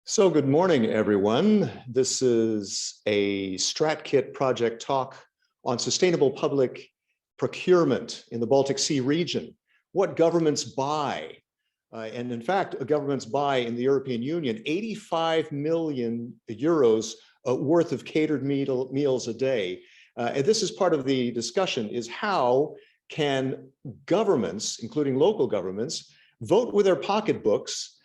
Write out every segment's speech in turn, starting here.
So good morning, everyone. This is a StratKIT project talk on sustainable public procurement in the Baltic Sea region. What governments buy, and in fact, governments buy in the European Union 85 million euros worth of catered meals a day. And this is part of the discussion, is how can governments, including local governments, vote with their pocketbooks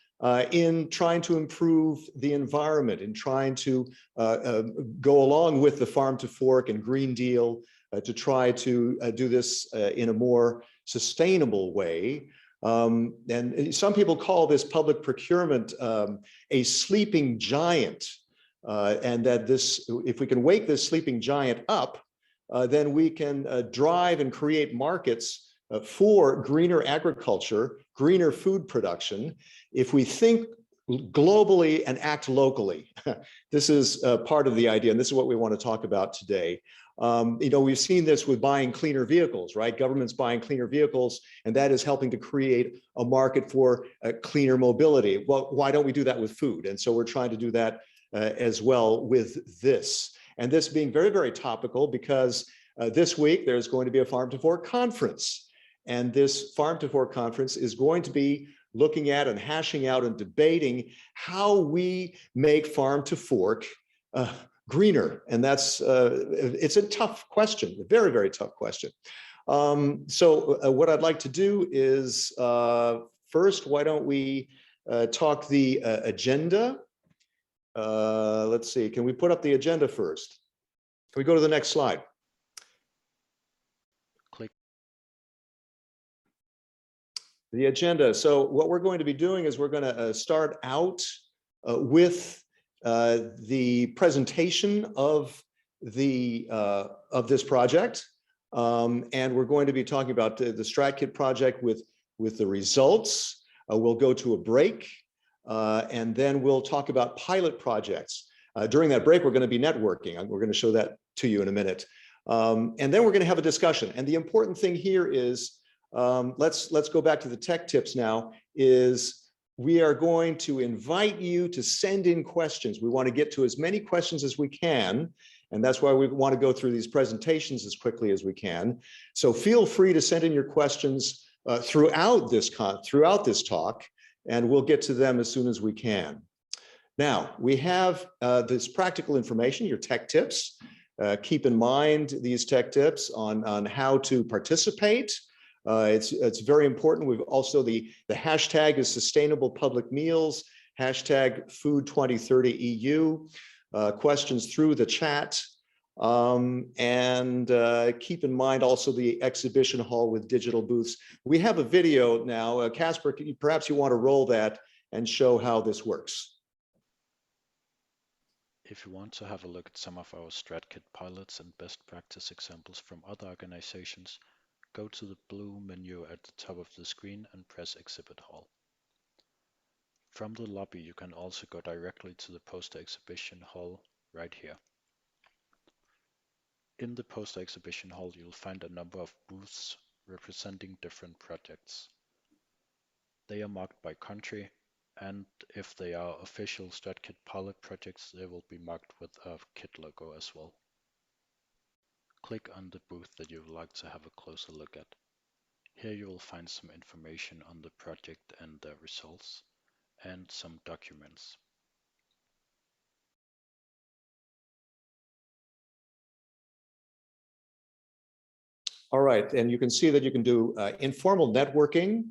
in trying to improve the environment, in trying to go along with the Farm to Fork and Green Deal to try to do this in a more sustainable way. And some people call this public procurement a sleeping giant, and that this, if we can wake this sleeping giant up, then we can drive and create markets for greener agriculture, greener food production, if we think globally and act locally. This is part of the idea, and this is what we want to talk about today. We've seen this with buying cleaner vehicles, right? Governments buying cleaner vehicles, and that is helping to create a market for cleaner mobility. Well, why don't we do that with food? And so we're trying to do that as well with this. And this being very, very topical because this week there's going to be a Farm to Fork conference. And this Farm to Fork conference is going to be looking at and hashing out and debating how we make Farm to Fork greener. And that's, it's a tough question, a very, very tough question. So what I'd like to do is, first, why don't we talk the agenda? Let's see, can we put up the agenda first? Can we go to the next slide? The agenda. So what we're going to be doing is we're going to start out with the presentation of this project, and we're going to be talking about the StratKIT project with the results. We'll go to a break, and then we'll talk about pilot projects. During that break, we're going to be networking. We're going to show that to you in a minute, and then we're going to have a discussion. And the important thing here is, let's go back to the tech tips now, is we are going to invite you to send in questions. We want to get to as many questions as we can, and that's why we want to go through these presentations as quickly as we can. So feel free to send in your questions throughout this talk, and we'll get to them as soon as we can. Now, we have this practical information, your tech tips. Keep in mind these tech tips on how to participate. It's very important. We've also, the hashtag is sustainable public meals, hashtag food 2030 EU, questions through the chat, and keep in mind also the exhibition hall with digital booths. We have a video now. Casper, perhaps you want to roll that and show how this works. If you want to have a look at some of our StratKIT pilots and best practice examples from other organizations, go to the blue menu at the top of the screen and press Exhibit Hall. From the lobby, you can also go directly to the poster exhibition hall right here. In the poster exhibition hall, you'll find a number of booths representing different projects. They are marked by country, and if they are official StratKIT pilot projects, they will be marked with a KIT logo as well. Click on the booth that you would like to have a closer look at. Here you will find some information on the project and the results, and some documents. All right, and you can see that you can do informal networking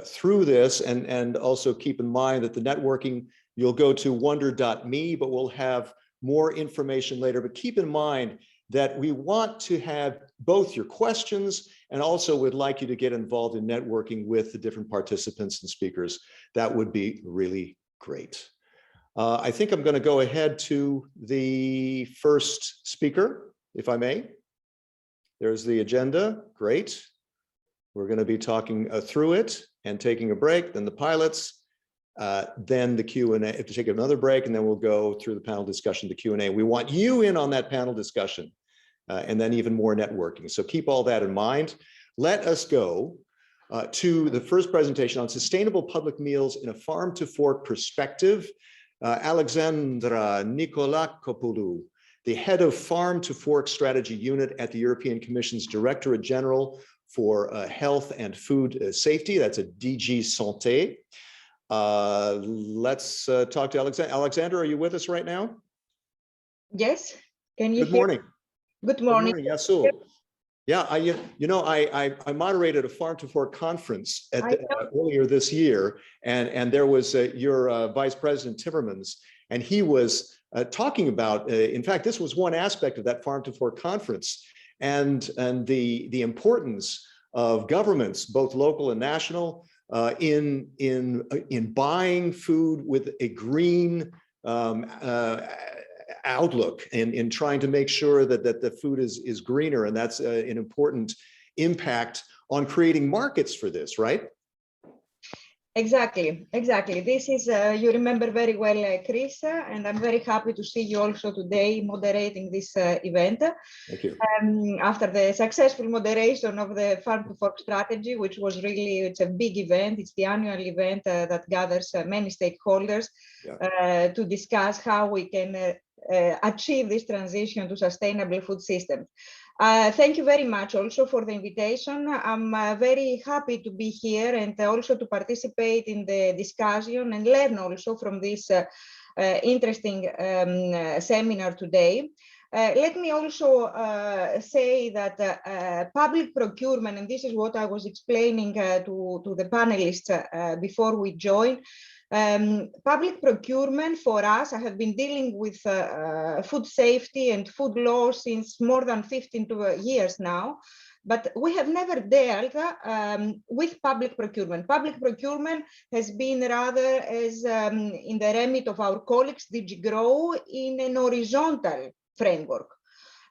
through this, and also keep in mind that the networking, you'll go to wonder.me, but we'll have more information later. But keep in mind that we want to have both your questions, and also would like you to get involved in networking with the different participants and speakers. That would be really great. I think I'm going to go ahead to the first speaker, if I may. There's the agenda. Great. We're going to be talking through it and taking a break, then the pilots, then the Q&A, to take another break, and then we'll go through the panel discussion, the Q&A. We want you in on that panel discussion, and then even more networking. So keep all that in mind. Let us go to the first presentation on sustainable public meals in a farm to fork perspective. Alexandra Nikolakopoulou, the head of Farm to Fork Strategy Unit at the European Commission's Directorate General for Health and Food Safety. That's a DG Santé. Let's talk to Alexandra. Alexandra, are you with us right now? Yes. Can you Good hear? morning. Good morning. Good morning. Yes, so. Yeah, I moderated a Farm to Fork conference earlier this year, and there was your Vice President Timmermans, and he was talking about, in fact, this was one aspect of that Farm to Fork conference, and the importance of governments, both local and national, in buying food with a green outlook, and in trying to make sure that the food is greener, and that's an important impact on creating markets for this, right? Exactly. This is, you remember very well, Chris, and I'm very happy to see you also today moderating this event. Thank you. After the successful moderation of the Farm to Fork strategy, which was really, it's a big event. It's the annual event that gathers many stakeholders to discuss how we can achieve this transition to sustainable food systems. Thank you very much also for the invitation. I'm very happy to be here and also to participate in the discussion and learn also from this interesting seminar today. Let me also say that public procurement, and this is what I was explaining to the panelists before we joined, public procurement for us, I have been dealing with food safety and food law since more than 15 years now, but we have never dealt with public procurement. Public procurement has been rather as in the remit of our colleagues, DG GROW, in an horizontal framework.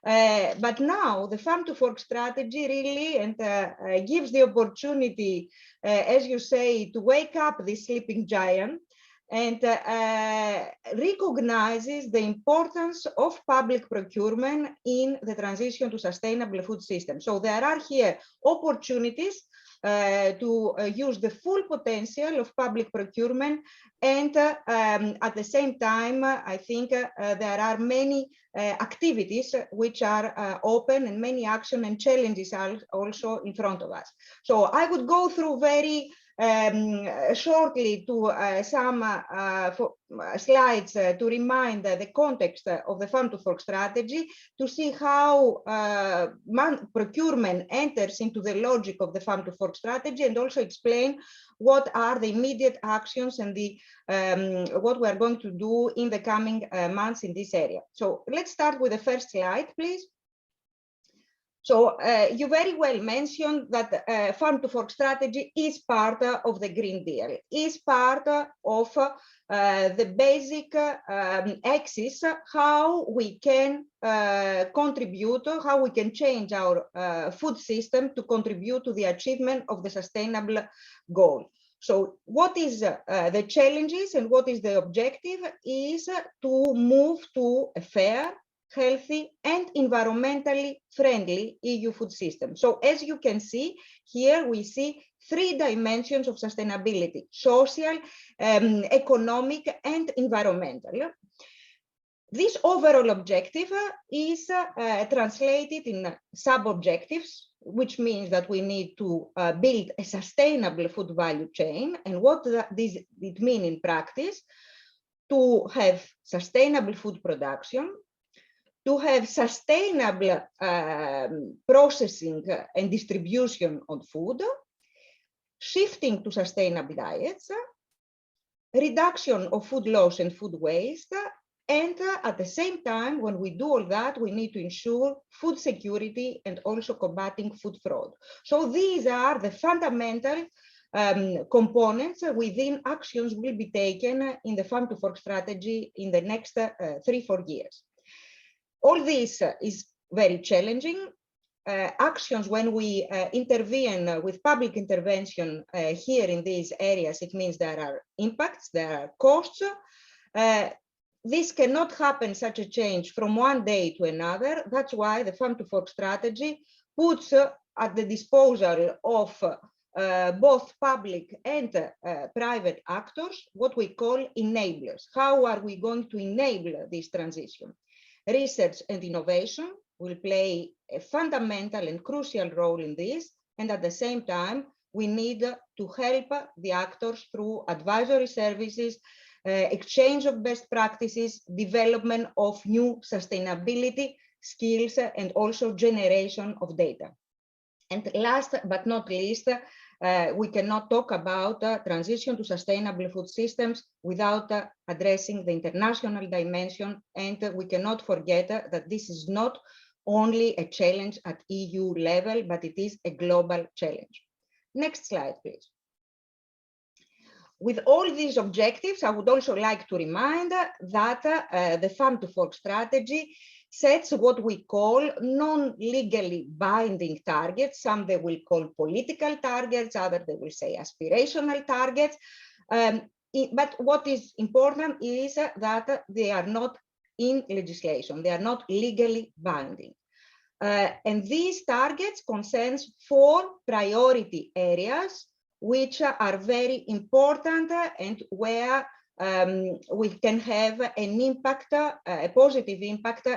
But now the Farm to Fork strategy really gives the opportunity, as you say, to wake up this sleeping giant, and recognizes the importance of public procurement in the transition to sustainable food systems. So there are here opportunities to use the full potential of public procurement, and at the same time, I think there are many activities which are open, and many action and challenges are also in front of us. So I would go through very shortly to some slides to remind the context of the Farm to Fork strategy, to see how procurement enters into the logic of the Farm to Fork strategy, and also explain what are the immediate actions and the what we are going to do in the coming months in this area. So let's start with the first slide, please. So you very well mentioned that Farm to Fork strategy is part of the Green Deal, is part of the basic axis, how we can contribute, how we can change our food system to contribute to the achievement of the sustainable goal. So what is the challenges and what is the objective is to move to a fair, healthy and environmentally friendly EU food system. So as you can see here, we see three dimensions of sustainability: social, economic and environmental. This overall objective is translated in sub-objectives, which means that we need to build a sustainable food value chain. And what does it mean in practice? To have sustainable food production, to have sustainable processing and distribution of food, shifting to sustainable diets, reduction of food loss and food waste, and at the same time, when we do all that, we need to ensure food security and also combating food fraud. So these are the fundamental components within actions will be taken in the Farm to Fork strategy in the next 3-4 years. All this is very challenging. Actions, when we intervene with public intervention here in these areas, it means there are impacts, there are costs. This cannot happen, such a change, from one day to another. That's why the Farm to Fork strategy puts at the disposal of both public and private actors, what we call enablers. How are we going to enable this transition? Research and innovation will play a fundamental and crucial role in this, and at the same time, we need to help the actors through advisory services, exchange of best practices, development of new sustainability skills, and also generation of data. And last but not least, we cannot talk about transition to sustainable food systems without addressing the international dimension. And we cannot forget that this is not only a challenge at EU level, but it is a global challenge. Next slide, please. With all these objectives, I would also like to remind that the Farm to Fork strategy sets what we call non-legally binding targets. Some they will call political targets, others they will say aspirational targets. But what is important is that they are not in legislation, they are not legally binding. And these targets concern 4 priority areas, which are very important and where we can have an impact, a positive impact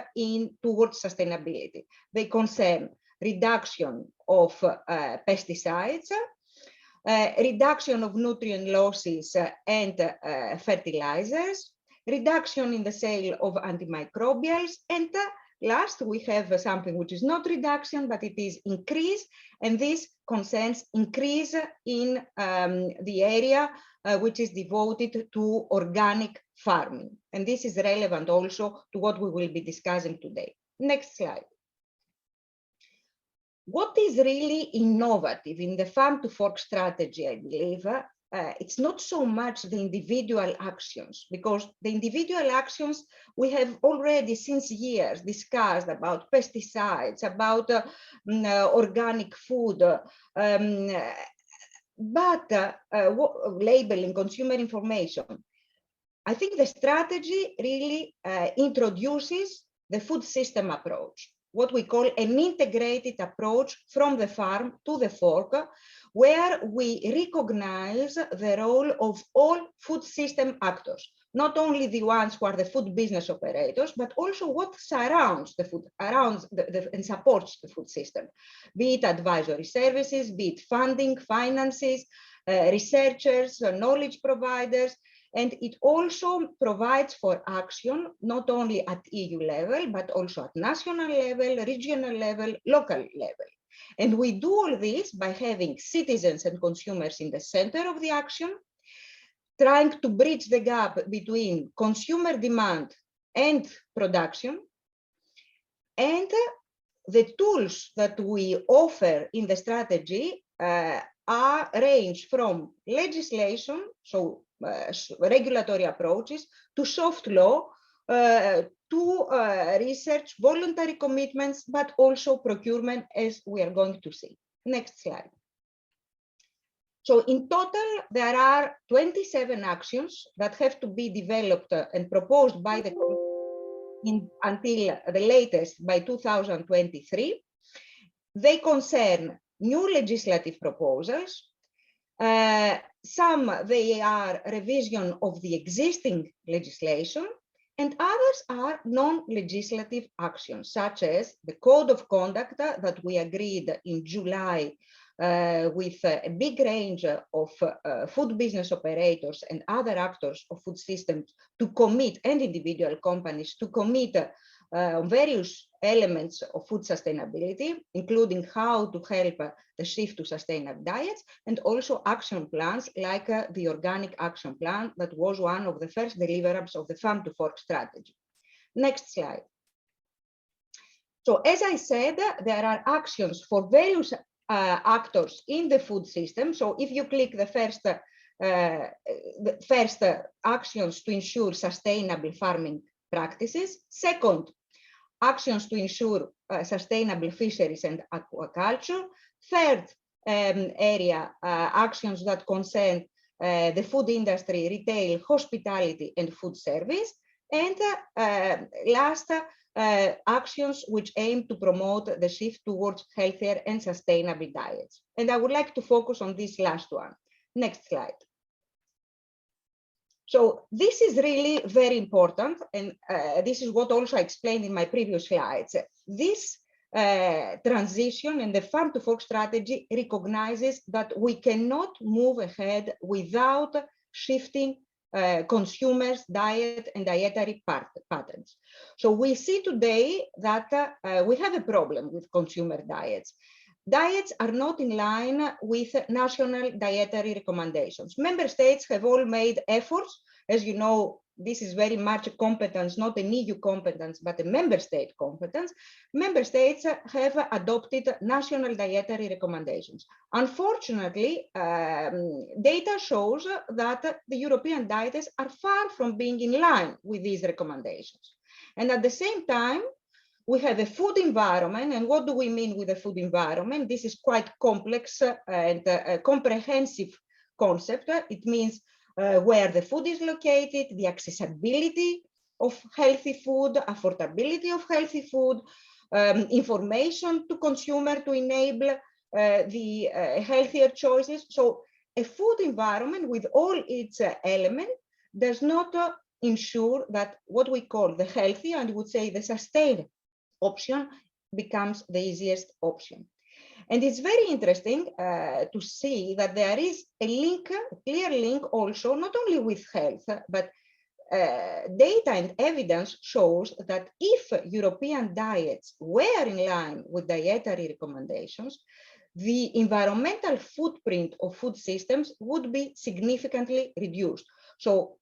towards sustainability. They concern reduction of pesticides, reduction of nutrient losses and fertilizers, reduction in the sale of antimicrobials, and last, we have something which is not reduction, but it is increase, and this concerns increase in the area which is devoted to organic farming. And this is relevant also to what we will be discussing today. Next slide. What is really innovative in the Farm to Fork strategy, I believe, it's not so much the individual actions, because the individual actions we have already since years discussed about pesticides, about organic food, but labeling, consumer information. I think the strategy really introduces the food system approach, what we call an integrated approach from the farm to the fork, where we recognize the role of all food system actors, not only the ones who are the food business operators, but also what surrounds the food, and supports the food system, be it advisory services, be it funding, finances, researchers, knowledge providers, and it also provides for action, not only at EU level, but also at national level, regional level, local level. And we do all this by having citizens and consumers in the center of the action, trying to bridge the gap between consumer demand and production. And the tools that we offer in the strategy are range from legislation, so regulatory approaches, to soft law, to research, voluntary commitments, but also procurement, as we are going to see. Next slide. So in total, there are 27 actions that have to be developed and proposed by the until the latest by 2023. They concern new legislative proposals. Some they are revision of the existing legislation, and others are non-legislative actions, such as the code of conduct that we agreed in July with a big range of food business operators and other actors of food systems to commit, and individual companies to commit on various elements of food sustainability, including how to help the shift to sustainable diets, and also action plans like the Organic Action Plan that was one of the first deliverables of the Farm to Fork strategy. Next slide. So as I said, there are actions for various actors in the food system. So if you click the first actions to ensure sustainable farming practices, second, actions to ensure sustainable fisheries and aquaculture, third area, actions that concern the food industry, retail, hospitality, and food service, and last, actions which aim to promote the shift towards healthier and sustainable diets. And I would like to focus on this last one. Next slide. So this is really very important, and this is what also I explained in my previous slides. This transition and the farm to fork strategy recognizes that we cannot move ahead without shifting consumers' diet and dietary patterns. So we see today that we have a problem with consumer diets. Diets are not in line with national dietary recommendations. Member states have all made efforts. As you know, this is very much a competence, not an EU competence, but a member state competence. Member states have adopted national dietary recommendations. Unfortunately, data shows that the European diets are far from being in line with these recommendations. And at the same time, we have a food environment. And what do we mean with a food environment? This is quite complex and a comprehensive concept. It means where the food is located, the accessibility of healthy food, affordability of healthy food, information to consumer to enable the healthier choices. So a food environment with all its elements does not ensure that what we call the healthy, and we would say the sustained option, becomes the easiest option. And it's very interesting to see that there is a link, a clear link also, not only with health, but data and evidence shows that if European diets were in line with dietary recommendations, the environmental footprint of food systems would be significantly reduced. So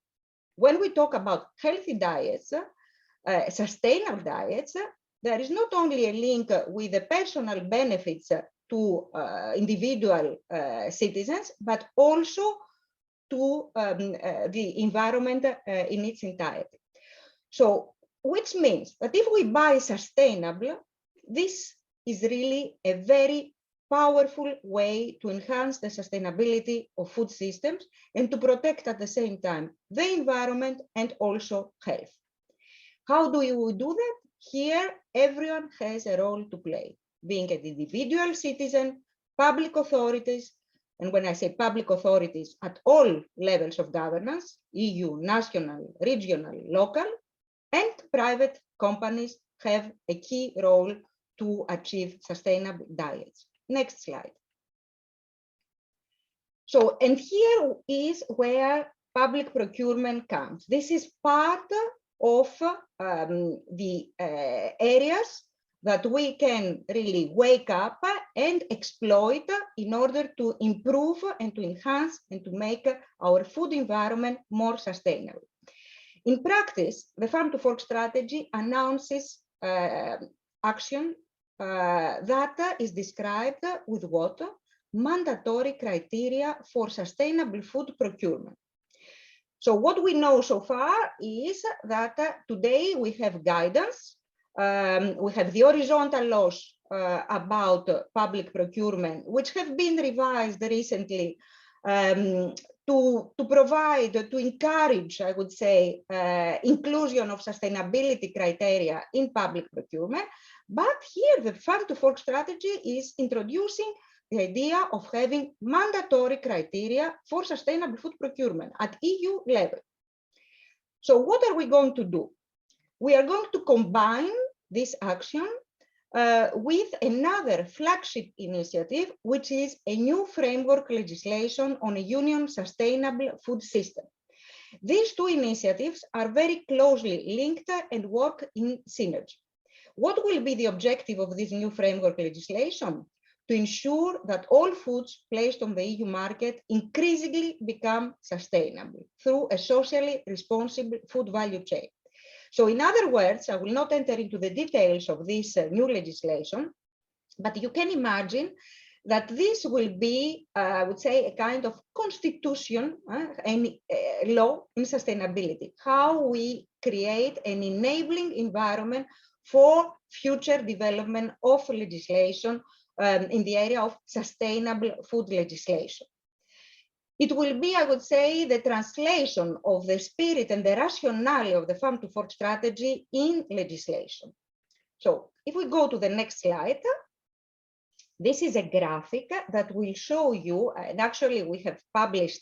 when we talk about healthy diets, sustainable diets, there is not only a link with the personal benefits to individual citizens, but also to the environment in its entirety. So, which means that if we buy sustainable, this is really a very powerful way to enhance the sustainability of food systems and to protect at the same time the environment and also health. How do we do that? Here, everyone has a role to play, being an individual citizen, public authorities, and when I say public authorities, at all levels of governance, EU, national, regional, local, and private companies have a key role to achieve sustainable diets. Next slide. So, and here is where public procurement comes. This is part of the areas that we can really wake up and exploit in order to improve and to enhance and to make our food environment more sustainable. In practice, the Farm to Fork strategy announces action that is described with what? Mandatory criteria for sustainable food procurement. So what we know so far is that today we have guidance, we have the horizontal laws about public procurement, which have been revised recently to provide, to encourage, I would say, inclusion of sustainability criteria in public procurement. But here the Farm to Fork strategy is introducing the idea of having mandatory criteria for sustainable food procurement at EU level. So what are we going to do? We are going to combine this action with another flagship initiative, which is a new framework legislation on a union sustainable food system. These two initiatives are very closely linked and work in synergy. What will be the objective of this new framework legislation? To ensure that all foods placed on the EU market increasingly become sustainable through a socially responsible food value chain. So in other words, I will not enter into the details of this new legislation, but you can imagine that this will be, I would say, a kind of constitution and law in sustainability, how we create an enabling environment for future development of legislation in the area of sustainable food legislation. It will be, I would say, the translation of the spirit and the rationale of the Farm to Fork strategy in legislation. So if we go to the next slide, this is a graphic that will show you, and actually we have published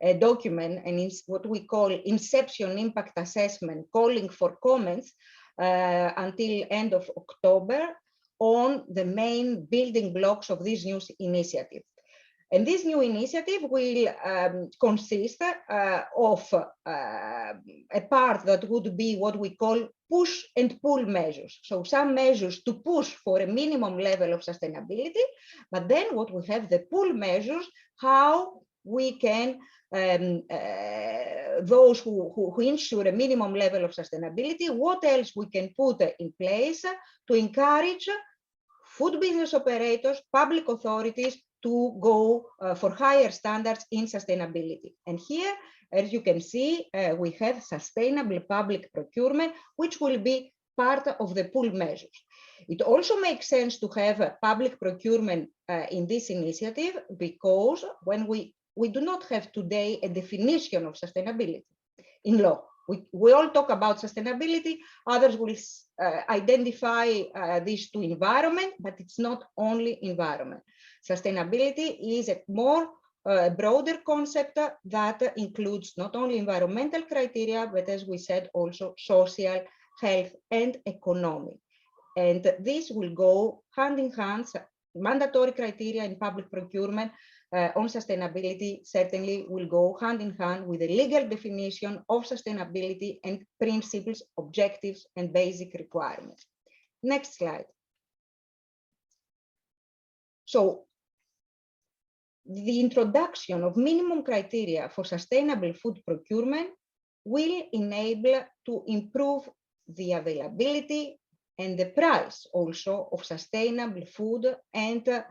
a document, and it's what we call Inception Impact Assessment, calling for comments until end of October on the main building blocks of this new initiative. And this new initiative will consist of a part that would be what we call push and pull measures. So some measures to push for a minimum level of sustainability, but then what we have the pull measures, how we can, those who ensure a minimum level of sustainability, what else we can put in place to encourage food business operators, public authorities, to go for higher standards in sustainability. And here, as you can see, we have sustainable public procurement, which will be part of the pull measures. It also makes sense to have public procurement in this initiative, because when we do not have today a definition of sustainability in law. We all talk about sustainability, others will identify this to environment, but it's not only environment. Sustainability is a more broader concept that includes not only environmental criteria, but as we said, also social, health, and economic. And this will go hand in hand. Mandatory criteria in public procurement on sustainability certainly will go hand in hand with the legal definition of sustainability and principles, objectives, and basic requirements. Next slide. So the introduction of minimum criteria for sustainable food procurement will enable to improve the availability and the price also of sustainable food, and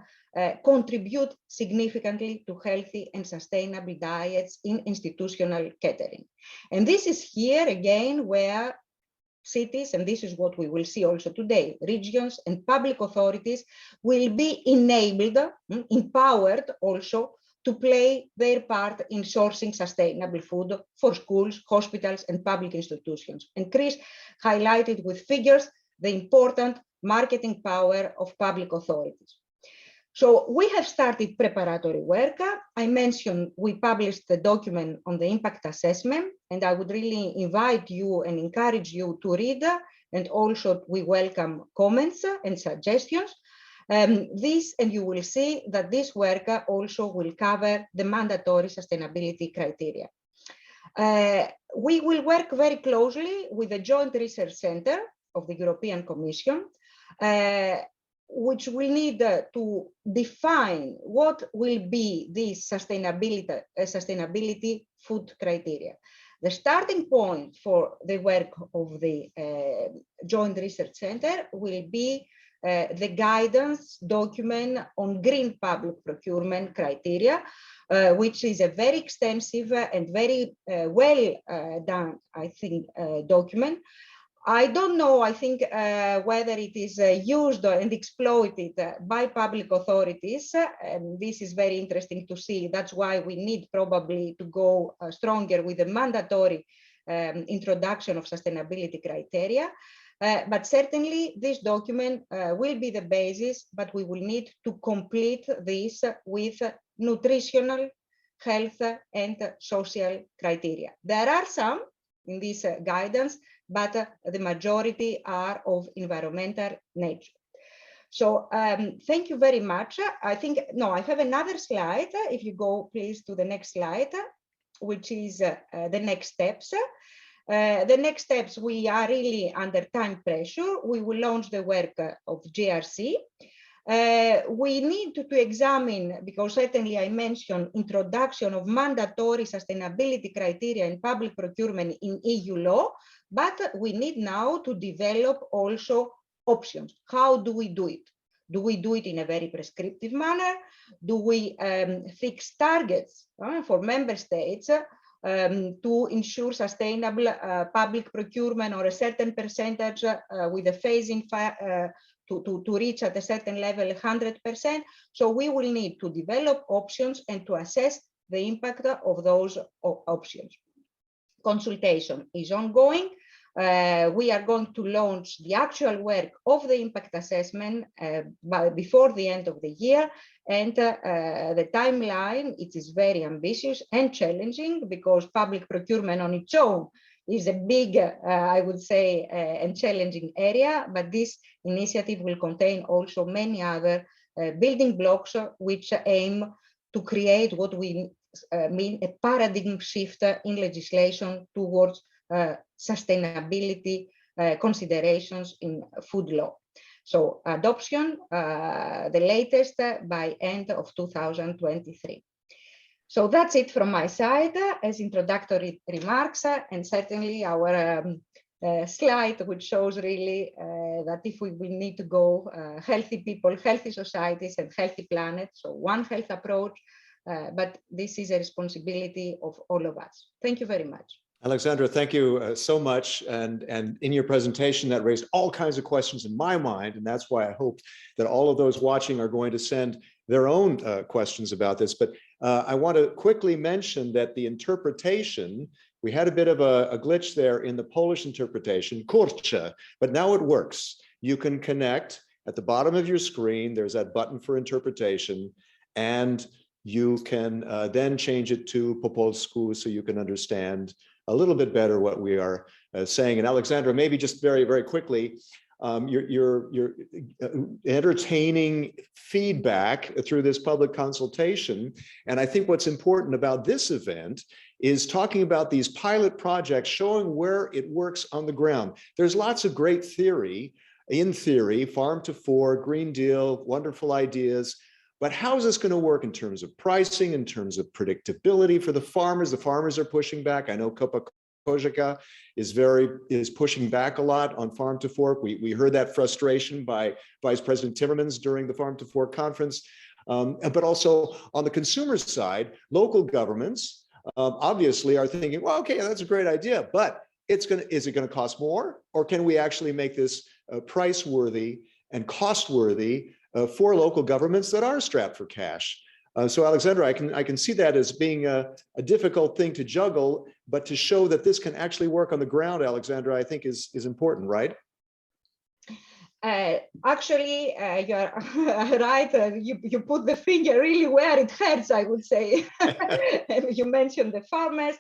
contribute significantly to healthy and sustainable diets in institutional catering. And this is here again where cities, and this is what we will see also today, regions and public authorities will be enabled, empowered also to play their part in sourcing sustainable food for schools, hospitals, and public institutions. And Chris highlighted with figures the important marketing power of public authorities. So we have started preparatory work. I mentioned we published the document on the impact assessment, and I would really invite you and encourage you to read, and also we welcome comments and suggestions. And you will see that this work also will cover the mandatory sustainability criteria. We will work very closely with the Joint Research Center of the European Commission, which will need to define what will be this sustainability food criteria. The starting point for the work of the Joint Research Center will be the guidance document on green public procurement criteria, which is a very extensive and very well done, I think, document. I don't know, I think, whether it is used and exploited by public authorities, and this is very interesting to see. That's why we need probably to go stronger with the mandatory introduction of sustainability criteria. But certainly this document will be the basis, but we will need to complete this with nutritional, health, and social criteria. There are some in this guidance, but the majority are of environmental nature. So thank you very much. I think, no, I have another slide. If you go please to the next slide, which is the next steps. The next steps, we are really under time pressure. We will launch the work of GRC. We need to examine, because certainly I mentioned introduction of mandatory sustainability criteria in public procurement in EU law, but we need now to develop also options. How do we do it? Do we do it in a very prescriptive manner? Do we fix targets for member states to ensure sustainable public procurement, or a certain percentage with a phasing to reach at a certain level 100%. So we will need to develop options and to assess the impact of those options. Consultation is ongoing. We are going to launch the actual work of the impact assessment before the end of the year. And the timeline, it is very ambitious and challenging because public procurement on its own is a big, I would say, and challenging area. But this initiative will contain also many other building blocks which aim to create what we mean a paradigm shift in legislation towards sustainability considerations in food law. So adoption, the latest by end of 2023. So that's it from my side as introductory remarks, and certainly our slide, which shows really that if we will need to go healthy people, healthy societies, and healthy planet, so one health approach, but this is a responsibility of all of us. Thank you very much. Alexandra, thank you so much. And in your presentation, that raised all kinds of questions in my mind. And that's why I hope that all of those watching are going to send their own questions about this. But I want to quickly mention that the interpretation, we had a bit of a glitch there in the Polish interpretation, kurczę, but now it works. You can connect at the bottom of your screen. There's that button for interpretation, and you can then change it to po polsku so you can understand a little bit better what we are saying. And Alexandra, maybe just very, very quickly, you're entertaining feedback through this public consultation. And I think what's important about this event is talking about these pilot projects, showing where it works on the ground. There's lots of great theory, in theory, farm to fork, Green Deal, wonderful ideas. But how is this going to work in terms of pricing, in terms of predictability for the farmers? The farmers are pushing back. I know Kozica is pushing back a lot on farm to fork. We heard that frustration by Vice President Timmermans during the Farm to Fork conference. But also on the consumer side, local governments obviously are thinking, well, okay, that's a great idea, but is it going to cost more, or can we actually make this price worthy and cost worthy for local governments that are strapped for cash? So Alexandra, I can see that as being a difficult thing to juggle, but to show that this can actually work on the ground, Alexandra, I think is important, right? Actually, you're right. You put the finger really where it hurts, I would say. You mentioned the farmers.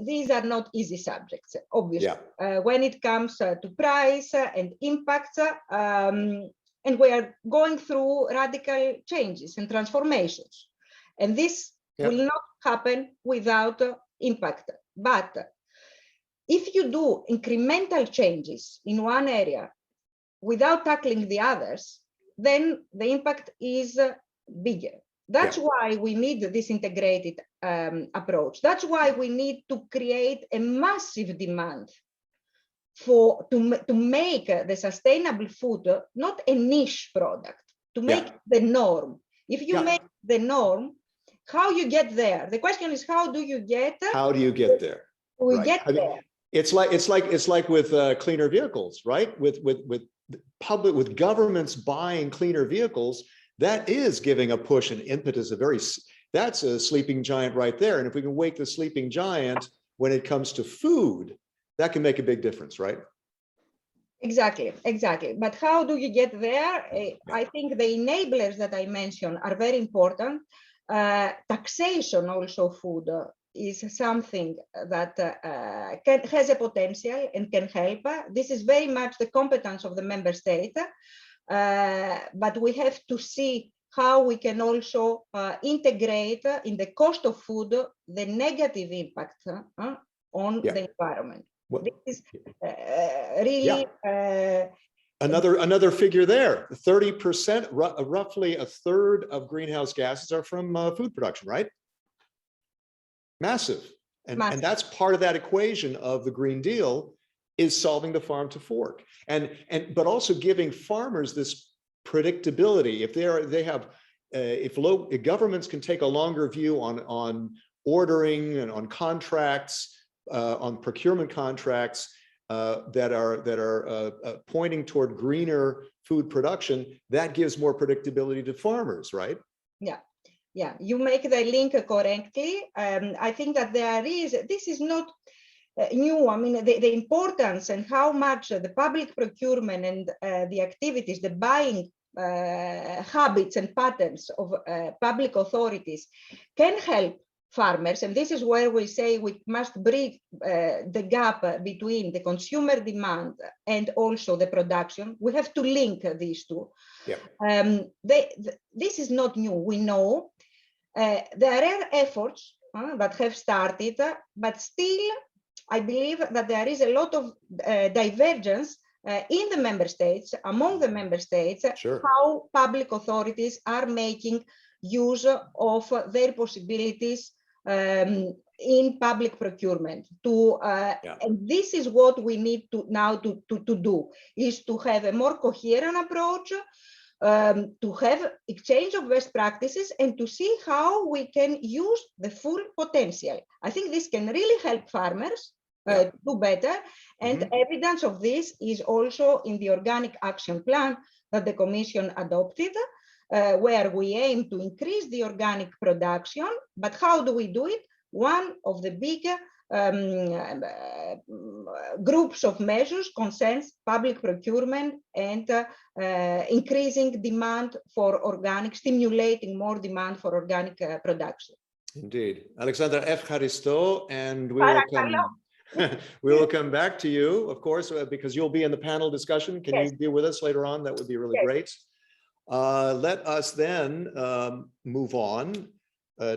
These are not easy subjects, obviously. Yeah. When it comes to price and impact, and we are going through radical changes and transformations. And this will not happen without impact. But if you do incremental changes in one area without tackling the others, then the impact is bigger. That's why we need this integrated approach. That's why we need to create a massive demand to make the sustainable food not a niche product, to make the norm. If you make the norm, how you get there? The question is, how do you get there? How do you get there? We get there. It's like with cleaner vehicles, right? With governments buying cleaner vehicles, that is giving a push and impetus. That's a sleeping giant right there. And if we can wake the sleeping giant when it comes to food, that can make a big difference, right? Exactly. But how do you get there? I think the enablers that I mentioned are very important. Taxation also food is something that has a potential and can help. This is very much the competence of the member state. But we have to see how we can also integrate in the cost of food the negative impact on the environment. This is really another figure there. 30%, roughly a third of greenhouse gases are from food production, right? Massive. And that's part of that equation of the Green Deal, is solving the farm to fork, but also giving farmers this predictability. If governments can take a longer view on ordering and on contracts, on procurement contracts that are pointing toward greener food production, that gives more predictability to farmers, right? Yeah, you make the link correctly. I think that this is not new. I mean, the importance and how much the public procurement and the activities, the buying habits and patterns of public authorities can help farmers. And this is where we say we must bridge the gap between the consumer demand and also the production. We have to link these two. Yeah. This is not new, we know. There are efforts that have started, but still, I believe that there is a lot of divergence in the member states, among the member states, sure, how public authorities are making use of their possibilities in public procurement. And this is what we need to now to do, is to have a more coherent approach, to have exchange of best practices, and to see how we can use the full potential. I think this can really help farmers do better. And evidence of this is also in the organic action plan that the Commission adopted, where we aim to increase the organic production. But how do we do it? One of the big groups of measures concerns public procurement and increasing demand for organic, stimulating more demand for organic production. Indeed. Alexandra Evcharisto, and we will come back to you, of course, because you'll be in the panel discussion. Can you be with us later on? That would be really great. Let us then move on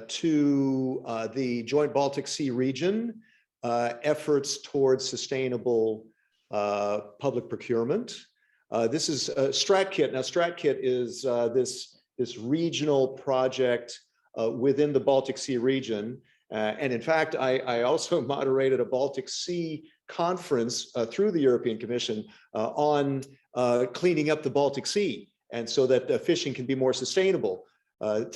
to the joint Baltic Sea region, efforts towards sustainable public procurement. This is StratKIT. Now, StratKIT is this regional project within the Baltic Sea region. And in fact, I also moderated a Baltic Sea conference through the European Commission on cleaning up the Baltic Sea, and so that the fishing can be more sustainable.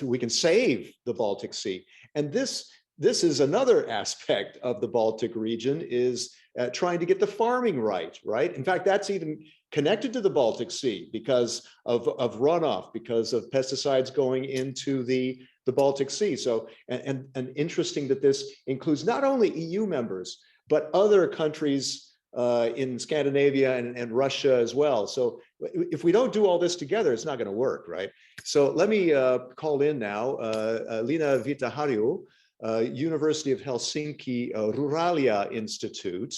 We can save the Baltic Sea. And this is another aspect of the Baltic region, is trying to get the farming right. In fact, that's even connected to the Baltic Sea because of runoff, because of pesticides going into the Baltic Sea. So, and interesting that this includes not only EU members, but other countries in Scandinavia and Russia as well. So if we don't do all this together, it's not going to work, right? So let me call in now Lina Vitahariu, University of Helsinki Ruralia Institute.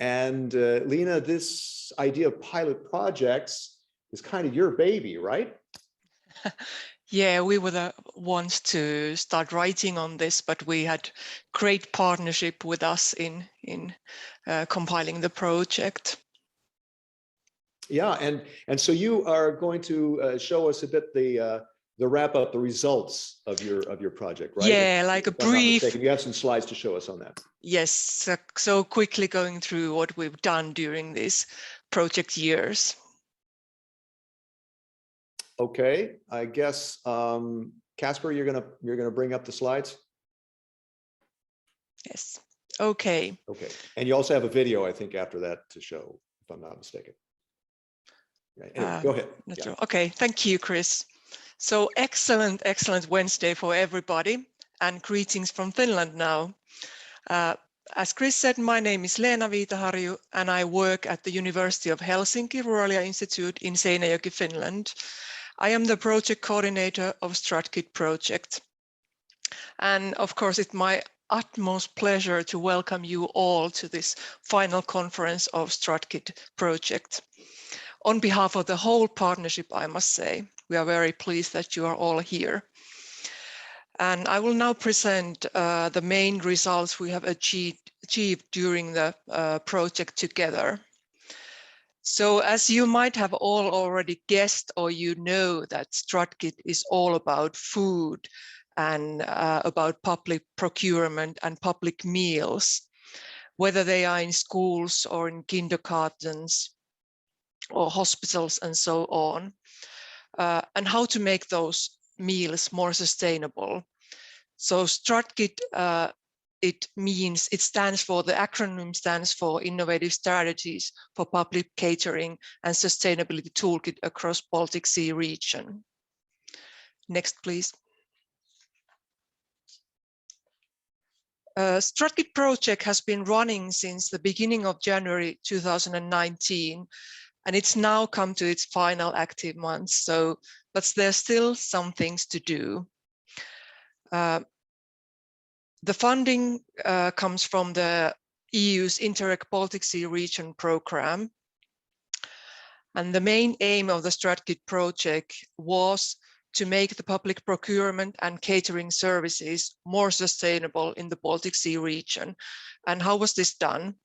And Lina, this idea of pilot projects is kind of your baby, right? Yeah, we were the ones to start writing on this, but we had great partnership with us in compiling the project. Yeah, and so you are going to show us a bit the wrap up, the results of your project, right? Yeah, like a brief. You have some slides to show us on that. Yes, so quickly going through what we've done during these project years. Okay, I guess Casper, you're gonna bring up the slides. Yes. Okay. Okay, and you also have a video, I think, after that to show, if I'm not mistaken. Right. Anyway, go ahead. Yeah. Okay, thank you, Chris. So excellent Wednesday for everybody, and greetings from Finland now. As Chris said, my name is Leena Viitaharju, and I work at the University of Helsinki Ruralia Institute in Seinäjoki, Finland. I am the project coordinator of StratKIT project. And of course, it's my utmost pleasure to welcome you all to this final conference of StratKIT project. On behalf of the whole partnership, I must say, we are very pleased that you are all here. And I will now present the main results we have achieved during the project together. So as you might have all already guessed, or you know, that StratKIT is all about food and about public procurement and public meals, whether they are in schools or in kindergartens or hospitals and so on, and how to make those meals more sustainable. So StratKIT, the acronym stands for Innovative Strategies for Public Catering and Sustainability Toolkit across Baltic Sea region. Next, please. StratKIT project has been running since the beginning of January 2019, and it's now come to its final active months. But there's still some things to do. The funding comes from the EU's Interreg Baltic Sea-region program. And the main aim of the StratKIT project was to make the public procurement and catering services more sustainable in the Baltic Sea region. And how was this done?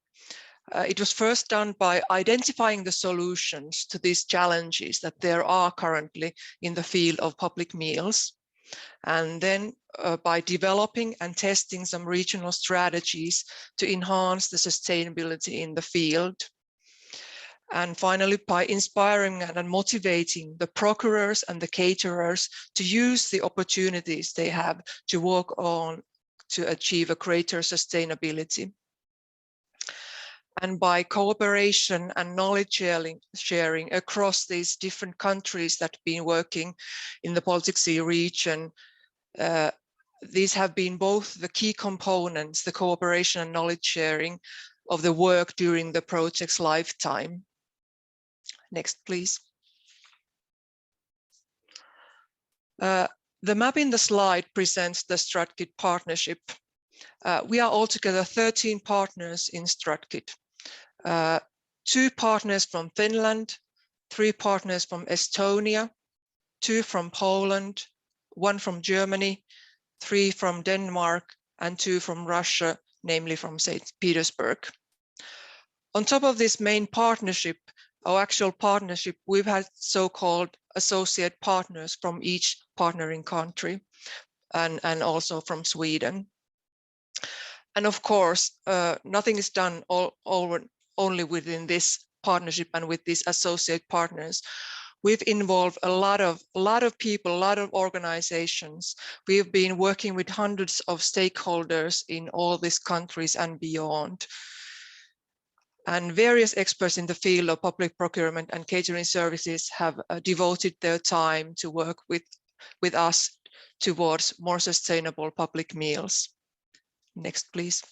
It was first done by identifying the solutions to these challenges that there are currently in the field of public meals. And then by developing and testing some regional strategies to enhance the sustainability in the field. And finally, by inspiring and motivating the procurers and the caterers to use the opportunities they have to work on to achieve a greater sustainability. And by cooperation and knowledge sharing across these different countries that have been working in the Baltic Sea region, these have been both the key components, the cooperation and knowledge sharing of the work during the project's lifetime. Next, please. The map in the slide presents the StratKIT partnership. We are altogether 13 partners in StratKIT. 2 partners from Finland, 3 partners from Estonia, 2 from Poland, 1 from Germany, 3 from Denmark, and 2 from Russia, namely from St. Petersburg. On top of this main partnership, our actual partnership, we've had so-called associate partners from each partnering country and also from Sweden. And of course, nothing is done only within this partnership and with these associate partners. We've involved a lot of people, a lot of organizations. We've been working with hundreds of stakeholders in all these countries and beyond. And various experts in the field of public procurement and catering services have devoted their time to work with us towards more sustainable public meals. Next, please.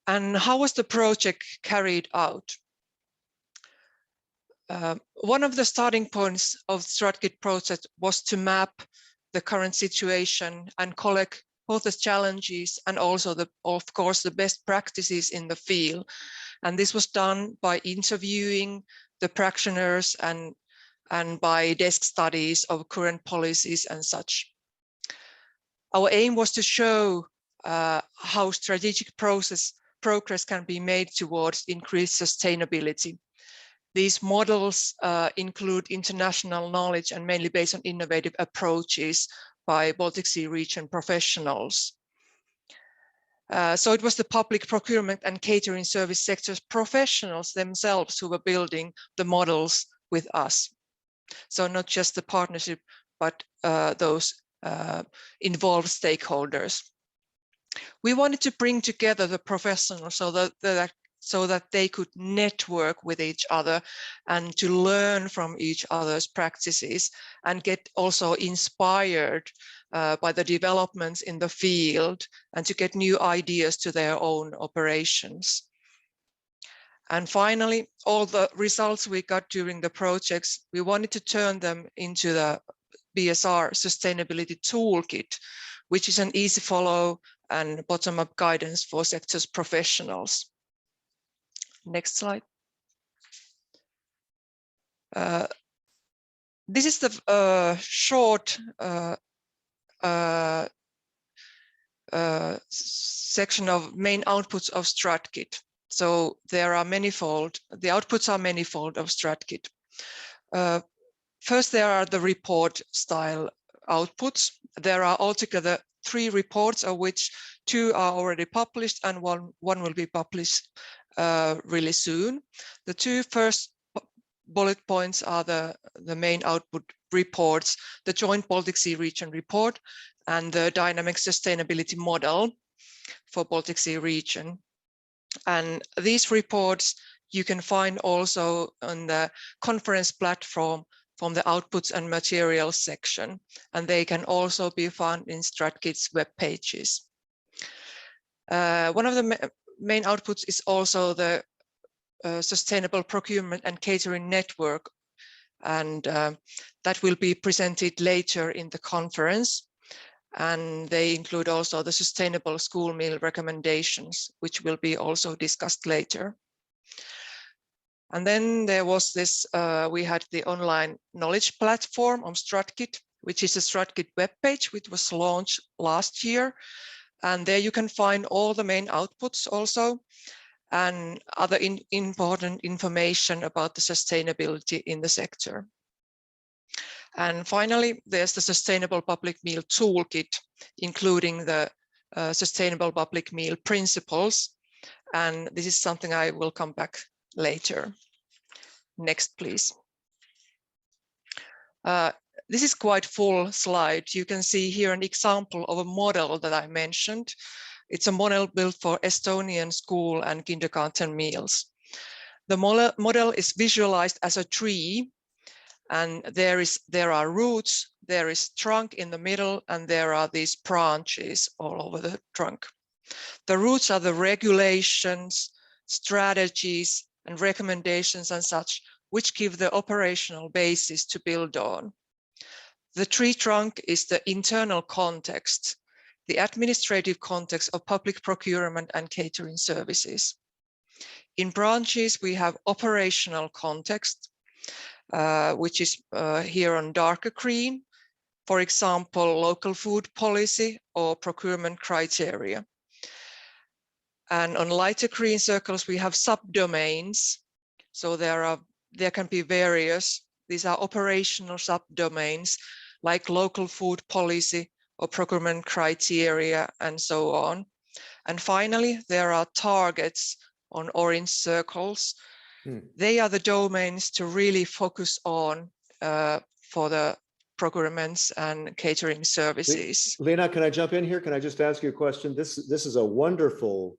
And how was the project carried out? One of the starting points of the StratKIT project was to map the current situation and collect both the challenges and also, of course, the best practices in the field. And this was done by interviewing the practitioners and by desk studies of current policies and such. Our aim was to show how strategic progress can be made towards increased sustainability. These models include international knowledge and mainly based on innovative approaches by Baltic Sea region professionals. So it was the public procurement and catering service sectors professionals themselves who were building the models with us. So not just the partnership, but those involved stakeholders. We wanted to bring together the professionals so that they could network with each other and to learn from each other's practices and get also inspired by the developments in the field and to get new ideas to their own operations. And finally, all the results we got during the projects, we wanted to turn them into the BSR Sustainability Toolkit, which is an easy follow and bottom-up guidance for sectors professionals. Next slide. This is the short section of main outputs of StratKIT. So there are manifold, the outputs are manifold of StratKIT. First, there are the report style outputs. There are altogether 3 reports, of which 2 are already published and one will be published really soon. The 2 first bullet points are the main output reports, the Joint Baltic Sea Region report and the Dynamic Sustainability Model for Baltic Sea Region. And these reports you can find also on the conference platform from the outputs and materials section, and they can also be found in StratKIT's web pages. One of the main outputs is also the Sustainable Procurement and Catering Network, and that will be presented later in the conference. And they include also the Sustainable School Meal recommendations, which will be also discussed later. And then there was this, we had the online knowledge platform on StratKIT, which is a StratKIT webpage, which was launched last year. And there you can find all the main outputs also, and other important information about the sustainability in the sector. And finally, there's the Sustainable Public Meal Toolkit, including the Sustainable Public Meal Principles. And this is something I will come back later. Next, please. This is quite full slide. You can see here an example of a model that I mentioned. It's a model built for Estonian school and kindergarten meals. The model is visualized as a tree, and there are roots, there is trunk in the middle, and there are these branches all over the trunk. The roots are the regulations, strategies, and recommendations and such, which give the operational basis to build on. The tree trunk is the internal context, the administrative context of public procurement and catering services. In branches, we have operational context, which is here on darker green, for example, local food policy or procurement criteria. And on lighter green circles, we have subdomains. So there can be various, these are operational subdomains like local food policy or procurement criteria and so on. And finally, there are targets on orange circles. They are the domains to really focus on for the procurements and catering services. Lena, can I jump in here? Can I just ask you a question? This is a wonderful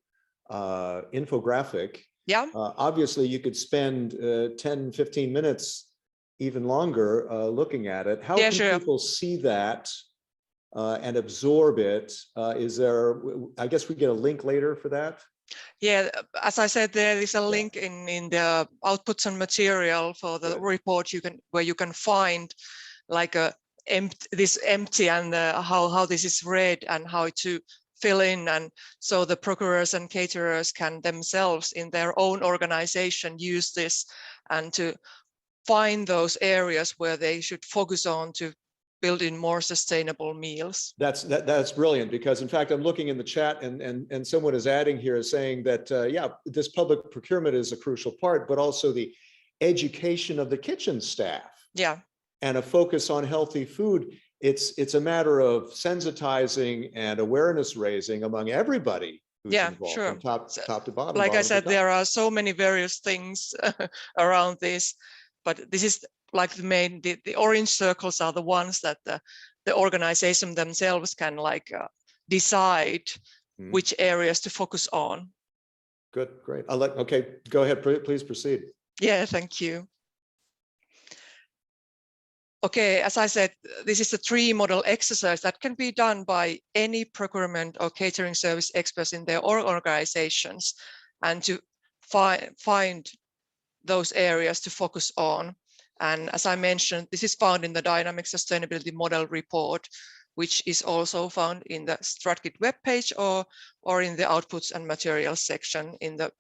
infographic. Yeah. Obviously, you could spend 10, 15 minutes, even longer, looking at it. How can people see that and absorb it? Is there, I guess we get a link later for that? Yeah, as I said, there is a link in the outputs and material for the report where you can find like this empty and how this is read and how to fill in, and so the procurers and caterers can themselves in their own organization use this and to find those areas where they should focus on to build in more sustainable meals. That's brilliant, because in fact I'm looking in the chat and someone is adding here saying that yeah, this public procurement is a crucial part, but also the education of the kitchen staff. Yeah. And a focus on healthy food. It's a matter of sensitizing and awareness raising among everybody who's involved, from top to bottom. Like I said, there are so many various things around this, but this is like the orange circles are the ones that the organization themselves can like decide which areas to focus on. Good, great. Okay, go ahead, please proceed. Yeah, thank you. Okay, as I said, this is a tree model exercise that can be done by any procurement or catering service experts in their organizations, and to find those areas to focus on. And as I mentioned, this is found in the Dynamic Sustainability Model Report, which is also found in the StratKIT webpage or in the Outputs and Materials section in the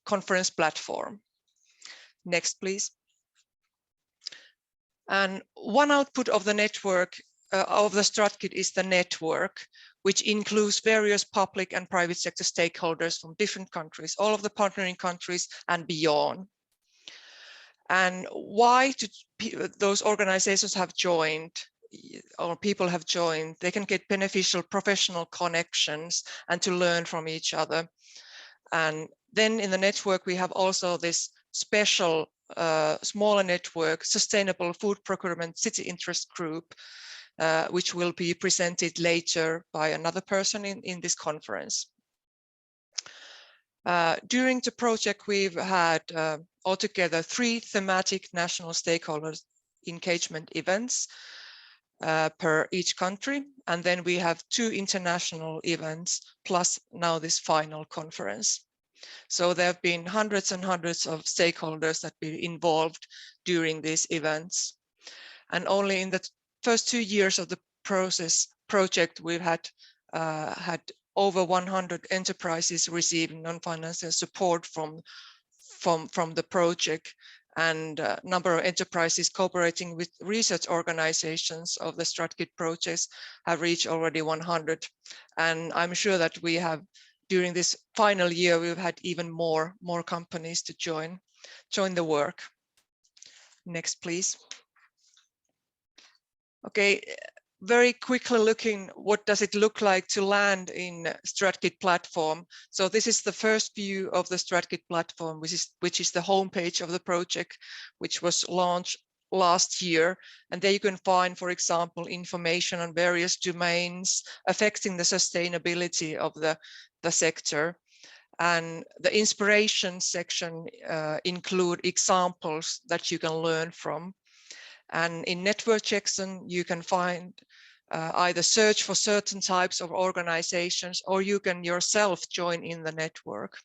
conference platform. Next, please. And one output of the network of the StratKIT is the network, which includes various public and private sector stakeholders from different countries, all of the partnering countries and beyond. And why those organizations have joined, or people have joined? They can get beneficial professional connections and to learn from each other. And then in the network, we have also this special smaller network, Sustainable Food Procurement City Interest Group, which will be presented later by another person in this conference. During the project, we've had altogether 3 thematic national stakeholders engagement events per each country. And then we have 2 international events, plus now this final conference. So there have been hundreds and hundreds of stakeholders that have been involved during these events. And only in the first 2 years of the project, we've had over 100 enterprises receiving non-financial support from the project, and a number of enterprises cooperating with research organizations of the StratKIT projects have reached already 100. And I'm sure that we have, during this final year, we've had even more companies to join the work. Next, please. Okay, very quickly looking, what does it look like to land in StratKIT platform? So this is the first view of the StratKIT platform, which is the homepage of the project, which was launched last year. And there you can find, for example, information on various domains affecting the sustainability of the sector. And the inspiration section include examples that you can learn from. And in network section, you can find either search for certain types of organizations, or you can yourself join in the network.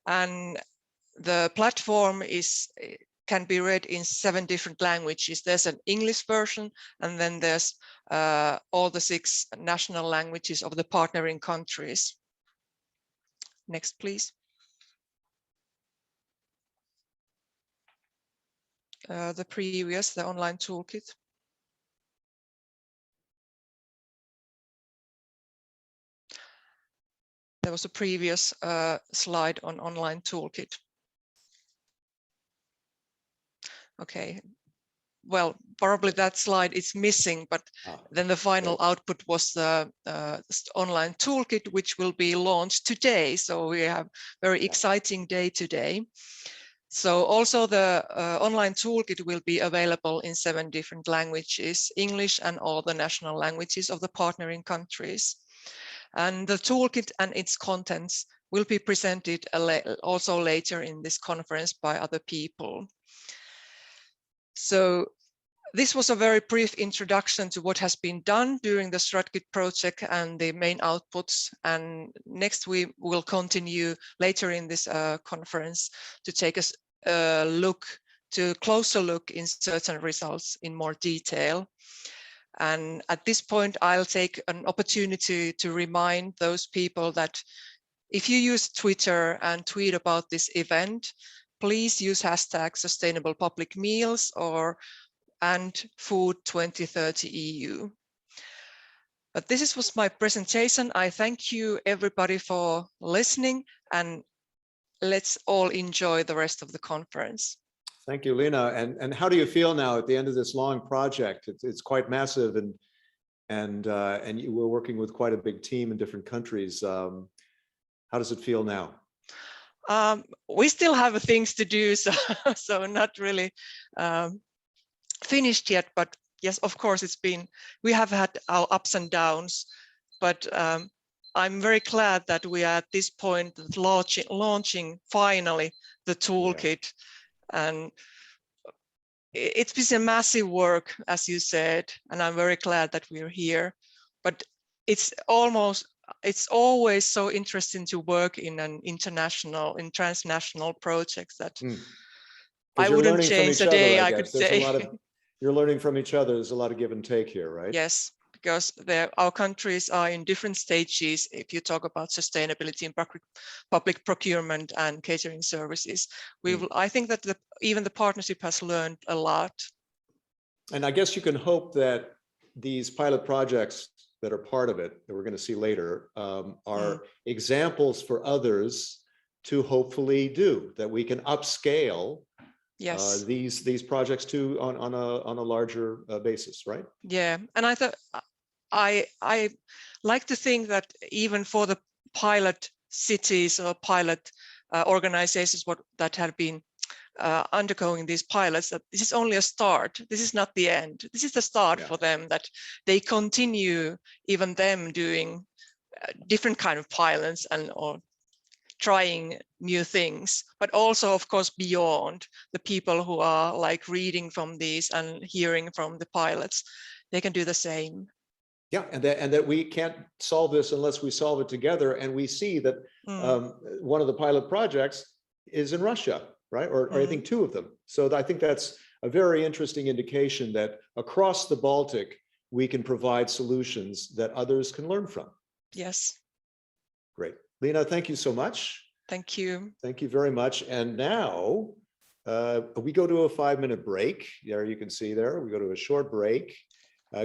And the platform can be read in 7 different languages. There's an English version, and then there's all the 6 national languages of the partnering countries. Next, please. The online toolkit. There was a previous slide on online toolkit. Okay, well, probably that slide is missing, but then the final output was the online toolkit, which will be launched today. So we have a very exciting day today. So also the online toolkit will be available in 7 different languages, English and all the national languages of the partnering countries. And the toolkit and its contents will be presented also later in this conference by other people. So this was a very brief introduction to what has been done during the StratKIT project and the main outputs. And next we will continue later in this conference to take a closer look in certain results in more detail. And at this point, I'll take an opportunity to remind those people that if you use Twitter and tweet about this event, please use hashtag sustainable public meals and food 2030 EU. But this was my presentation. I thank you everybody for listening, and let's all enjoy the rest of the conference. Thank you, Lena. And how do you feel now at the end of this long project? It's quite massive, and you were working with quite a big team in different countries. How does it feel now? We still have things to do, so not really finished yet. But yes, of course, we have had our ups and downs, but I'm very glad that we are at this point launching finally the toolkit. Yeah. And it's been a massive work, as you said, and I'm very glad that we're here. But it's always so interesting to work in transnational projects that I wouldn't change a day, I could say. You're learning from each other. There's a lot of give and take here, right? Yes, because our countries are in different stages. If you talk about sustainability in public procurement and catering services, I think that even the partnership has learned a lot. And I guess you can hope that these pilot projects that are part of it, that we're going to see later, are examples for others to hopefully do, that we can upscale these projects too on a larger basis, right? Yeah, and I like to think that even for the pilot cities or pilot organizations that have been undergoing these pilots, that this is only a start. This is not the end. This is the start for them, that they continue, even them doing different kind of pilots or trying new things, but also, of course, beyond the people who are like reading from these and hearing from the pilots, they can do the same. Yeah, and that we can't solve this unless we solve it together. And we see that one of the pilot projects is in Russia, right? Or I think two of them. So I think that's a very interesting indication that across the Baltic, we can provide solutions that others can learn from. Yes. Great. Lena, thank you so much. Thank you. Thank you very much. And now we go to a 5-minute break. There you can see there, we go to a short break.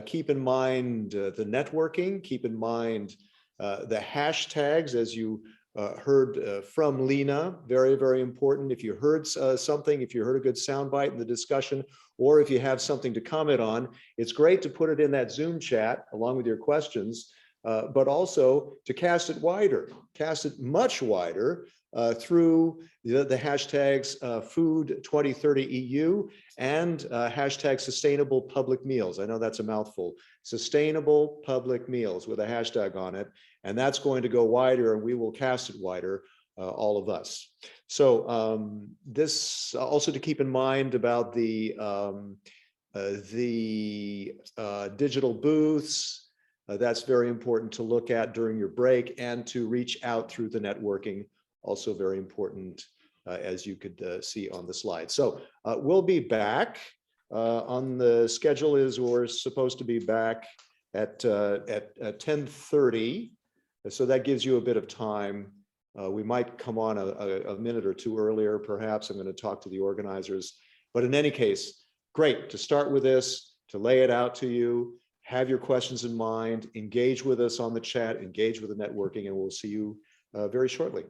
Keep in mind the networking, keep in mind the hashtags, as you heard from Lena, very, very important. If you heard something, if you heard a good soundbite in the discussion, or if you have something to comment on, it's great to put it in that Zoom chat along with your questions, but also to cast it wider, cast it much wider through the hashtags Food 2030 EU and hashtag Sustainable Public Meals. I know that's a mouthful. Sustainable Public Meals with a hashtag on it. And that's going to go wider, and we will cast it wider, all of us. So this also to keep in mind about the digital booths. That's very important to look at during your break, and to reach out through the networking. Also very important, as you could see on the slide. So we'll be back. On the schedule is we're supposed to be back at 10:30. So that gives you a bit of time. We might come on a minute or two earlier, perhaps. I'm going to talk to the organizers. But in any case, great to start with this, to lay it out to you, have your questions in mind, engage with us on the chat, engage with the networking, and we'll see you very shortly.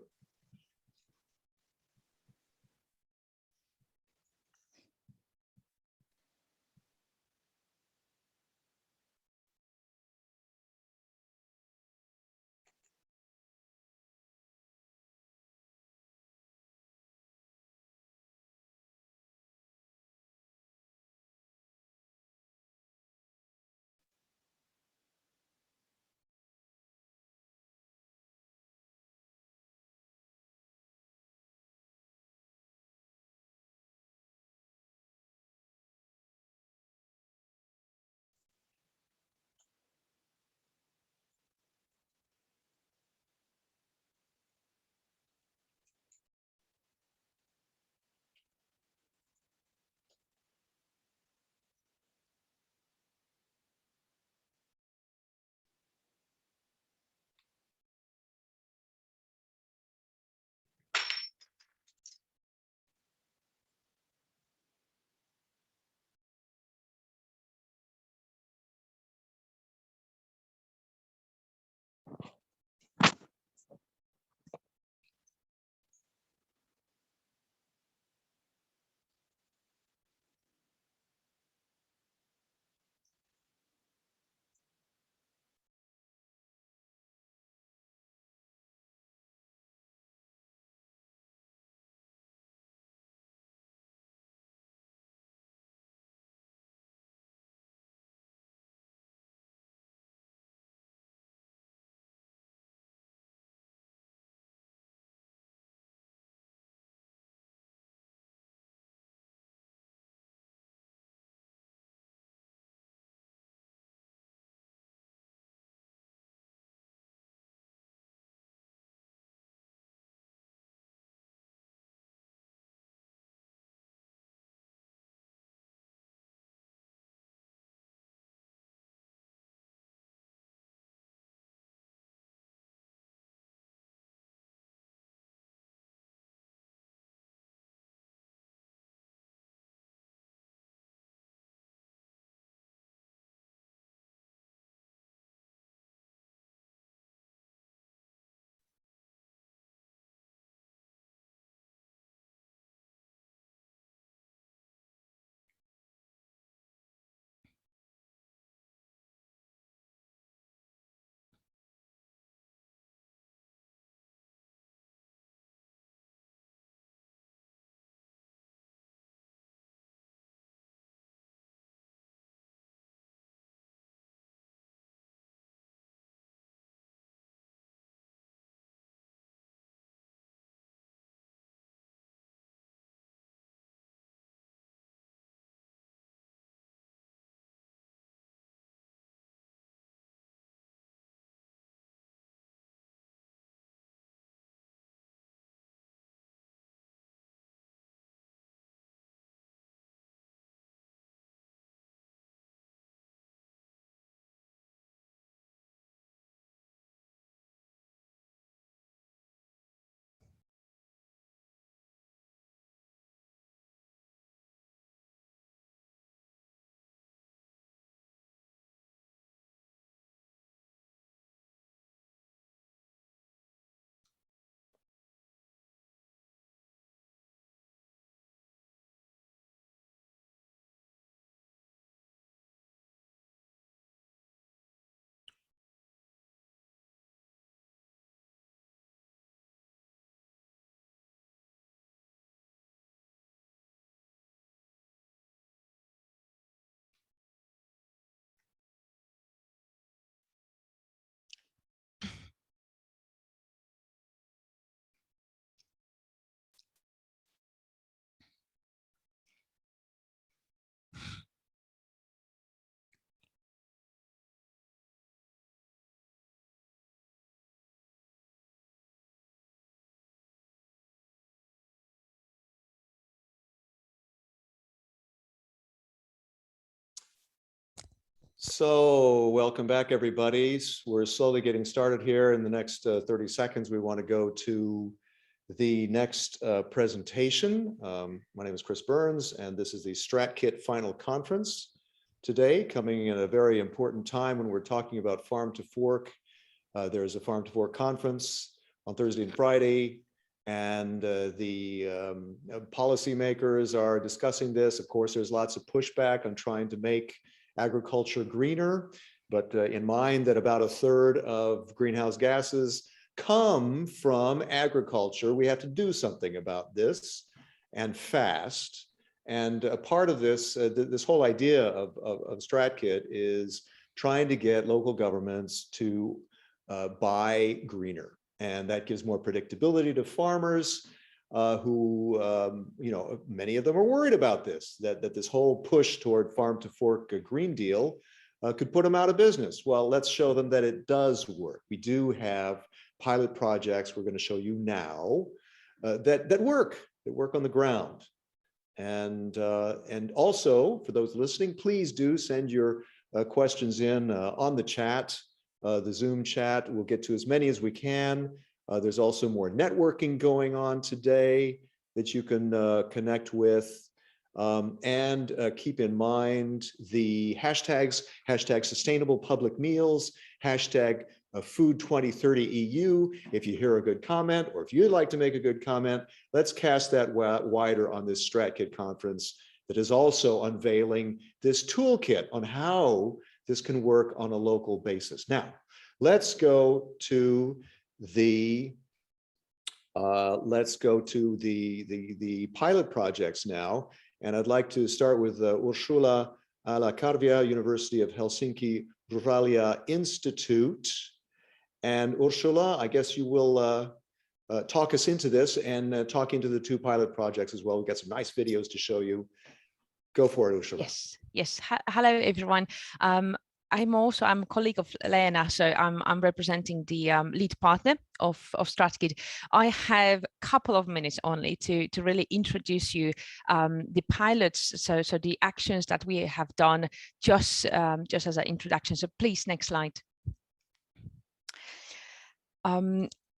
So welcome back, everybody. We're slowly getting started here. In the next 30 seconds, we want to go to the next presentation. My name is Chris Burns, and this is the StratKIT Final Conference today, coming in a very important time when we're talking about farm to fork. There's a farm to fork conference on Thursday and Friday, and the policymakers are discussing this. Of course, there's lots of pushback on trying to make agriculture greener, but in mind that about a third of greenhouse gases come from agriculture. We have to do something about this, and fast. And a part of this, this whole idea of StratKIT is trying to get local governments to buy greener, and that gives more predictability to farmers. Who, you know, many of them are worried about this, that this whole push toward farm to fork Green Deal could put them out of business. Well, let's show them that it does work. We do have pilot projects we're going to show you now that work on the ground. And also, for those listening, please do send your questions in on the chat, the Zoom chat. We'll get to as many as we can. There's also more networking going on today that you can connect with. And keep in mind the hashtags, hashtag sustainable public meals, hashtag food 2030 EU. If you hear a good comment, or if you'd like to make a good comment, let's cast that wider on this StratKIT conference that is also unveiling this toolkit on how this can work on a local basis. Now, let's go to the pilot projects now, and I'd like to start with Ursula Alakarvia, University of Helsinki Ruralia Institute. And Ursula, I guess you will talk us into this and talk into the two pilot projects as well. We've got some nice videos to show you. Go for it, Ursula. Yes. Hello, everyone. I'm a colleague of Lena, so I'm representing the lead partner of StratKIT. I have a couple of minutes only to really introduce you the pilots, so the actions that we have done just as an introduction. So please, next slide.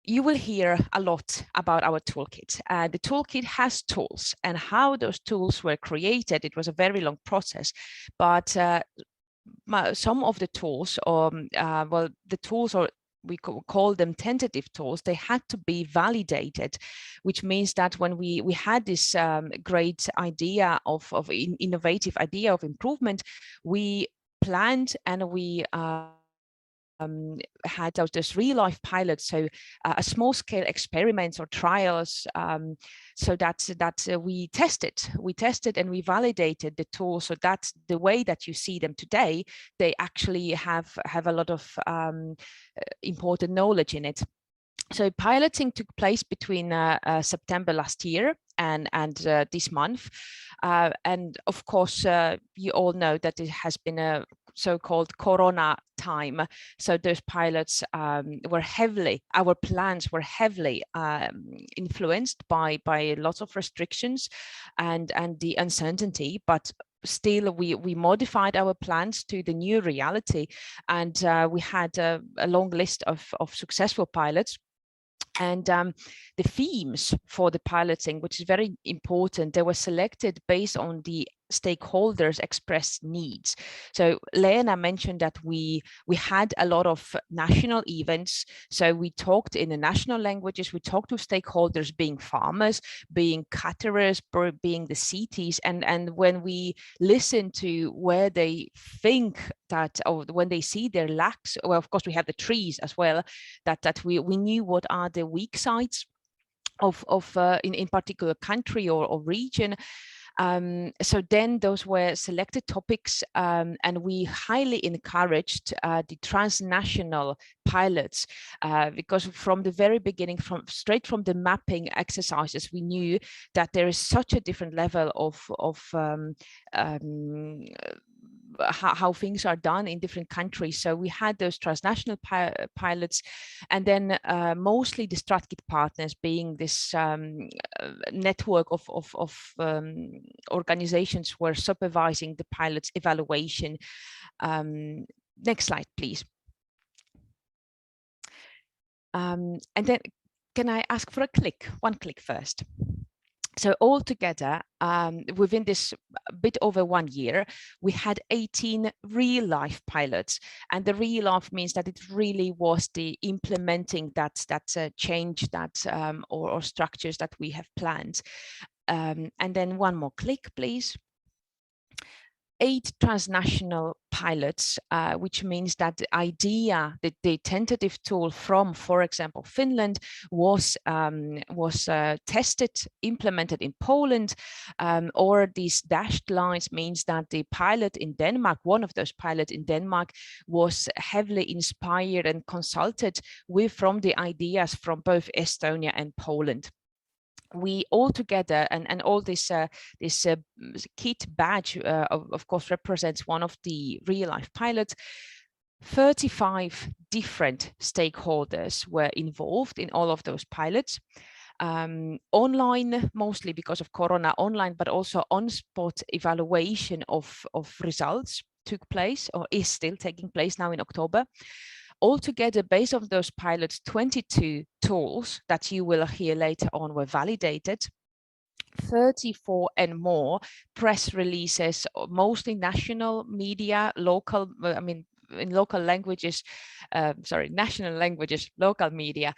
You will hear a lot about our toolkit. The toolkit has tools, and how those tools were created, it was a very long process, but some of the tools, or the tools, or we call them tentative tools, they had to be validated, which means that when we had this great idea of innovative idea of improvement, we planned and we had those real-life pilots, so a small-scale experiments or trials, so that we tested and we validated the tools, so that the way that you see them today, they actually have a lot of important knowledge in it. So piloting took place between September last year and this month, and of course you all know that it has been a so-called Corona time. So those pilots were heavily, our plans were heavily influenced by lots of restrictions and the uncertainty, but still we modified our plans to the new reality, and we had a long list of successful pilots. And the themes for the piloting, which is very important, they were selected based on the stakeholders' expressed needs. So Lena mentioned that we had a lot of national events. So we talked in the national languages, we talked to stakeholders, being farmers, being caterers, being the cities. And when we listen to where they think that, or when they see their lacks, well, of course we have the trees as well, that we knew what are the weak sides of in particular country or region. So then those were selected topics, and we highly encouraged the transnational pilots, because from the very beginning, straight from the mapping exercises, we knew that there is such a different level of how things are done in different countries. So we had those transnational pilots, and then mostly the StratKIT partners being this network of organizations were supervising the pilots' evaluation. Next slide, please. And then can I ask for a click, one click first? So altogether, within this bit over 1 year, we had 18 real-life pilots, and the real life means that it really was the implementing that change that or structures that we have planned. And then one more click, please. 8 transnational pilots, which means that the idea, the tentative tool from, for example, Finland was tested, implemented in Poland, or these dashed lines means that the pilot in Denmark, one of those pilots in Denmark, was heavily inspired and consulted with from the ideas from both Estonia and Poland. We all together, and all this KIT badge, of course, represents one of the real-life pilots. 35 different stakeholders were involved in all of those pilots. Online, mostly because of Corona, online, but also on-spot evaluation of results took place, or is still taking place now in October. Altogether, based on those pilots, 22 tools that you will hear later on were validated. 34 and more press releases, mostly national media, local, in local languages, national languages, local media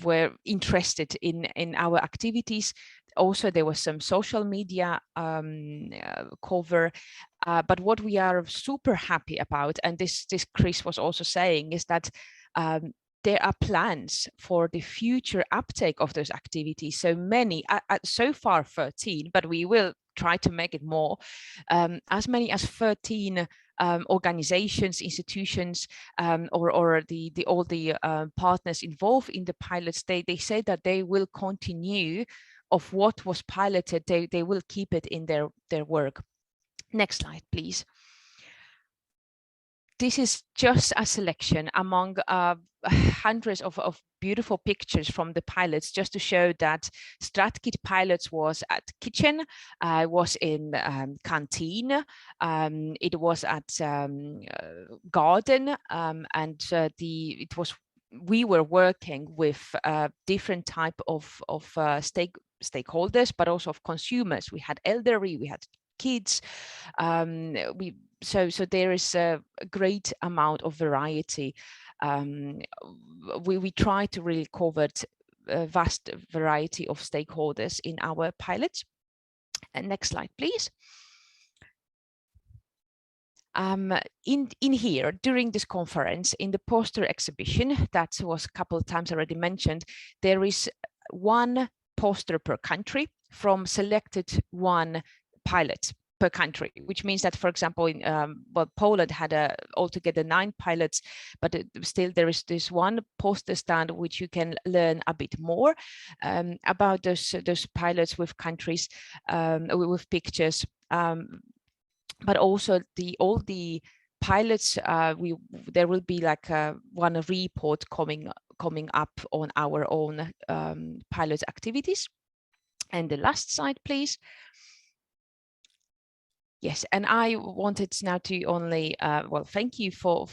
were interested in our activities. Also, there was some social media cover, but what we are super happy about, and this Chris was also saying, is that there are plans for the future uptake of those activities. So many, so far 13, but we will try to make it more. As many as 13 organizations, institutions, or all the partners involved in the pilots, they say that they will continue of what was piloted. They will keep it in their work. Next slide, please. This is just a selection among hundreds of beautiful pictures from the pilots, just to show that StratKIT pilots was at kitchen, was in canteen, it was at garden, and we were working with different type of stakeholders, but also of consumers. We had elderly, we had kids. So there is a great amount of variety. We try to really cover a vast variety of stakeholders in our pilots. And next slide, please. In here, during this conference, in the poster exhibition, that was a couple of times already mentioned, there is one poster per country from selected one pilot per country, which means that, for example, in Poland had altogether 9 pilots, but still there is this one poster stand which you can learn a bit more about those pilots with countries, with pictures, but also all the pilots. There will be like one report coming up on our own pilot activities. And the last slide, please. Yes, and I wanted now to only, well, thank you for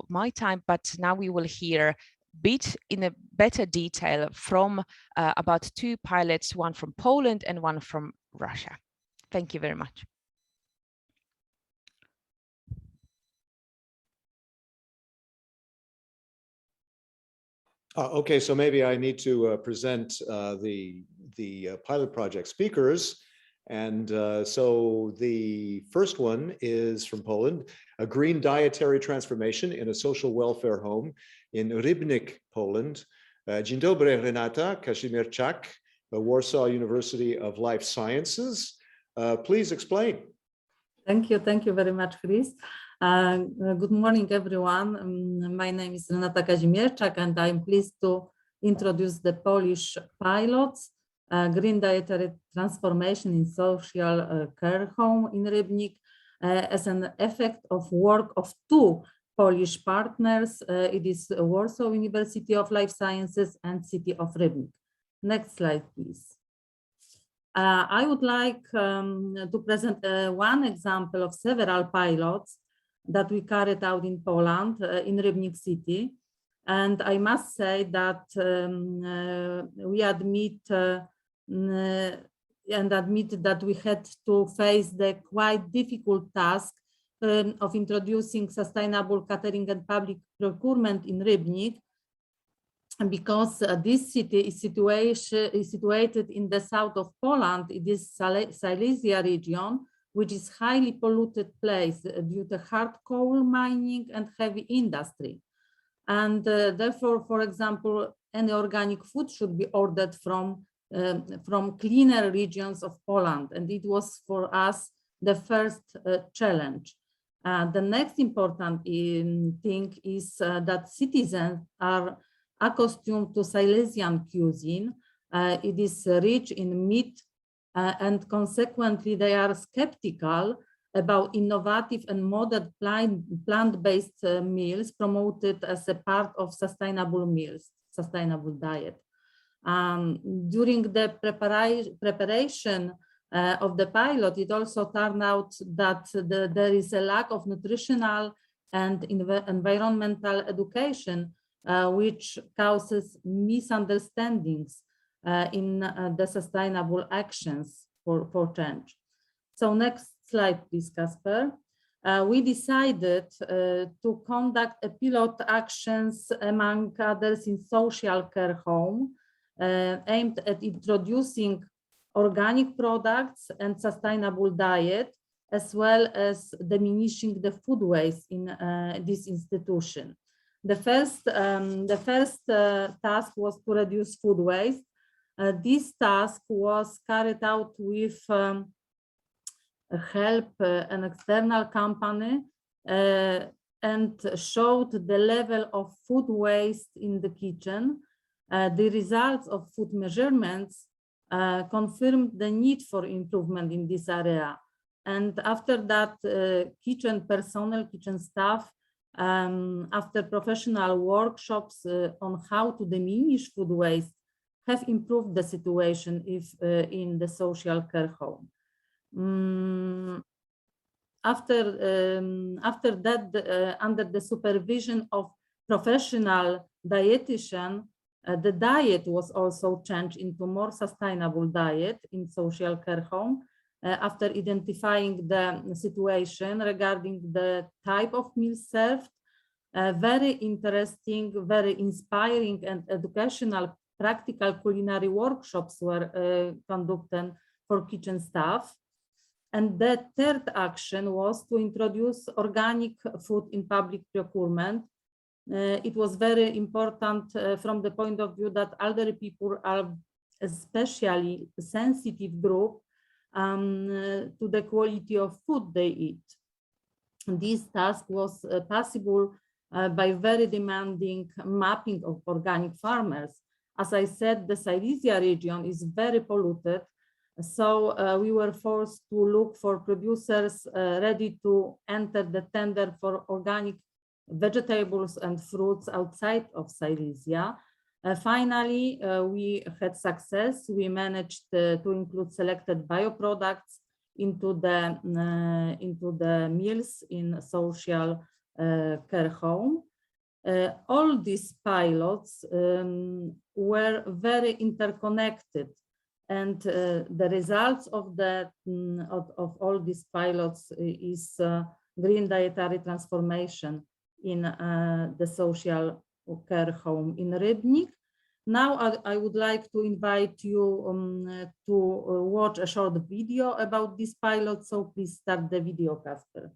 my time, but now we will hear bit in a better detail from about 2 pilots, one from Poland and one from Russia. Thank you very much. Okay, so maybe I need to present the pilot project speakers. And so the first one is from Poland, a green dietary transformation in a social welfare home in Rybnik, Poland. Dzień dobry, Renata Kazimierczak, Warsaw University of Life Sciences. Please explain. Thank you very much, Chris. Good morning, everyone. My name is Renata Kazimierczak, and I'm pleased to introduce the Polish pilots. Green dietary transformation in social care home in Rybnik. as an effect of work of two Polish partners. It is Warsaw University of Life Sciences and City of Rybnik. Next slide, please. I would like to present one example of several pilots that we carried out in Poland, in Rybnik city. And I must say that we admit that we had to face the quite difficult task of introducing sustainable catering and public procurement in Rybnik, because this city is situated in the south of Poland. It is Silesia region, which is highly polluted place due to hard coal mining and heavy industry. And therefore, for example, any organic food should be ordered from cleaner regions of Poland. And it was for us the first challenge. The next important thing is that citizens are accustomed to Silesian cuisine. It is rich in meat, and consequently they are skeptical about innovative and modern plant-based meals promoted as a part of sustainable meals, sustainable diet. During the preparation of the pilot, it also turned out that there is a lack of nutritional and environmental education, which causes misunderstandings in the sustainable actions for change. So next slide, please, Kasper. We decided to conduct a pilot actions, among others, in social care home, aimed at introducing organic products and sustainable diet, as well as diminishing the food waste in this institution. The first task was to reduce food waste. This task was carried out with help an external company and showed the level of food waste in the kitchen. The results of food measurements confirmed the need for improvement in this area. And after that, kitchen personnel, kitchen staff, after professional workshops on how to diminish food waste, have improved the situation in the social care home. After that, under the supervision of professional dietitian, the diet was also changed into more sustainable diet in social care home. After identifying the situation regarding the type of meals served, very interesting, very inspiring and educational practical culinary workshops were conducted for kitchen staff. And the third action was to introduce organic food in public procurement. It was very important from the point of view that elderly people are especially sensitive group to the quality of food they eat. This task was possible by very demanding mapping of organic farmers. As I said, the Silesia region is very polluted, so we were forced to look for producers ready to enter the tender for organic vegetables and fruits outside of Silesia. Finally, we had success. We managed to include selected bioproducts into the meals in social care home. All these pilots were very interconnected, and the results of all these pilots is green dietary transformation in the social care home in Rybnik. Now I would like to invite you to watch a short video about this pilot. So please start the video, Kasper.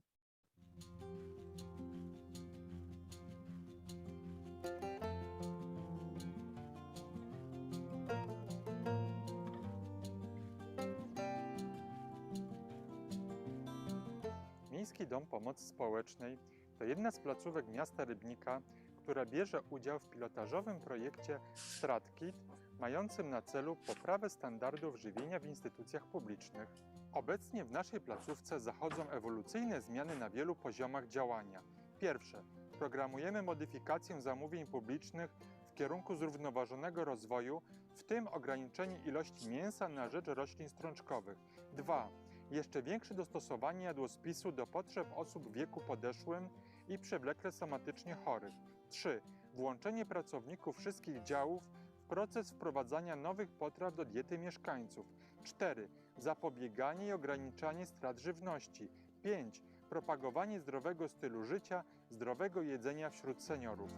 Miejski Dom Pomocy Społecznej to jedna z placówek miasta Rybnika, która bierze udział w pilotażowym projekcie StratKIT, mającym na celu poprawę standardów żywienia w instytucjach publicznych. Obecnie w naszej placówce zachodzą ewolucyjne zmiany na wielu poziomach działania. Pierwsze, programujemy modyfikację zamówień publicznych w kierunku zrównoważonego rozwoju, w tym ograniczenie ilości mięsa na rzecz roślin strączkowych. 2. Jeszcze większe dostosowanie jadłospisu do potrzeb osób w wieku podeszłym i przewlekle somatycznie chorych. 3. Włączenie pracowników wszystkich działów w proces wprowadzania nowych potraw do diety mieszkańców. 4. Zapobieganie i ograniczanie strat żywności. 5. Propagowanie zdrowego stylu życia, zdrowego jedzenia wśród seniorów.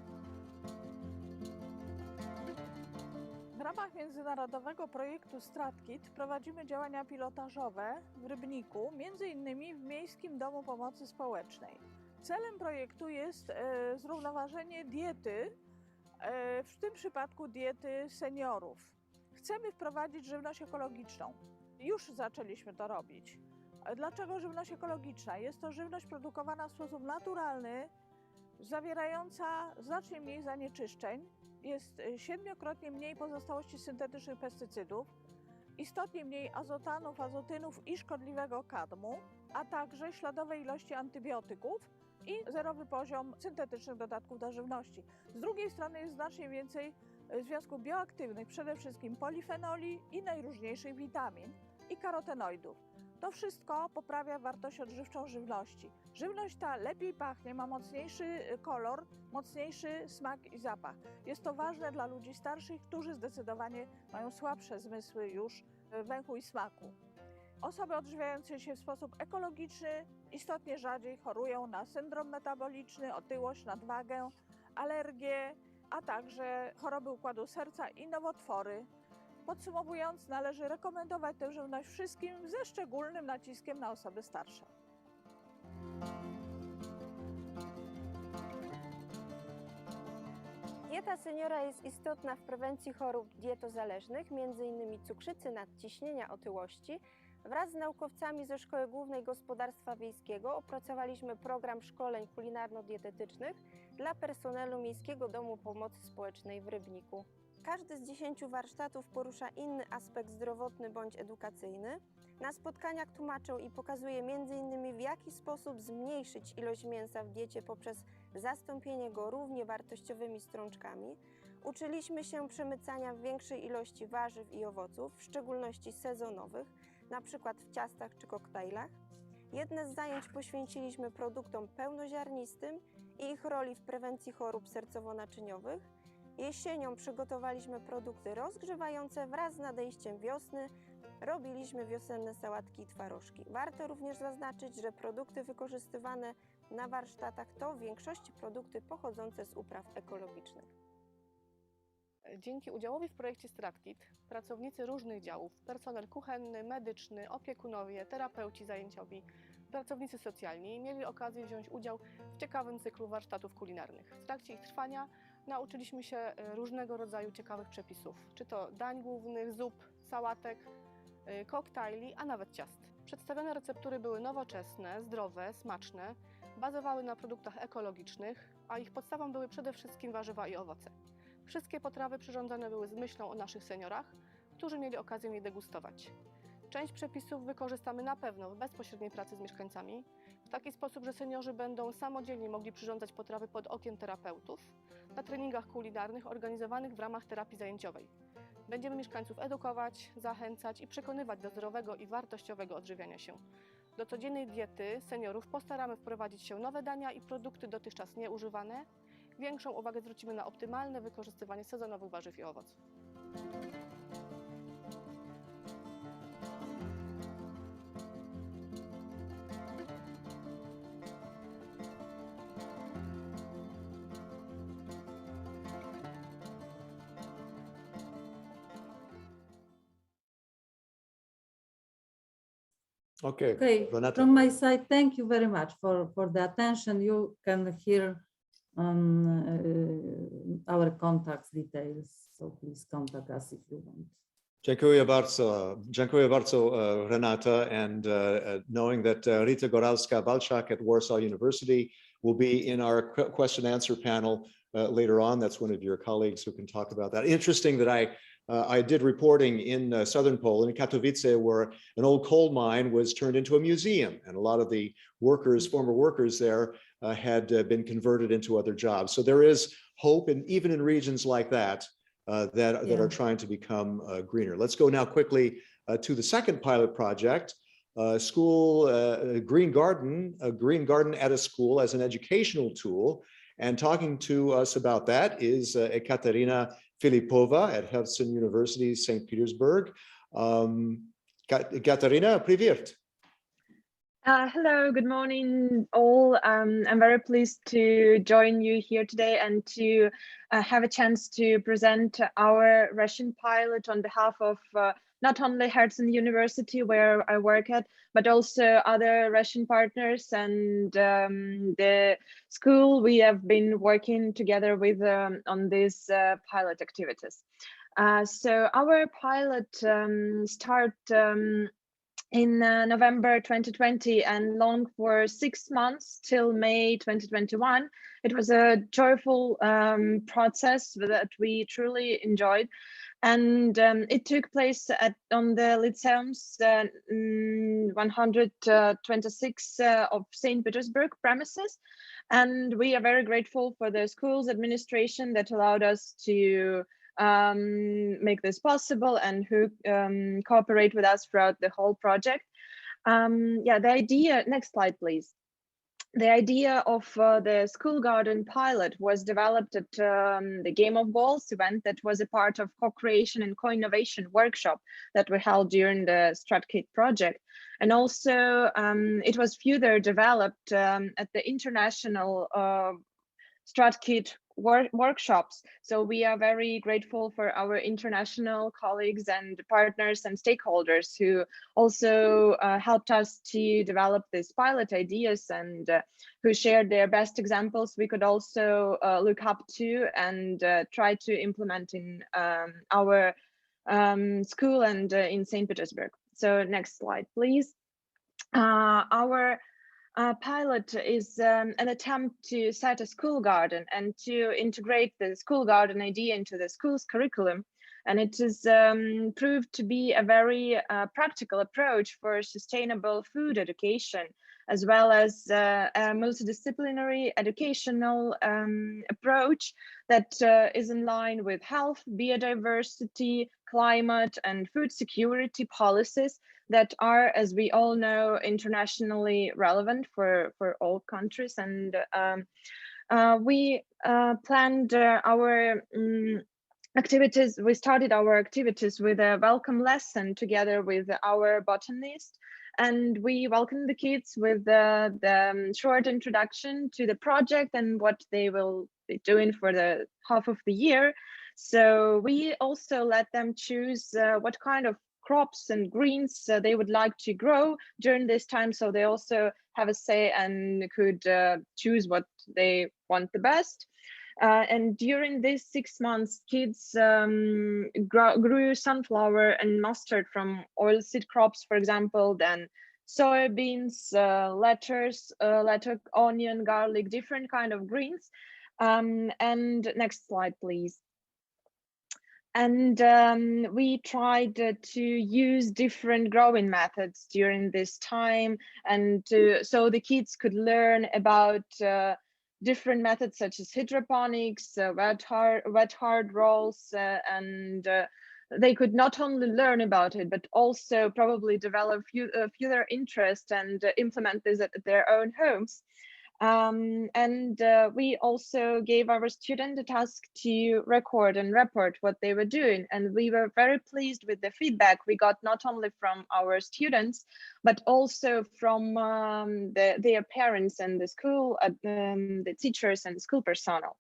W ramach międzynarodowego projektu StratKIT prowadzimy działania pilotażowe w Rybniku, m.in. w Miejskim Domu Pomocy Społecznej. Celem projektu jest zrównoważenie diety, w tym przypadku diety seniorów. Chcemy wprowadzić żywność ekologiczną. Już zaczęliśmy to robić. Dlaczego żywność ekologiczna? Jest to żywność produkowana w sposób naturalny, zawierająca znacznie mniej zanieczyszczeń, jest 7-krotnie mniej pozostałości syntetycznych pestycydów, istotnie mniej azotanów, azotynów i szkodliwego kadmu, a także śladowej ilości antybiotyków i zerowy poziom syntetycznych dodatków do żywności. Z drugiej strony jest znacznie więcej związków bioaktywnych, przede wszystkim polifenoli i najróżniejszych witamin i karotenoidów. To wszystko poprawia wartość odżywczą żywności. Żywność ta lepiej pachnie, ma mocniejszy kolor, mocniejszy smak i zapach. Jest to ważne dla ludzi starszych, którzy zdecydowanie mają słabsze zmysły już węchu i smaku. Osoby odżywiające się w sposób ekologiczny istotnie rzadziej chorują na syndrom metaboliczny, otyłość, nadwagę, alergie, a także choroby układu serca i nowotwory. Podsumowując, należy rekomendować tę żywność wszystkim ze szczególnym naciskiem na osoby starsze. Dieta seniora jest istotna w prewencji chorób dietozależnych, m.in. cukrzycy, nadciśnienia, otyłości. Wraz z naukowcami ze Szkoły Głównej Gospodarstwa Wiejskiego opracowaliśmy program szkoleń kulinarno-dietetycznych dla personelu Miejskiego Domu Pomocy Społecznej w Rybniku. Każdy z 10 warsztatów porusza inny aspekt zdrowotny bądź edukacyjny. Na spotkaniach tłumaczę i pokazuję m.in. w jaki sposób zmniejszyć ilość mięsa w diecie poprzez zastąpienie go równie wartościowymi strączkami. Uczyliśmy się przemycania większej ilości warzyw i owoców, w szczególności sezonowych, np. w ciastach czy koktajlach. Jedne z zajęć poświęciliśmy produktom pełnoziarnistym i ich roli w prewencji chorób sercowo-naczyniowych. Jesienią przygotowaliśmy produkty rozgrzewające wraz z nadejściem wiosny. Robiliśmy wiosenne sałatki i twarożki. Warto również zaznaczyć, że produkty wykorzystywane na warsztatach to w większości produkty pochodzące z upraw ekologicznych. Dzięki udziałowi w projekcie StratKIT pracownicy różnych działów, personel kuchenny, medyczny, opiekunowie, terapeuci zajęciowi, pracownicy socjalni mieli okazję wziąć udział w ciekawym cyklu warsztatów kulinarnych. W trakcie ich trwania nauczyliśmy się różnego rodzaju ciekawych przepisów, czy to dań głównych, zup, sałatek, koktajli, a nawet ciast. Przedstawione receptury były nowoczesne, zdrowe, smaczne, bazowały na produktach ekologicznych, a ich podstawą były przede wszystkim warzywa i owoce. Wszystkie potrawy przyrządzone były z myślą o naszych seniorach, którzy mieli okazję je degustować. Część przepisów wykorzystamy na pewno w bezpośredniej pracy z mieszkańcami, w taki sposób, że seniorzy będą samodzielnie mogli przyrządzać potrawy pod okiem terapeutów na treningach kulinarnych organizowanych w ramach terapii zajęciowej. Będziemy mieszkańców edukować, zachęcać i przekonywać do zdrowego i wartościowego odżywiania się. Do codziennej diety seniorów postaramy wprowadzić się nowe dania i produkty dotychczas nieużywane. Większą uwagę zwrócimy na optymalne wykorzystywanie sezonowych warzyw i owoców. Okay, Renata. From my side, thank you very much for the attention. You can hear our contacts details, so please contact us if you want. Dziękuję bardzo, Renata, and knowing that Rita Goralska-Balczak at Warsaw University will be in our question and answer panel later on. That's one of your colleagues who can talk about that. Interesting that I did reporting in southern Poland, in Katowice, where an old coal mine was turned into a museum, and a lot of the workers, former workers there, had been converted into other jobs. So there is hope, and even in regions like that, that are trying to become greener. Let's go now quickly to the second pilot project, green garden at a school as an educational tool. And talking to us about that is Ekaterina Filipova at Hudson University, St. Petersburg. Katarina, привет. Hello, good morning all. I'm very pleased to join you here today and to have a chance to present our Russian pilot on behalf of not only Hudson University, where I work at, but also other Russian partners and the school we have been working together with on these pilot activities. So our pilot start in November 2020 and long for 6 months till May 2021. It was a joyful process that we truly enjoyed. And it took place on the Lyceum's 126 of St. Petersburg premises. And we are very grateful for the school's administration that allowed us to make this possible and who cooperate with us throughout the whole project. Yeah, the idea, next slide, please. The idea of the school garden pilot was developed at the Game of Balls event that was a part of co-creation and co-innovation workshop that we held during the StratKIT project. And also it was further developed at the international StratKIT workshops. So we are very grateful for our international colleagues and partners and stakeholders who also helped us to develop these pilot ideas and who shared their best examples we could also look up to and try to implement in our school and in St. Petersburg. So next slide, please. Our pilot is an attempt to set a school garden and to integrate the school garden idea into the school's curriculum. And it is proved to be a very practical approach for sustainable food education, as well as a multidisciplinary educational approach that is in line with health, biodiversity, climate, and food security policies that are, as we all know, internationally relevant for all countries. And we planned our activities. We started our activities with a welcome lesson together with our botanist, and we welcomed the kids with the short introduction to the project and what they will be doing for the half of the year. So we also let them choose what kind of crops and greens they would like to grow during this time, so they also have a say and could choose what they want the best. And during these 6 months, kids grew sunflower and mustard from oilseed crops, for example, then soybeans, lettuce, onion, garlic, different kind of greens. And next slide, please. And we tried to use different growing methods during this time, and so the kids could learn about different methods such as hydroponics, wet hard rolls, and they could not only learn about it, but also probably develop further interest and implement this at their own homes. And we also gave our students a task to record and report what they were doing. And we were very pleased with the feedback we got, not only from our students, but also from their parents and the school, the teachers and school personnel.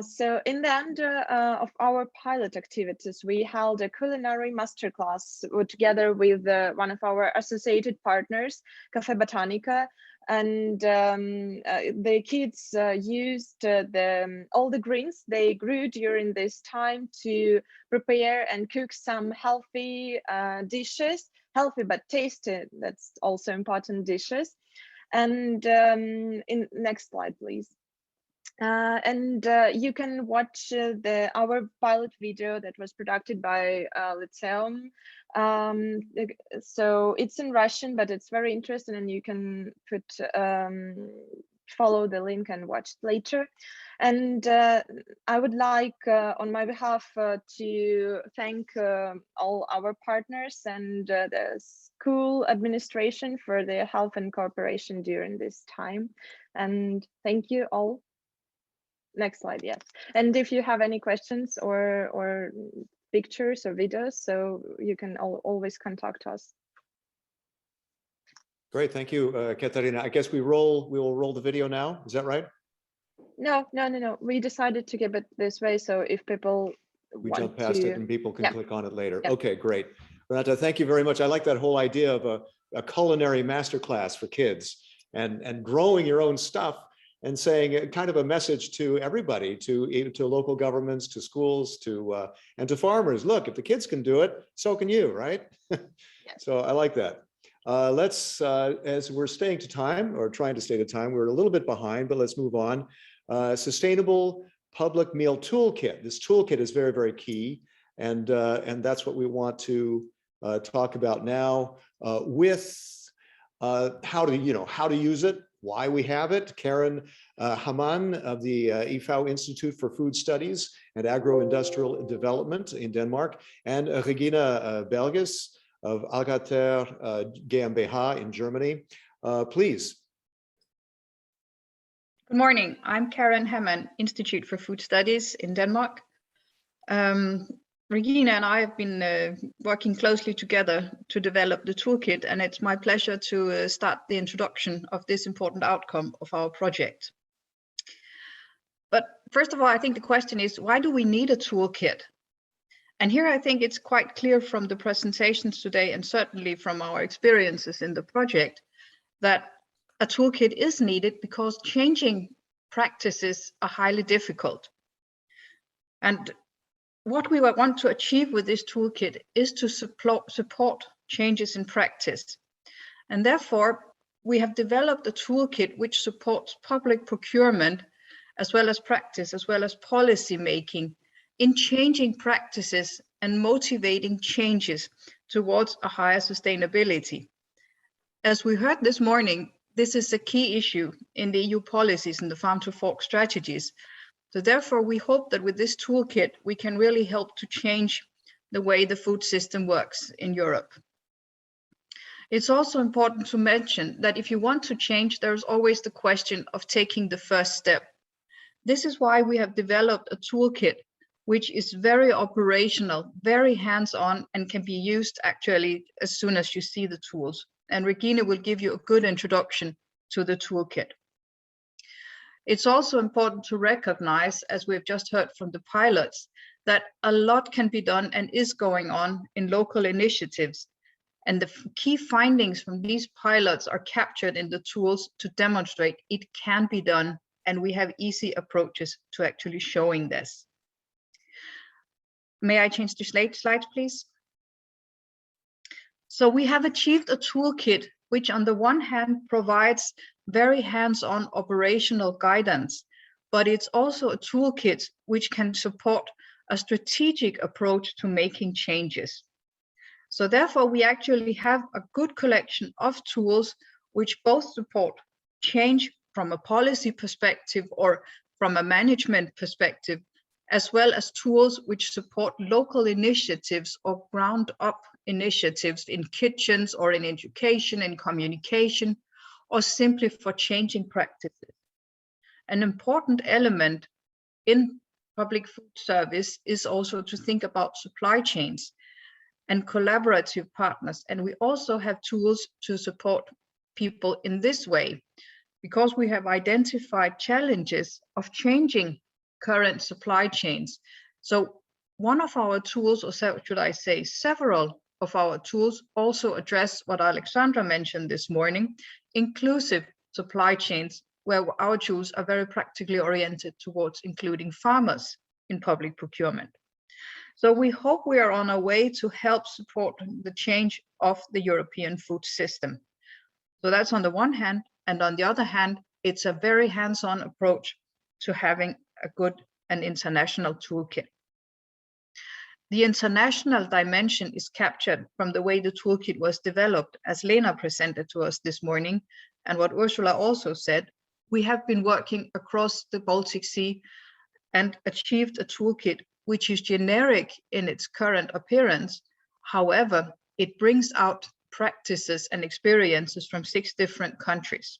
So in the end of our pilot activities, we held a culinary masterclass together with one of our associated partners, Cafe Botanica, and the kids used all the greens they grew during this time to prepare and cook some healthy dishes, healthy but tasty, that's also important dishes. And in next slide, please. you can watch our pilot video that was produced by Lyceum. So it's in Russian, but it's very interesting, and you can follow the link and watch it later. And I would like, on my behalf, to thank all our partners and the school administration for their help and cooperation during this time. And thank you all. Next slide, yes. And if you have any questions or pictures or videos, so you can always contact us. Great, thank you, Katarina. I guess we will roll the video now. Is that right? No. We decided to keep it this way, so if people we jump past it and people can yeah. click on it later. Yeah. Okay, great. Renata, thank you very much. I like that whole idea of a culinary masterclass for kids and growing your own stuff and saying kind of a message to everybody, to local governments, to schools, and to farmers. Look, if the kids can do it, so can you, right? Yeah. So I like that. Let's, as we're staying to time or trying to stay to time, we're a little bit behind, but let's move on. Sustainable Public Meal Toolkit. This toolkit is very, very key. And that's what we want to talk about now with how to use it, why we have it. Karen Hamann of the IFAO Institute for Food Studies and Agro-Industrial Development in Denmark, and Regina Belges of Algater GmbH in Germany. Please. Good morning. I'm Karen Hamann, Institute for Food Studies in Denmark. Regina and I have been working closely together to develop the toolkit, and it's my pleasure to start the introduction of this important outcome of our project. But first of all, I think the question is, why do we need a toolkit? And here I think it's quite clear from the presentations today, and certainly from our experiences in the project, that a toolkit is needed because changing practices are highly difficult. And what we want to achieve with this toolkit is to support changes in practice. And therefore, we have developed a toolkit which supports public procurement, as well as practice, as well as policy making, in changing practices and motivating changes towards a higher sustainability. As we heard this morning, this is a key issue in the EU policies and the farm to fork strategies. So therefore, we hope that with this toolkit, we can really help to change the way the food system works in Europe. It's also important to mention that if you want to change, there's always the question of taking the first step. This is why we have developed a toolkit which is very operational, very hands-on, and can be used actually as soon as you see the tools. And Regina will give you a good introduction to the toolkit. It's also important to recognize, as we've just heard from the pilots, that a lot can be done and is going on in local initiatives. And the key findings from these pilots are captured in the tools to demonstrate it can be done, and we have easy approaches to actually showing this. May I change the slides, please? So we have achieved a toolkit which on the one hand provides very hands-on operational guidance, but it's also a toolkit which can support a strategic approach to making changes. So therefore, we actually have a good collection of tools which both support change from a policy perspective or from a management perspective, as well as tools which support local initiatives or ground-up initiatives in kitchens or in education and communication, or simply for changing practices. An important element in public food service is also to think about supply chains and collaborative partners. And we also have tools to support people in this way, because we have identified challenges of changing current supply chains. So one of our tools, or should I say several of our tools, also address what Alexandra mentioned this morning, inclusive supply chains, where our tools are very practically oriented towards including farmers in public procurement. So we hope we are on our way to help support the change of the European food system. So that's on the one hand, and on the other hand, it's a very hands-on approach to having a good and international toolkit. The international dimension is captured from the way the toolkit was developed, as Lena presented to us this morning, and what Ursula also said. We have been working across the Baltic Sea and achieved a toolkit which is generic in its current appearance. However, it brings out practices and experiences from 6 different countries.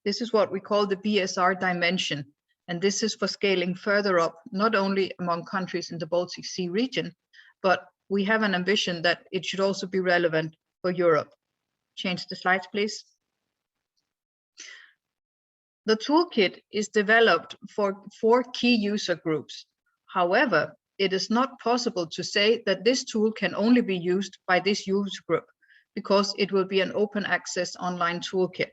This is what we call the BSR dimension, and this is for scaling further up, not only among countries in the Baltic Sea region, but we have an ambition that it should also be relevant for Europe. Change the slides, please. The toolkit is developed for 4 key user groups. However, it is not possible to say that this tool can only be used by this user group, because it will be an open access online toolkit.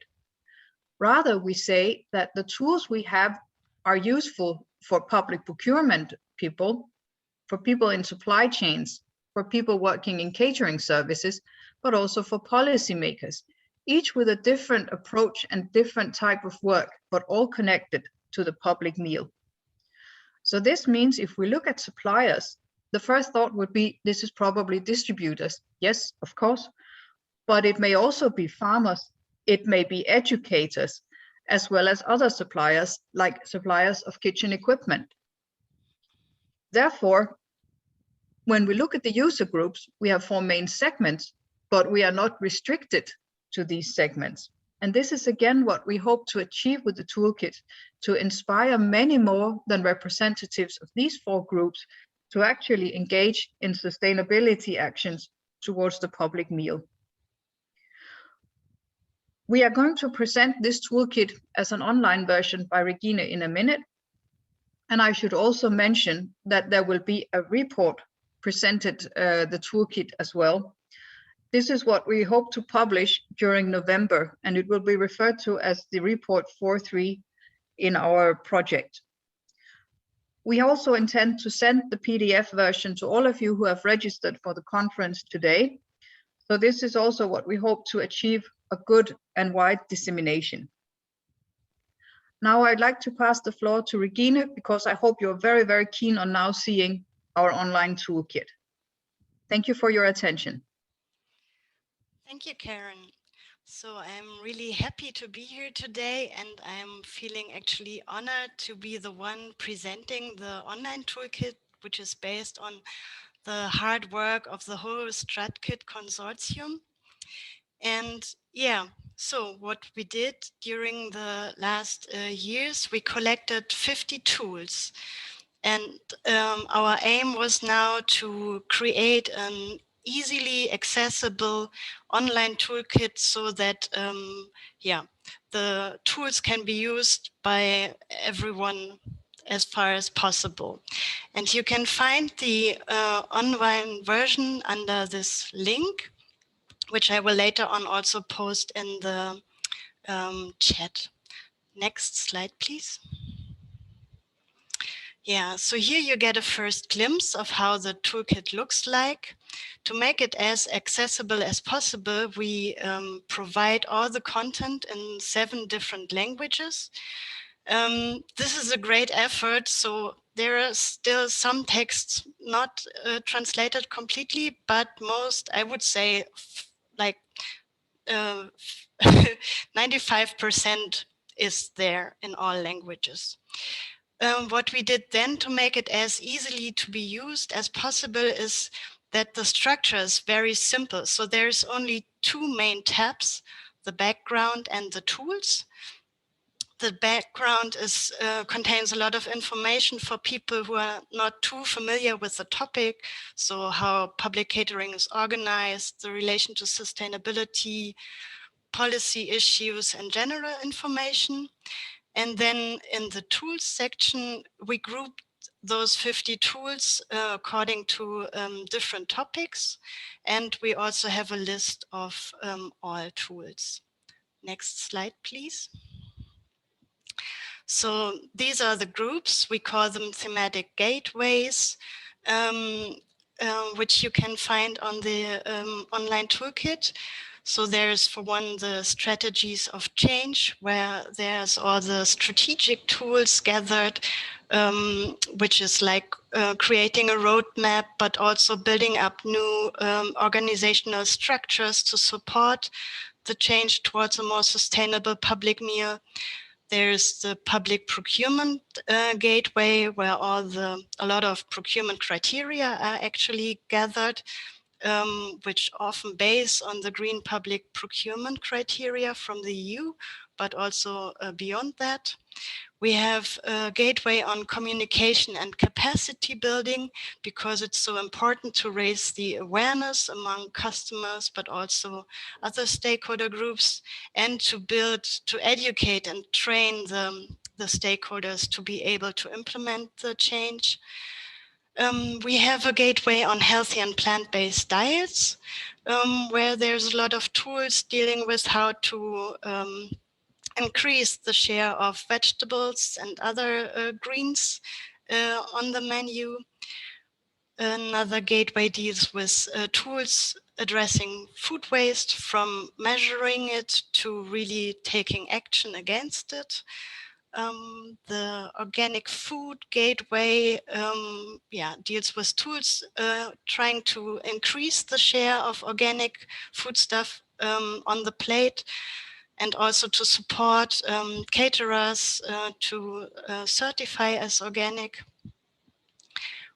Rather, we say that the tools we have are useful for public procurement people, for people in supply chains, for people working in catering services, but also for policymakers, each with a different approach and different type of work, but all connected to the public meal. So this means if we look at suppliers, the first thought would be, this is probably distributors. Yes, of course, but it may also be farmers, it may be educators, as well as other suppliers, like suppliers of kitchen equipment. Therefore, when we look at the user groups, we have 4 main segments, but we are not restricted to these segments. And this is again what we hope to achieve with the toolkit, to inspire many more than representatives of these 4 groups to actually engage in sustainability actions towards the public meal. We are going to present this toolkit as an online version by Regina in a minute. And I should also mention that there will be a report presented the toolkit as well. This is what we hope to publish during November, and it will be referred to as the report 4.3 in our project. We also intend to send the PDF version to all of you who have registered for the conference today. So this is also what we hope to achieve, a good and wide dissemination. Now I'd like to pass the floor to Regina, because I hope you're very, very keen on now seeing our online toolkit. Thank you for your attention. Thank you, Karen. So I'm really happy to be here today, and I'm feeling actually honored to be the one presenting the online toolkit, which is based on the hard work of the whole StratKIT consortium. And yeah, so what we did during the last years, we collected 50 tools. And our aim was now to create an easily accessible online toolkit so that yeah, the tools can be used by everyone as far as possible. And you can find the online version under this link, which I will later on also post in the chat. Next slide, please. Yeah, so here you get a first glimpse of how the toolkit looks like. To make it as accessible as possible, we provide all the content in 7 different languages. This is a great effort, so there are still some texts not translated completely, but most, I would say, like 95% is there in all languages. What we did then to make it as easily to be used as possible is that the structure is very simple. So there's only 2 main tabs, the background and the tools. The background is, contains a lot of information for people who are not too familiar with the topic. So how public catering is organized, the relation to sustainability, policy issues, and general information. And then in the tools section, we grouped those 50 tools according to different topics. And we also have a list of all tools. Next slide, please. So these are the groups. We call them thematic gateways, which you can find on the online toolkit. So there's, for one, the strategies of change, where there's all the strategic tools gathered, which is like creating a roadmap, but also building up new organizational structures to support the change towards a more sustainable public meal. There's the public procurement gateway, where a lot of procurement criteria are actually gathered, which often base on the green public procurement criteria from the EU, but also beyond that. We have a gateway on communication and capacity building, because it's so important to raise the awareness among customers, but also other stakeholder groups, and to educate and train the stakeholders to be able to implement the change. We have a gateway on healthy and plant-based diets, where there's a lot of tools dealing with how to increase the share of vegetables and other greens on the menu. Another gateway deals with tools addressing food waste, from measuring it to really taking action against it. The organic food gateway deals with tools trying to increase the share of organic foodstuff on the plate, and also to support caterers to certify as organic.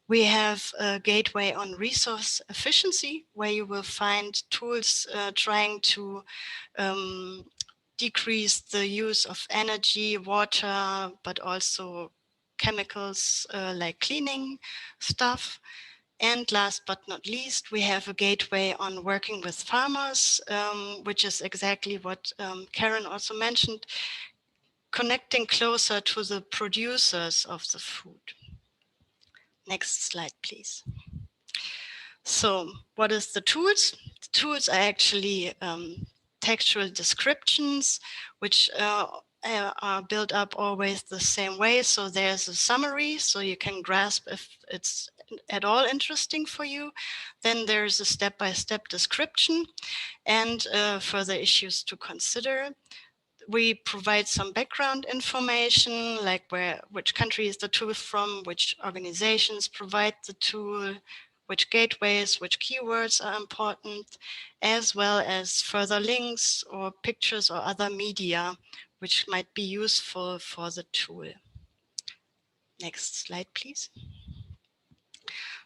We have a gateway on resource efficiency, where you will find tools trying to decrease the use of energy, water, but also chemicals like cleaning stuff. And last but not least, we have a gateway on working with farmers, which is exactly what Karen also mentioned, connecting closer to the producers of the food. Next slide, please. So what is the tools? The tools are actually textual descriptions, which are built up always the same way. So there's a summary, so you can grasp if it's at all interesting for you. Then there's a step-by-step description and further issues to consider. We provide some background information, like which country is the tool from, which organizations provide the tool, which gateways, which keywords are important, as well as further links or pictures or other media which might be useful for the tool. Next slide, please.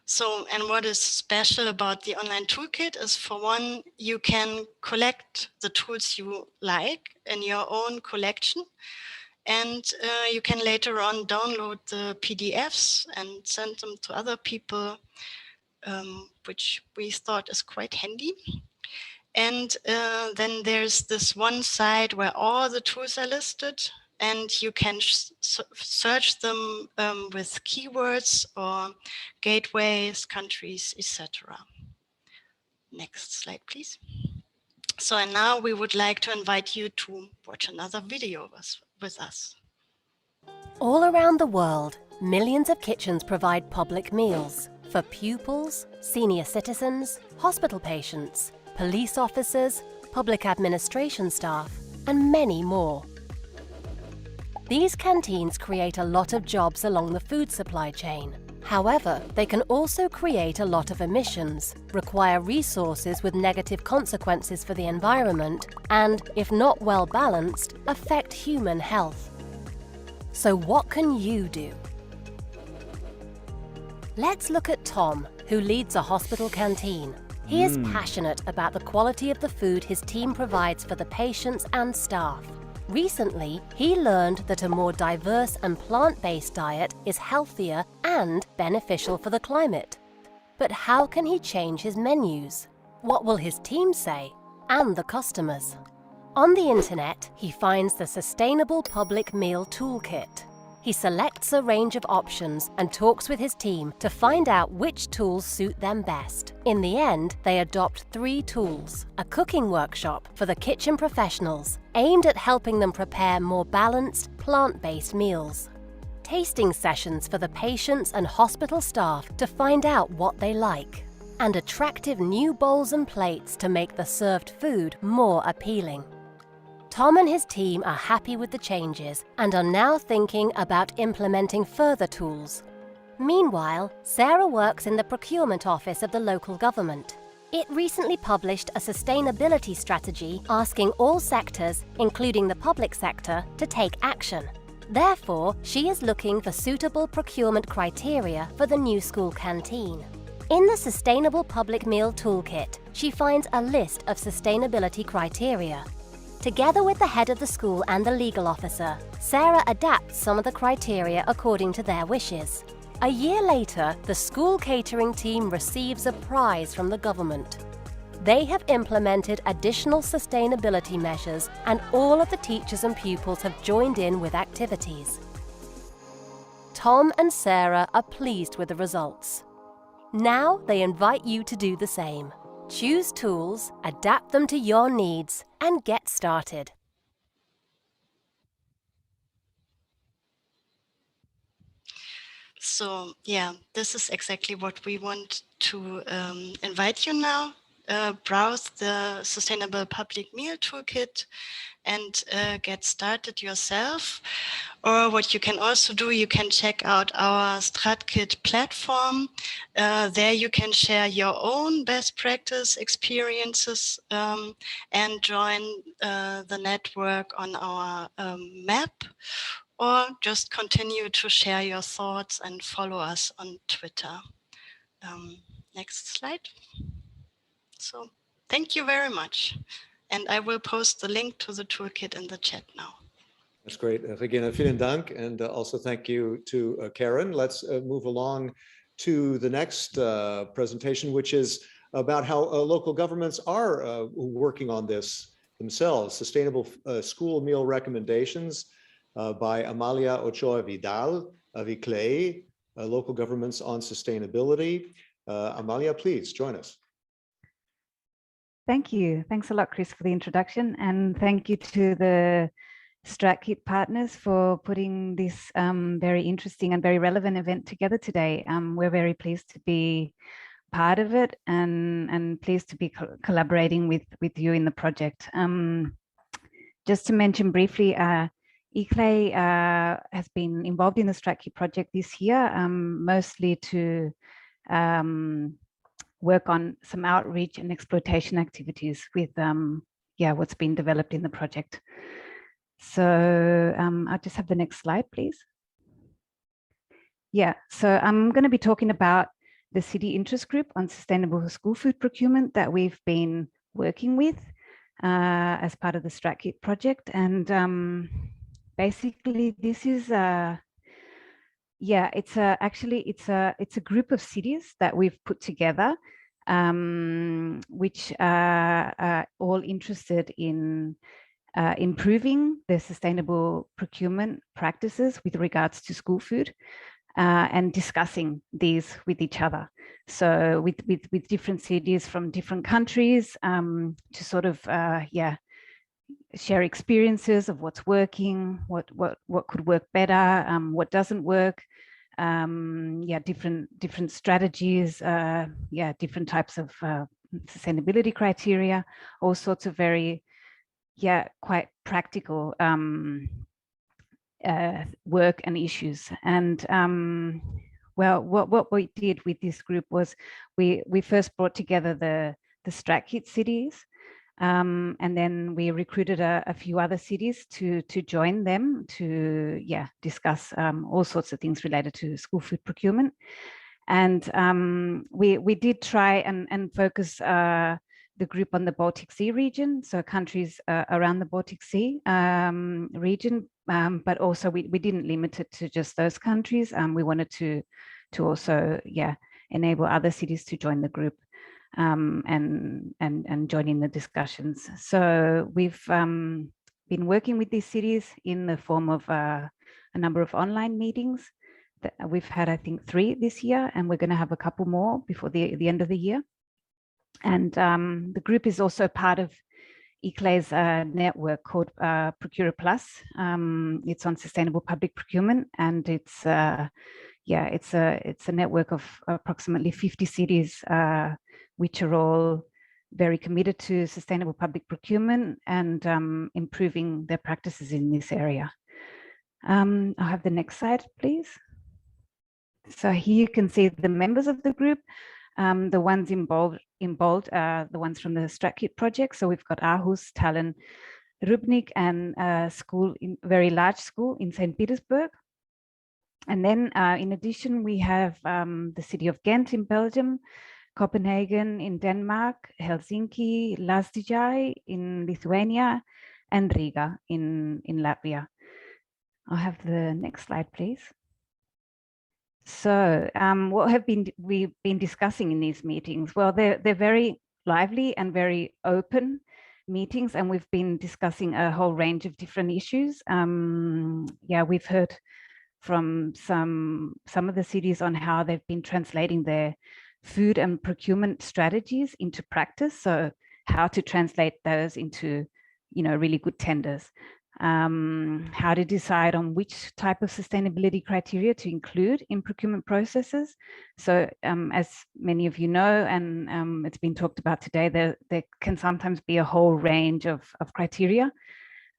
So, and what is special about the online toolkit is, for one, you can collect the tools you like in your own collection, and you can later on download the PDFs and send them to other people, which we thought is quite handy. And then there's this one side where all the tools are listed, and you can search them with keywords or gateways, countries, etc. Next slide, please. So, and now we would like to invite you to watch another video with us. All around the world, millions of kitchens provide public meals for pupils, senior citizens, hospital patients, police officers, public administration staff, and many more. These canteens create a lot of jobs along the food supply chain. However, they can also create a lot of emissions, require resources with negative consequences for the environment, and, if not well balanced, affect human health. So what can you do? Let's look at Tom, who leads a hospital canteen. He is passionate about the quality of the food his team provides for the patients and staff. Recently, he learned that a more diverse and plant-based diet is healthier and beneficial for the climate. But how can he change his menus? What will his team say? And the customers? On the internet, he finds the Sustainable Public Meal Toolkit. He selects a range of options and talks with his team to find out which tools suit them best. In the end, they adopt 3 tools: a cooking workshop for the kitchen professionals, aimed at helping them prepare more balanced, plant-based meals; tasting sessions for the patients and hospital staff to find out what they like; and attractive new bowls and plates to make the served food more appealing. Tom and his team are happy with the changes and are now thinking about implementing further tools. Meanwhile, Sarah works in the procurement office of the local government. It recently published a sustainability strategy asking all sectors, including the public sector, to take action. Therefore, she is looking for suitable procurement criteria for the new school canteen. In the Sustainable Public Meal Toolkit, she finds a list of sustainability criteria. Together with the head of the school and the legal officer, Sarah adapts some of the criteria according to their wishes. A year later, the school catering team receives a prize from the government. They have implemented additional sustainability measures, and all of the teachers and pupils have joined in with activities. Tom and Sarah are pleased with the results. Now they invite you to do the same. Choose tools, adapt them to your needs, and get started. So yeah, this is exactly what we want to invite you now. Browse the Sustainable Public Meal Toolkit and get started yourself. Or what you can also do, you can check out our StratKIT platform. There you can share your own best practice experiences and join the network on our map, or just continue to share your thoughts and follow us on Twitter. Next slide. So thank you very much. And I will post the link to the toolkit in the chat now. That's great. Regina, vielen Dank. And also thank you to Karen. Let's move along to the next presentation, which is about how local governments are working on this themselves. Sustainable School Meal Recommendations by Amalia Ochoa Vidal of ICLEI, Local Governments on Sustainability. Amalia, please join us. Thank you. Thanks a lot, Chris, for the introduction. And thank you to the StratKIT partners for putting this very interesting and very relevant event together today. We're very pleased to be part of it and pleased to be collaborating with you in the project. Just to mention briefly, ICLEI has been involved in the StratKIT project this year, mostly to work on some outreach and exploitation activities with what's been developed in the project. So I'll just have the next slide, please. Yeah, so I'm going to be talking about the City Interest Group on Sustainable School Food Procurement that we've been working with as part of the StratKIT project. And basically this is it's a group of cities that we've put together, which are all interested in improving their sustainable procurement practices with regards to school food and discussing these with each other. So with different cities from different countries to sort of share experiences of what's working, what could work better, what doesn't work, different strategies, different types of sustainability criteria, all sorts of very quite practical work and issues. And well, what we did with this group was we first brought together the StratKIT cities, and then we recruited a few other cities to join them to discuss all sorts of things related to school food procurement. And we did try and focus the group on the Baltic Sea region, so countries around the Baltic Sea region, but also we didn't limit it to just those countries. We wanted to also enable other cities to join the group and join in the discussions. So we've been working with these cities in the form of a number of online meetings. We've had, I think, 3 this year, and we're going to have a couple more before the end of the year. And the group is also part of ICLEI's network called Procure Plus. It's on sustainable public procurement, and it's a network of approximately 50 cities which are all very committed to sustainable public procurement and improving their practices in this area. I'll have the next slide, please. So here you can see the members of the group. The ones in bold are the ones from the StratKIT project. So we've got Aarhus, Tallinn, Rybnik, and a school, very large school in St. Petersburg. And then in addition, we have the city of Ghent in Belgium, Copenhagen in Denmark, Helsinki, Lazdijai in Lithuania, and Riga in Latvia. I'll have the next slide, please. So what have we been discussing in these meetings? Well, they're very lively and very open meetings, and we've been discussing a whole range of different issues. Yeah, we've heard from some of the cities on how they've been translating their food and procurement strategies into practice. So how to translate those into, really good tenders. How to decide on which type of sustainability criteria to include in procurement processes. So as many of you know, and it's been talked about today, there can sometimes be a whole range of criteria,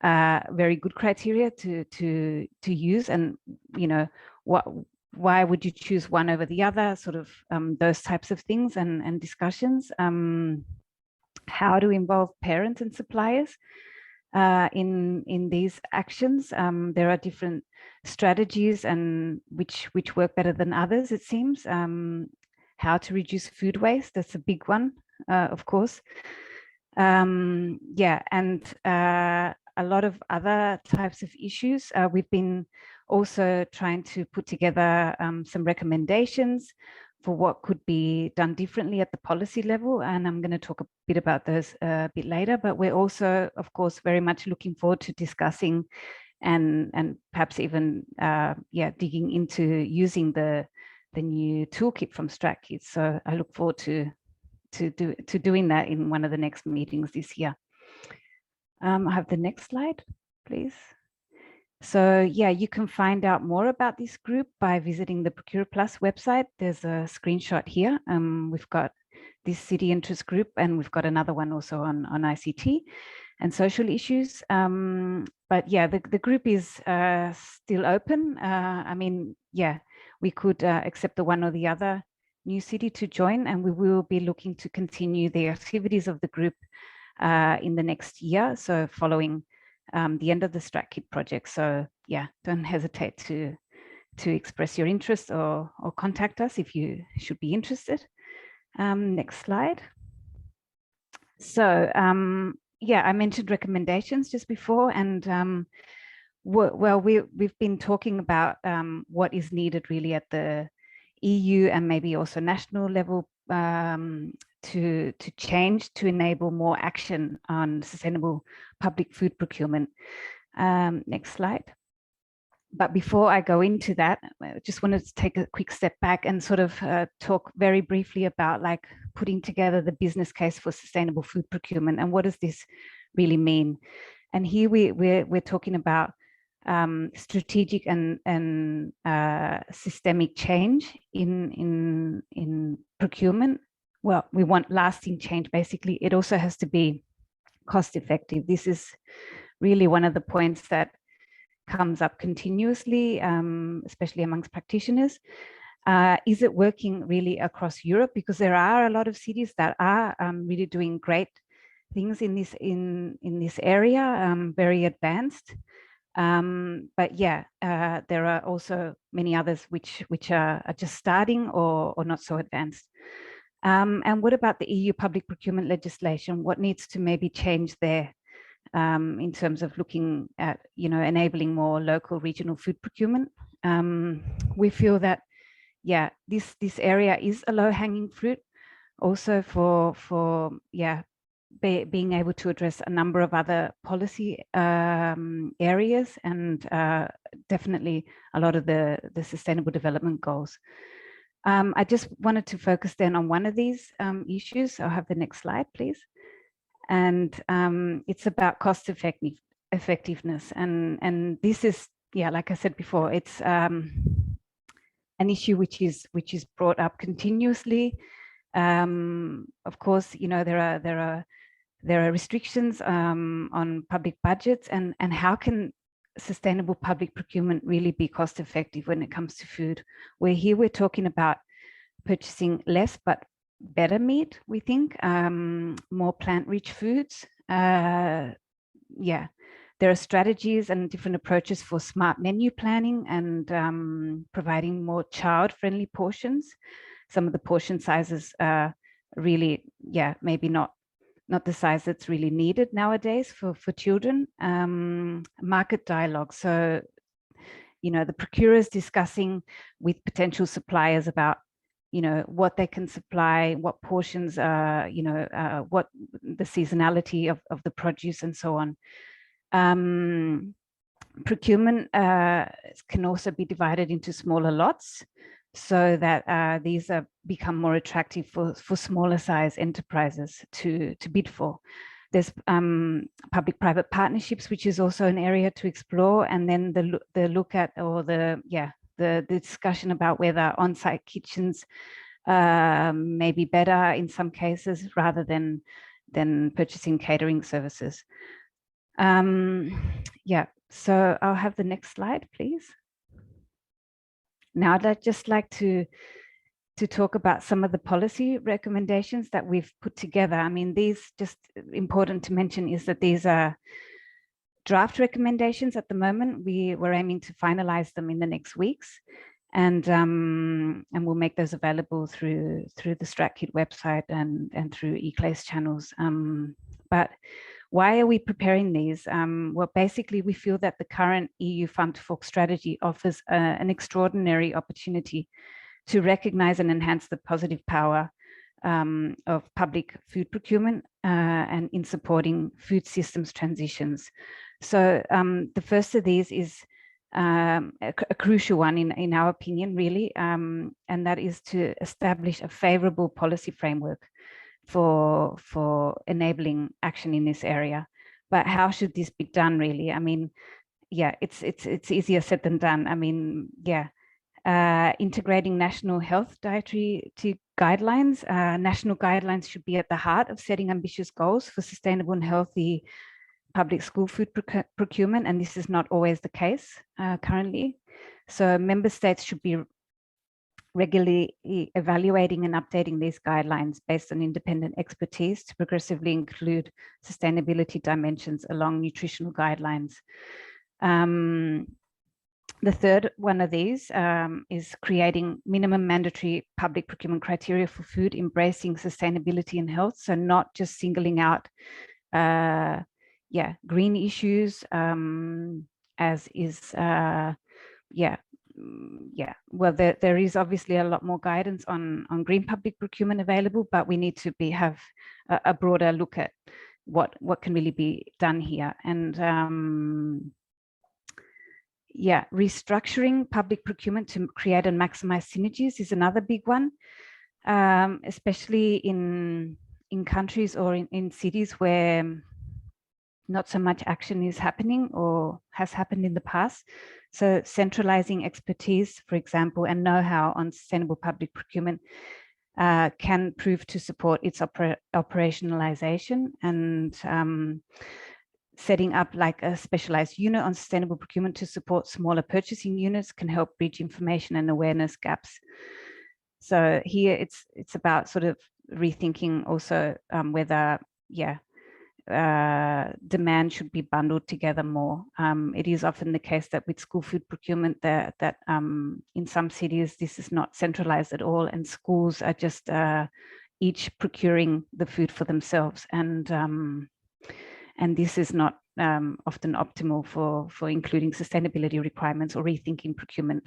very good criteria to use, and why would you choose one over the other, sort of those types of things and discussions. How to involve parents and suppliers in these actions. There are different strategies and which work better than others, it seems. How to reduce food waste, that's a big one, of course. Yeah, and a lot of other types of issues. We've been also trying to put together some recommendations for what could be done differently at the policy level. And I'm going to talk a bit about those a bit later, but we're also, of course, very much looking forward to discussing and perhaps even digging into using the new toolkit from StratKIT. So I look forward to doing that in one of the next meetings this year. I have the next slide, please. So yeah, you can find out more about this group by visiting the Procure Plus website. There's a screenshot here. We've got this city interest group, and we've got another one also on ICT and social issues. But yeah, the group is still open. I mean, yeah, we could accept the one or the other new city to join, and we will be looking to continue the activities of the group in the next year. So following the end of the StratKIT project. So yeah, don't hesitate to express your interest or contact us if you should be interested. Next slide. So yeah, I mentioned recommendations just before, and well, we've been talking about what is needed really at the EU and maybe also national level to change to enable more action on sustainable public food procurement. Next slide. But before I go into that, I just wanted to take a quick step back and sort of talk very briefly about like putting together the business case for sustainable food procurement and what does this really mean. And here we're talking about strategic and systemic change in procurement. Well, we want lasting change, basically. It also has to be cost effective. This is really one of the points that comes up continuously, especially amongst practitioners. Is it working really across Europe? Because there are a lot of cities that are really doing great things in this area, very advanced. But yeah, there are also many others which are just starting or not so advanced. And what about the EU public procurement legislation? What needs to maybe change there in terms of looking at, enabling more local regional food procurement? We feel that, yeah, this area is a low-hanging fruit also for being able to address a number of other policy areas and definitely a lot of the sustainable development goals. I just wanted to focus then on one of these issues. I'll have the next slide, please. And it's about cost effectiveness. And this is, yeah, like I said before, it's an issue which is brought up continuously. Of course, you know, there are restrictions on public budgets, and how can sustainable public procurement really be cost effective when it comes to food? We're talking about purchasing less but better meat, we think, more plant-rich foods. Yeah, there are strategies and different approaches for smart menu planning and providing more child-friendly portions. Some of the portion sizes are really, yeah, maybe not the size that's really needed nowadays for children. Market dialogue. So, you know, the procurers discussing with potential suppliers about, you know, what they can supply, what portions are, you know, what the seasonality of the produce and so on. Procurement can also be divided into smaller lots, so that these become more attractive for smaller size enterprises to bid for. There's public-private partnerships, which is also an area to explore, and then the look at, or the discussion about whether on-site kitchens may be better in some cases rather than purchasing catering services. Yeah, so I'll have the next slide, please. Now I'd just like to talk about some of the policy recommendations that we've put together. I mean, these, just important to mention is that these are draft recommendations at the moment. We're aiming to finalize them in the next weeks, and we'll make those available through the StratKIT website and through eCLACE channels. But why are we preparing these? Well, basically, we feel that the current EU Farm to Fork strategy offers an extraordinary opportunity to recognize and enhance the positive power of public food procurement and in supporting food systems transitions. So the first of these is a crucial one in our opinion, really, and that is to establish a favorable policy framework for enabling action in this area. But how should this be done, really? I mean, yeah, it's easier said than done. I mean, yeah, integrating national health dietary guidelines. National guidelines should be at the heart of setting ambitious goals for sustainable and healthy public school food procurement, and this is not always the case currently. So member states should be regularly evaluating and updating these guidelines based on independent expertise to progressively include sustainability dimensions along nutritional guidelines. The third one of these is creating minimum mandatory public procurement criteria for food, embracing sustainability and health. So not just singling out green issues, as is well, there is obviously a lot more guidance on green public procurement available, but we need to have a broader look at what can really be done here. And restructuring public procurement to create and maximize synergies is another big one, especially in countries or in cities where not so much action is happening or has happened in the past. So centralizing expertise, for example, and know-how on sustainable public procurement can prove to support its operationalization, and setting up like a specialized unit on sustainable procurement to support smaller purchasing units can help bridge information and awareness gaps. So here it's about sort of rethinking also whether, demand should be bundled together more. It is often the case that with school food procurement that in some cities this is not centralized at all, and schools are just each procuring the food for themselves, and this is not often optimal for including sustainability requirements or rethinking procurement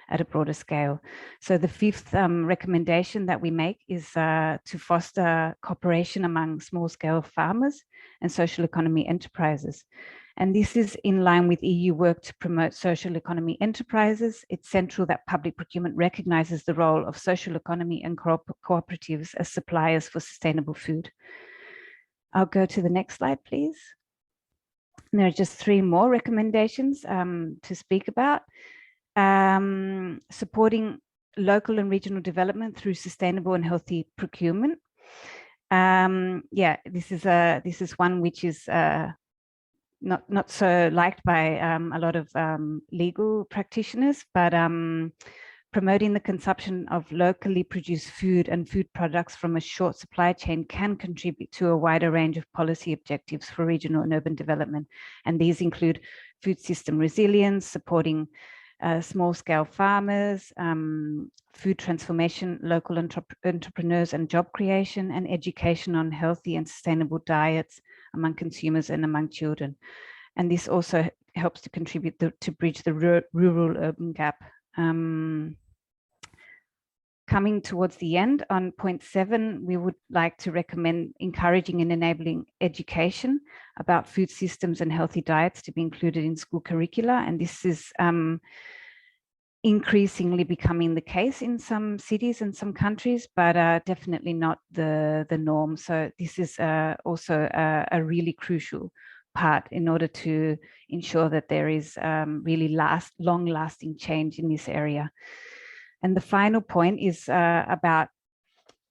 at a broader scale. So the fifth recommendation that we make is to foster cooperation among small-scale farmers and social economy enterprises. And this is in line with EU work to promote social economy enterprises. It's central that public procurement recognizes the role of social economy and cooperatives as suppliers for sustainable food. I'll go to the next slide, please. And there are just three more recommendations to speak about. Supporting local and regional development through sustainable and healthy procurement. Yeah, this is one which is not so liked by a lot of legal practitioners, but promoting the consumption of locally produced food and food products from a short supply chain can contribute to a wider range of policy objectives for regional and urban development. And these include food system resilience, supporting small-scale farmers, food transformation, local entrepreneurs and job creation, and education on healthy and sustainable diets among consumers and among children. And this also helps to contribute to bridge the rural-urban gap. Coming towards the end, on point 7, we would like to recommend encouraging and enabling education about food systems and healthy diets to be included in school curricula. And this is increasingly becoming the case in some cities and some countries, but definitely not the norm. So this is also a really crucial part in order to ensure that there is really long-lasting change in this area. And the final point is about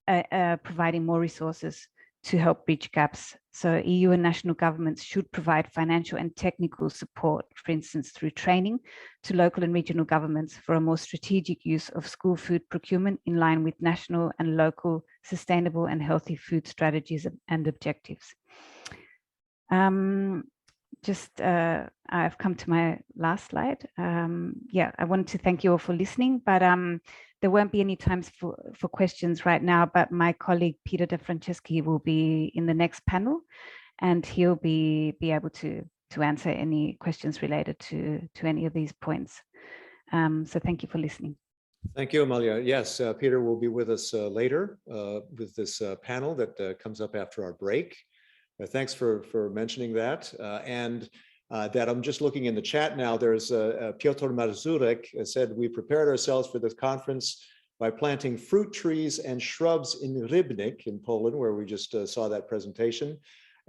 providing more resources to help bridge gaps. So EU and national governments should provide financial and technical support, for instance, through training to local and regional governments for a more strategic use of school food procurement in line with national and local sustainable and healthy food strategies and objectives. I've come to my last slide. Yeah, I wanted to thank you all for listening, but there won't be any times for questions right now, but my colleague Peter De Franceschi will be in the next panel, and he'll be able to answer any questions related to any of these points. So thank you for listening. Thank you, Amalia. Yes, Peter will be with us later with this panel that comes up after our break. Thanks for mentioning that. And that I'm just looking in the chat now, there's Piotr Marzurek said, we prepared ourselves for this conference by planting fruit trees and shrubs in Rybnik in Poland, where we just saw that presentation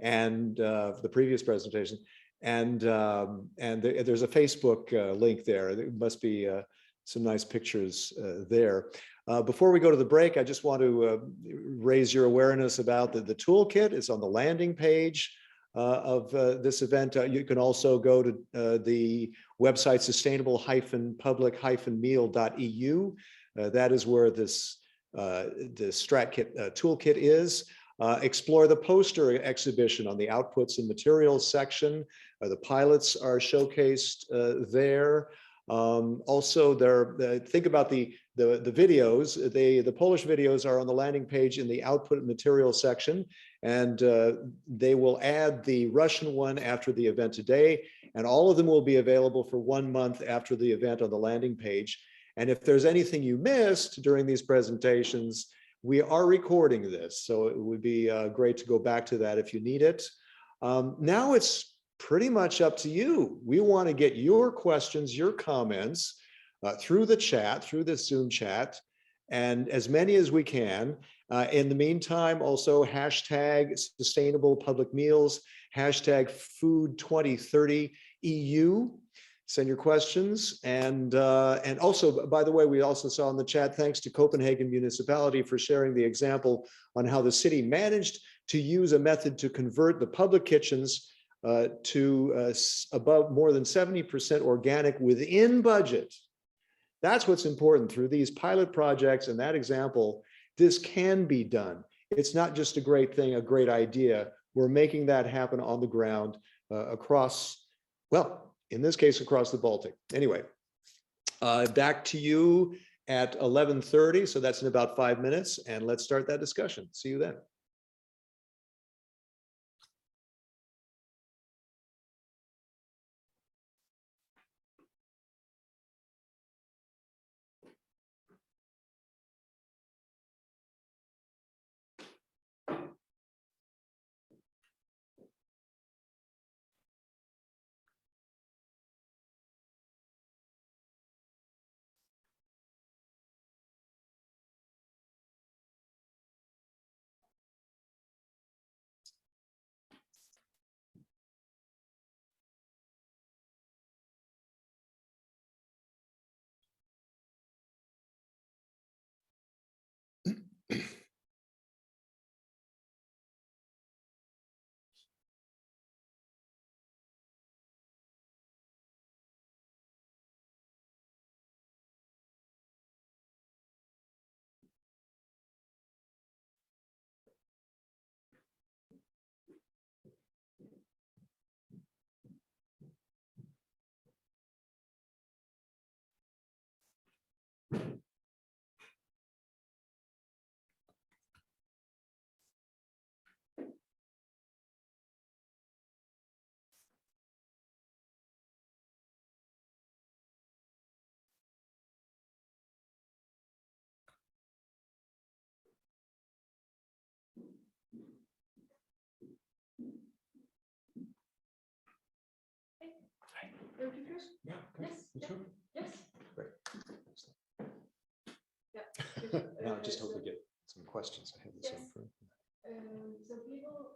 and the previous presentation. And there's a Facebook link there. There must be some nice pictures there. Before we go to the break, I just want to raise your awareness about the toolkit. It's on the landing page of this event. You can also go to the website sustainable-public-meal.eu. That is where this the StratKIT toolkit is. Explore the poster exhibition on the outputs and materials section. The pilots are showcased there. Also, think about the videos. The Polish videos are on the landing page in the output materials section, and they will add the Russian one after the event today, and all of them will be available for 1 month after the event on the landing page. And if there's anything you missed during these presentations, we are recording this, so it would be great to go back to that if you need it. Now it's pretty much up to you. We want to get your questions, your comments through the chat, through the Zoom chat, and as many as we can. In the meantime, also hashtag sustainable public meals, hashtag food 2030 EU. Send your questions. And also, by the way, we also saw in the chat, thanks to Copenhagen Municipality for sharing the example on how the city managed to use a method to convert the public kitchens to above more than 70% organic within budget. That's what's important through these pilot projects and that example. This can be done. It's not just a great thing, a great idea. We're making that happen on the ground across, well, in this case, across the Baltic. Anyway, back to you at 11:30. So that's in about 5 minutes, and let's start that discussion. See you then. Yeah. Yes. You too? Yes. Great. Yeah. Now just hope we get some questions. I have this Yes. open. So people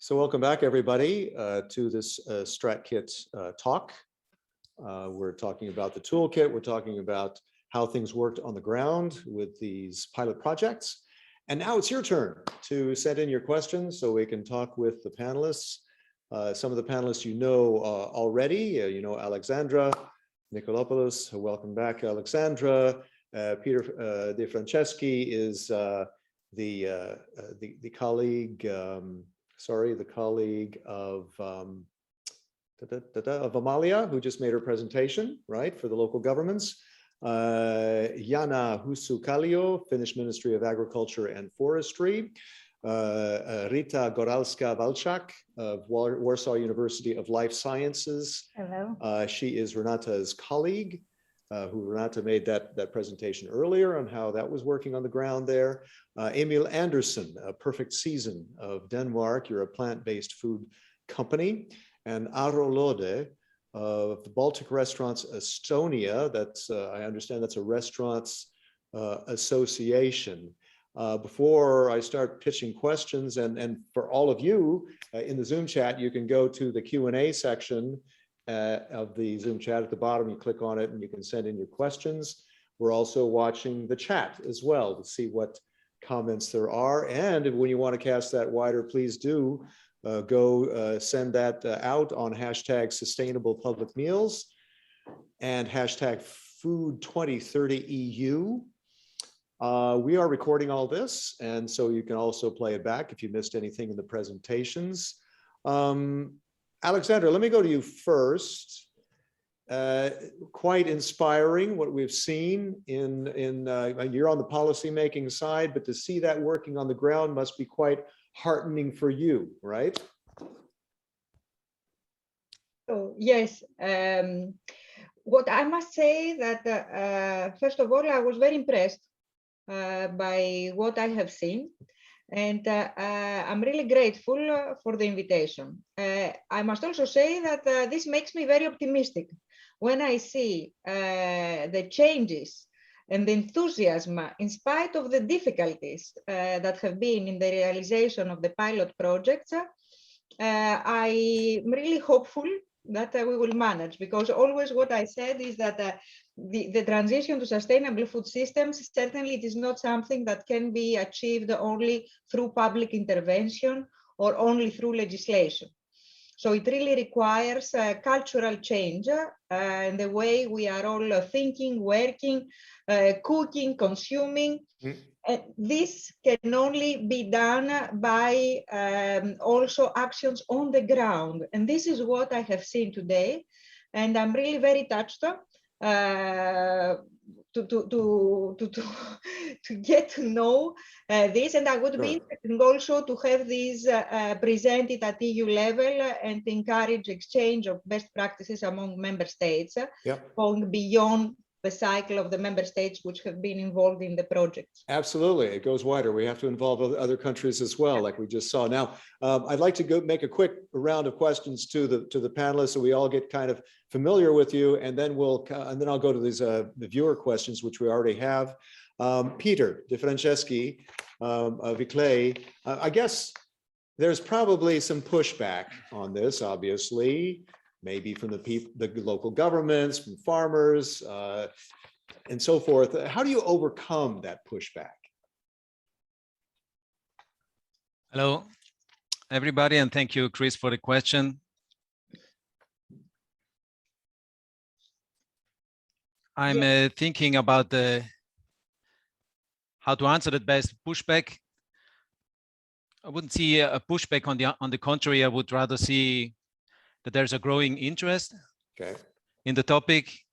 So welcome back, everybody, to this StratKIT talk. We're talking about the toolkit. We're talking about how things worked on the ground with these pilot projects. And now it's your turn to send in your questions so we can talk with the panelists. Some of the panelists you know already. You know Alexandra Nikolopoulos. Welcome back, Alexandra. Peter De Franceschi is the colleague. The colleague of Amalia, who just made her presentation, right, for the local governments. Jana Husu-Kallio, Finnish Ministry of Agriculture and Forestry. Rita Goralska-Walczak of Warsaw University of Life Sciences. Hello. She is Renata's colleague, who Renata made that presentation earlier on how that was working on the ground there. Emil Andersen, a Perfect Season of Denmark. You're a plant-based food company. And Aro Lode of the Baltic Restaurants Estonia. That's, I understand that's a restaurants association. Before I start pitching questions, and for all of you in the Zoom chat, you can go to the Q&A section of the Zoom chat at the bottom. You click on it and you can send in your questions. We're also watching the chat as well to see what comments there are. And when you want to cast that wider, please do go send that out on hashtag sustainable public meals and hashtag food 2030 EU. We are recording all this, and so you can also play it back if you missed anything in the presentations. Alexandra, let me go to you first. Quite inspiring what we've seen you're on the policy making side, but to see that working on the ground must be quite heartening for you, right? Oh, yes. What I must say that first of all, I was very impressed by what I have seen. And I'm really grateful for the invitation. I must also say that this makes me very optimistic when I see the changes and the enthusiasm in spite of the difficulties that have been in the realization of the pilot projects. I'm really hopeful that we will manage, because always what I said is that the transition to sustainable food systems, certainly it is not something that can be achieved only through public intervention or only through legislation. So it really requires a cultural change in the way we are all thinking, working, cooking, consuming. And this can only be done by also actions on the ground. And this is what I have seen today. And I'm really very touched to get to know this, and I would be interested also to have these presented at EU level and encourage exchange of best practices among member states, going beyond the cycle of the member states which have been involved in the project. Absolutely, it goes wider. We have to involve other countries as well, like we just saw. Now, I'd like to go make a quick round of questions to the panelists, so we all get kind of familiar with you, and then I'll go to these the viewer questions, which we already have. Peter De Franceschi of ICLEI, I guess there's probably some pushback on this, obviously. Maybe from the local governments, from farmers, and so forth. How do you overcome that pushback? Hello, everybody, and thank you, Chris, for the question. I'm thinking about how to answer that best. Pushback, I wouldn't see a pushback. On the contrary, I would rather see that there's a growing interest in the topic.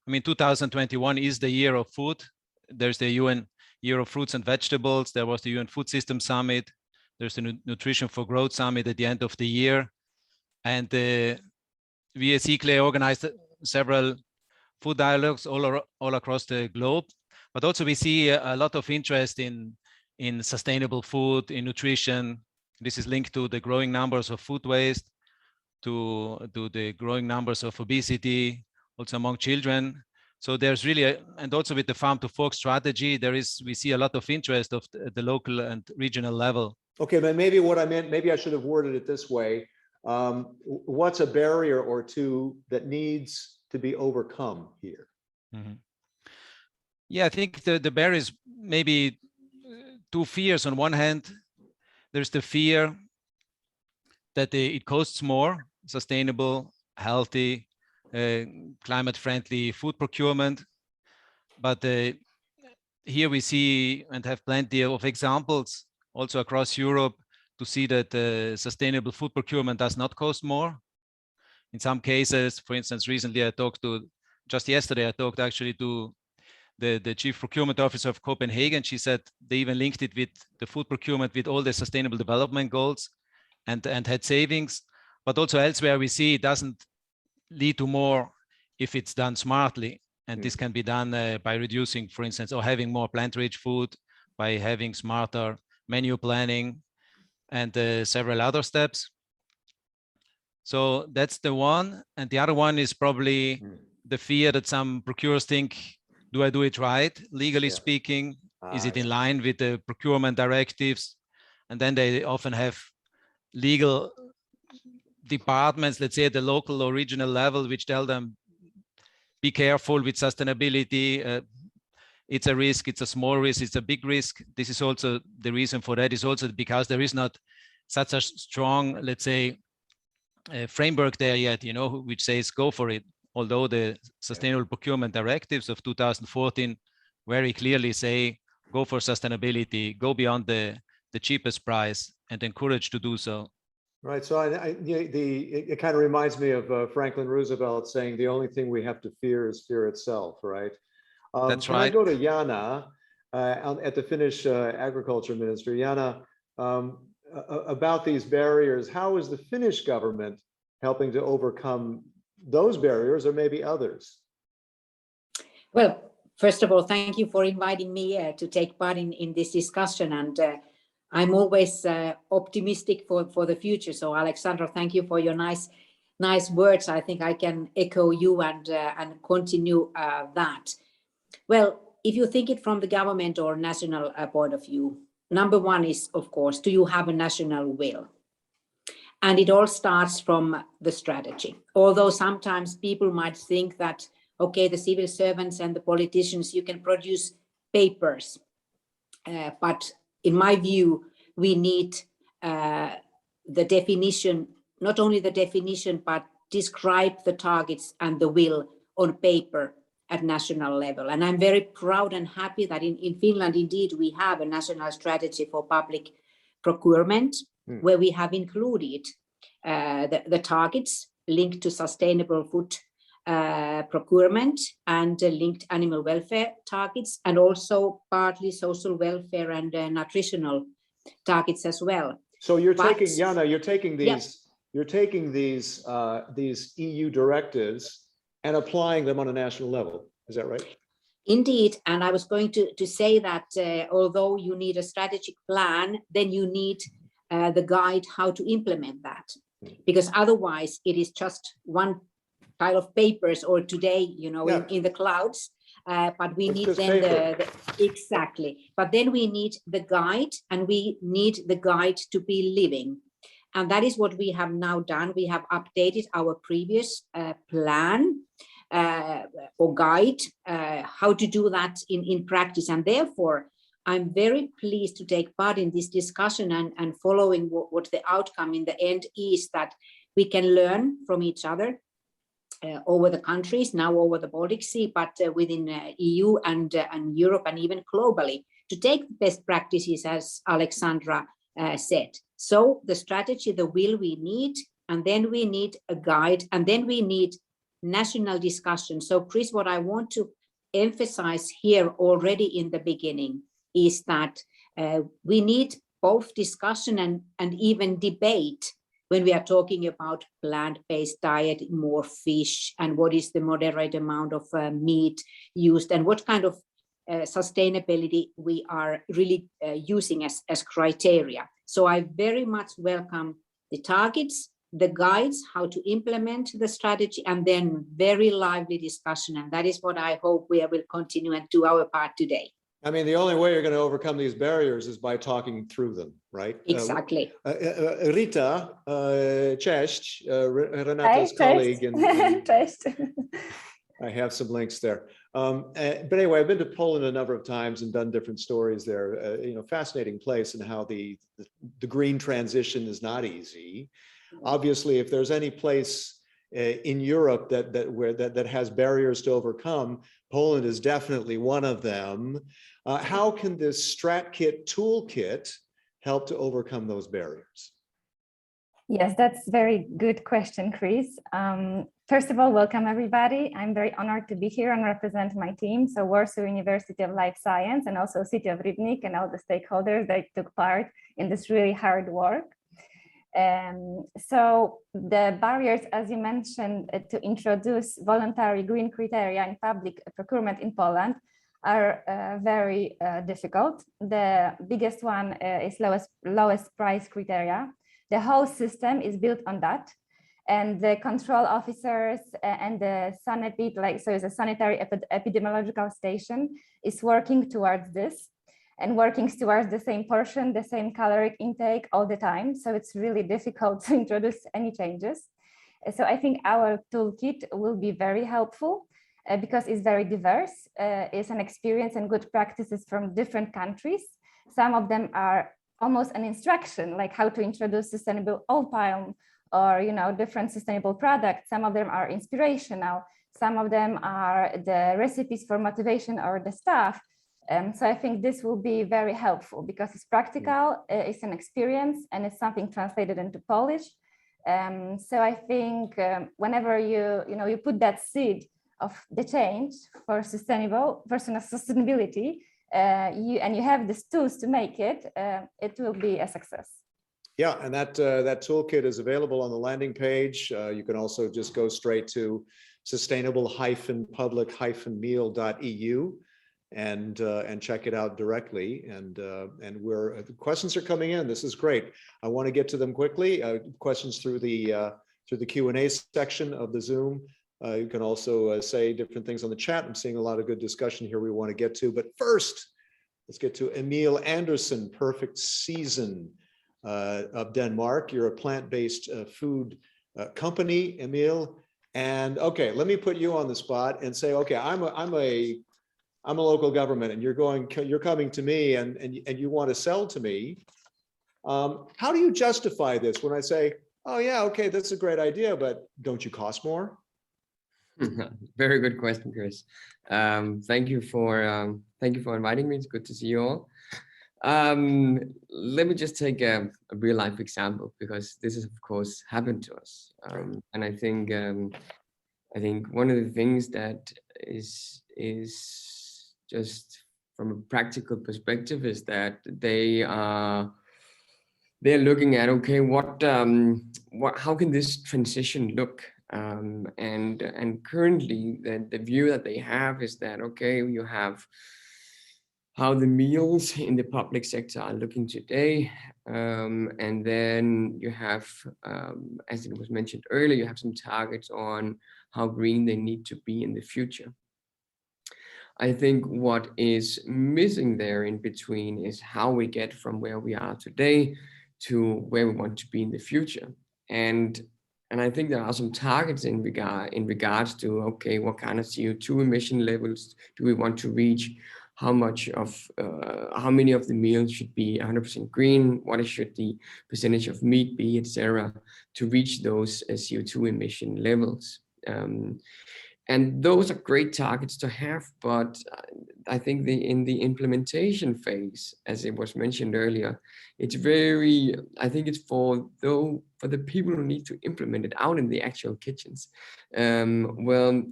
I mean, 2021 is the year of food. There's the UN Year of Fruits and Vegetables. There was the UN Food System Summit. There's the Nutrition for Growth Summit at the end of the year. And we as ICLEI organized several food dialogues all across the globe. But also we see a lot of interest in sustainable food, in nutrition. This is linked to the growing numbers of food waste, to the growing numbers of obesity, also among children. So there's really, and also with the farm to fork strategy, we see a lot of interest of the local and regional level. Okay, but maybe what I meant, maybe I should have worded it this way. What's a barrier or two that needs to be overcome here? Mm-hmm. Yeah, I think the barrier is maybe two fears. On one hand, there's the fear that it costs more, sustainable, healthy, climate-friendly food procurement. But here we see and have plenty of examples also across Europe to see that sustainable food procurement does not cost more. In some cases, for instance, recently just yesterday, I talked actually to the chief procurement officer of Copenhagen. She said they even linked it with the food procurement with all the sustainable development goals and had savings. But also elsewhere, we see it doesn't lead to more if it's done smartly. And this can be done by reducing, for instance, or having more plant-rich food, by having smarter menu planning and several other steps. So that's the one. And the other one is probably the fear that some procurers think, do I do it right? Legally speaking, is it in line with the procurement directives? And then they often have legal departments, let's say at the local or regional level, which tell them, be careful with sustainability. It's a risk, it's a small risk, it's a big risk. This is also the reason for that is also because there is not such a strong, let's say, framework there yet, which says go for it. Although the Sustainable Procurement Directives of 2014 very clearly say go for sustainability, go beyond the cheapest price, and encourage to do so. Right. So it kind of reminds me of Franklin Roosevelt saying the only thing we have to fear is fear itself, right? That's right. I go to Jana at the Finnish Agriculture Ministry. Jana, about these barriers, how is the Finnish government helping to overcome those barriers or maybe others? Well, first of all, thank you for inviting me to take part in this discussion. And I'm always optimistic for the future. So Alexandra, thank you for your nice words. I think I can echo you and continue that. Well, if you think it from the government or national point of view, number one is, of course, do you have a national will? And it all starts from the strategy. Although sometimes people might think that, okay, the civil servants and the politicians, you can produce papers. But in my view, we need the definition, not only the definition, but describe the targets and the will on paper at national level. And I'm very proud and happy that in Finland, indeed, we have a national strategy for public procurement, where we have included the targets linked to sustainable food procurement and linked animal welfare targets, and also partly social welfare and nutritional targets as well. So you're taking these EU directives and applying them on a national level. Is that right? Indeed. And I was going to say that although you need a strategic plan, then you need the guide how to implement that, because otherwise it is just one pile of papers, or today, in the clouds. But we need then exactly. But then we need the guide, and we need the guide to be living. And that is what we have now done. We have updated our previous plan or guide, how to do that in practice. And therefore, I'm very pleased to take part in this discussion and following what the outcome in the end is, that we can learn from each other over the countries, now over the Baltic Sea, but within EU and Europe, and even globally, to take best practices, as Alexandra said. So the strategy, the will we need, and then we need a guide, and then we need national discussion. So Chris, what I want to emphasize here already in the beginning is that we need both discussion and even debate when we are talking about plant-based diet, more fish, and what is the moderate amount of meat used, and what kind of sustainability we are really using as criteria. So I very much welcome the targets, the guides, how to implement the strategy, and then very lively discussion. And that is what I hope we will continue and do our part today. I mean, the only way you're going to overcome these barriers is by talking through them, right? Exactly. Rita, cześć, Renata's colleague. Cześć. I have some links there. But anyway, I've been to Poland a number of times and done different stories there. You know, fascinating place, and how the green transition is not easy. Obviously, if there's any place in Europe that has barriers to overcome, Poland is definitely one of them. How can this StratKIT toolkit help to overcome those barriers? Yes, that's a very good question, Chris. First of all, welcome everybody. I'm very honored to be here and represent my team, so Warsaw University of Life Science, and also City of Rybnik, and all the stakeholders that took part in this really hard work. So the barriers, as you mentioned, to introduce voluntary green criteria in public procurement in Poland are very difficult. The biggest one is lowest price criteria. The whole system is built on that, and the control officers and the SANEPID, so it's a sanitary epidemiological station, is working towards this, and working towards the same portion, the same caloric intake all the time. So it's really difficult to introduce any changes. So I think our toolkit will be very helpful because it's very diverse. It's an experience and good practices from different countries. Some of them are almost an instruction, like how to introduce sustainable oil palm, or different sustainable products. Some of them are inspirational. Some of them are the recipes for motivation or the stuff. So I think this will be very helpful because it's practical, it's an experience, and it's something translated into Polish. So I think whenever you put that seed of the change for sustainability, you have these tools to make it, it will be a success. Yeah, and that toolkit is available on the landing page. You can also just go straight to sustainable-public-meal.eu and check it out directly. And the questions are coming in. This is great. I want to get to them quickly. Questions through the Q&A section of the Zoom. You can also say different things on the chat. I'm seeing a lot of good discussion here we want to get to. But first, let's get to Emil Andersen, Perfect Season of Denmark. You're a plant-based food company, Emil. And okay, let me put you on the spot and say, okay, I'm a local government, and you're coming to me and you want to sell to me. How do you justify this when I say, oh yeah, okay, that's a great idea, but don't you cost more? Very good question, Chris. Thank you for inviting me. It's good to see you all. Let me just take a real life example, because this has of course happened to us. And I think one of the things that is just from a practical perspective is that they're looking at, okay, how can this transition look? And currently the view that they have is that, okay, you have how the meals in the public sector are looking today, and then you have, as it was mentioned earlier, you have some targets on how green they need to be in the future. I think what is missing there in between is how we get from where we are today to where we want to be in the future. And I think there are some targets in regards to, okay, what kind of CO2 emission levels do we want to reach? How many of the meals should be 100% green? What should the percentage of meat be, etc., to reach those CO2 emission levels? And those are great targets to have, but I think in the implementation phase, as it was mentioned earlier, it's I think it's for the people who need to implement it out in the actual kitchens. Well,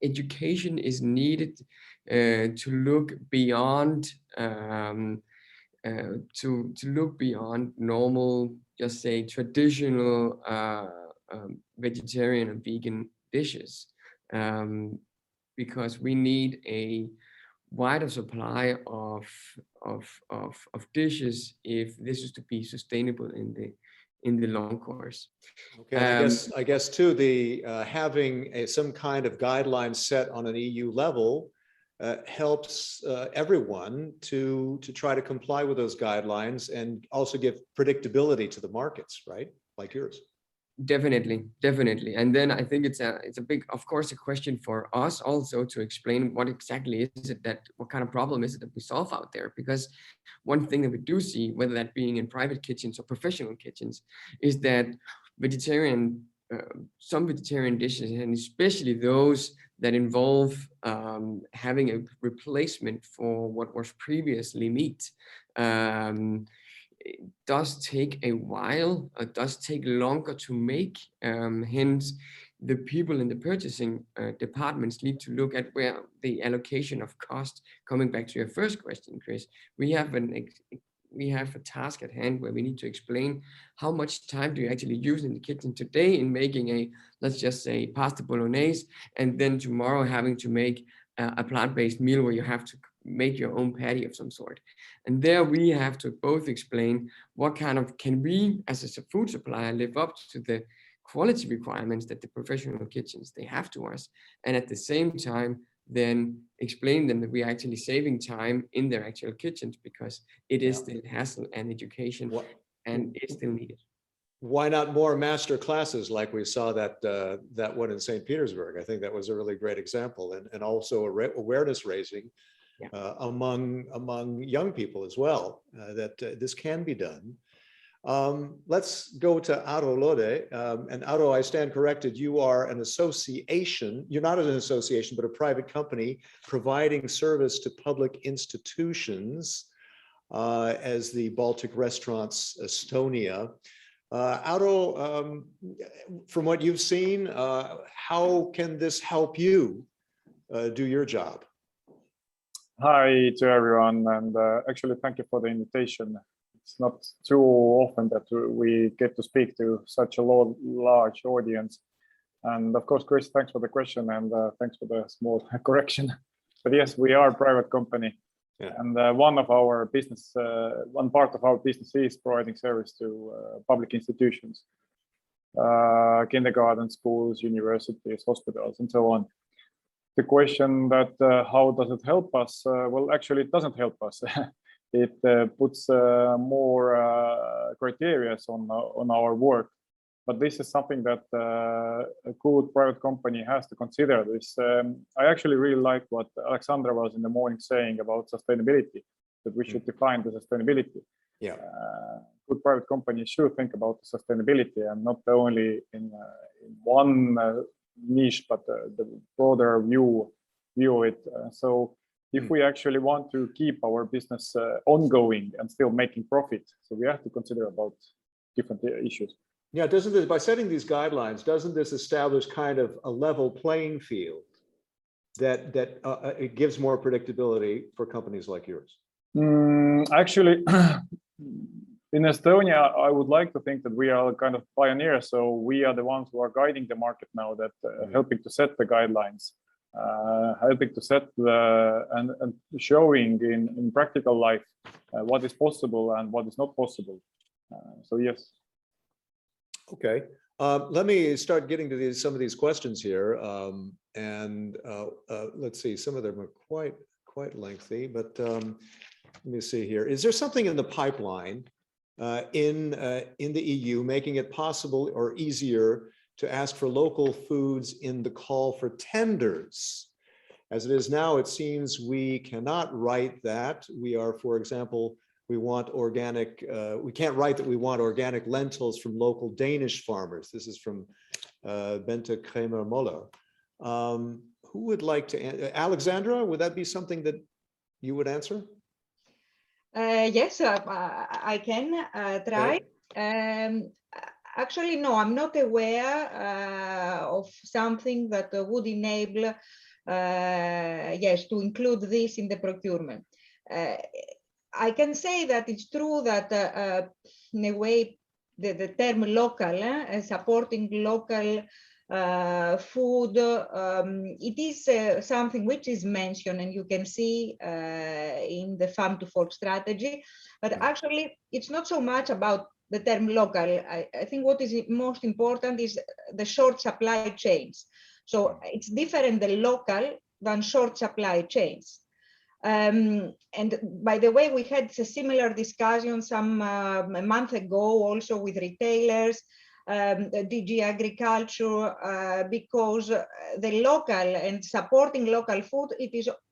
education is needed to look beyond look beyond normal, just say traditional vegetarian and vegan dishes, because we need a wider supply of dishes if this is to be sustainable in in the long course. Okay, and I guess too, the having some kind of guidelines set on an EU level helps everyone to try to comply with those guidelines and also give predictability to the markets, right? Like yours. Definitely. And then I think it's a big, of course, a question for us also to explain what exactly is it what kind of problem is it that we solve out there? Because one thing that we do see, whether that being in private kitchens or professional kitchens, is that some vegetarian dishes, and especially those that involve having a replacement for what was previously meat, it does take a while, it does take longer to make. Hence, the people in the purchasing departments need to look at where the allocation of cost, coming back to your first question, Chris, we have a task at hand where we need to explain how much time do you actually use in the kitchen today in making let's just say, pasta bolognese, and then tomorrow having to make a plant-based meal where you have to make your own patty of some sort. And there we have to both explain what kind of, can we as a food supplier live up to the quality requirements that the professional kitchens, they have to us, and at the same time then explain them that we are actually saving time in their actual kitchens, because it is still hassle and education and it's still needed. Why not more master classes like we saw that one in St. Petersburg? I think that was a really great example, and also awareness raising among young people as well, that this can be done. Let's go to Aro Lode. And Aro, I stand corrected, you are an association. You're not an association, but a private company providing service to public institutions as the Baltic Restaurants Estonia. Aro, from what you've seen, how can this help you do your job? Hi to everyone, and actually thank you for the invitation. It's not too often that we get to speak to such a large audience. And of course, Chris, thanks for the question, and thanks for the small correction. But yes, we are a private company. Yeah. And one part of our business is providing service to public institutions, kindergarten, schools, universities, hospitals, and so on. The question that how does it help us? Well, actually, it doesn't help us. It puts more criteria on our work. But this is something that a good private company has to consider. I actually really like what Alexandra was in the morning saying about sustainability, that we should define the sustainability. Yeah. Good private companies should think about the sustainability, and not only in one niche, but the broader view of it. So if we actually want to keep our business ongoing and still making profit, so we have to consider about different issues. Yeah, doesn't this, by setting these guidelines, doesn't this establish kind of a level playing field that it gives more predictability for companies like yours? Actually, in Estonia, I would like to think that we are kind of pioneers. So we are the ones who are guiding the market now, that helping to set the guidelines, helping to set and showing in practical life what is possible and what is not possible. So yes. Okay, let me start getting to some of these questions here, and let's see. Some of them are quite lengthy, but let me see here. Is there something in the pipeline in the EU making it possible or easier to ask for local foods in the call for tenders? As it is now, it seems we cannot write that. We are, for example, we want organic, we can't write that we want organic lentils from local Danish farmers. This is from Bente Kramer-Moller. Who would like to, Alexandra, would that be something that you would answer? Yes, I can try. Okay. Actually, no, I'm not aware of something that would enable, yes, to include this in the procurement. I can say that it's true that in a way the term local, supporting local food, it is something which is mentioned, and you can see in the Farm to Fork strategy, but actually it's not so much about the term local. I think what is most important is the short supply chains. So it's different the local than short supply chains. And by the way, we had a similar discussion a month ago also with retailers, DG Agriculture, because the local and supporting local food,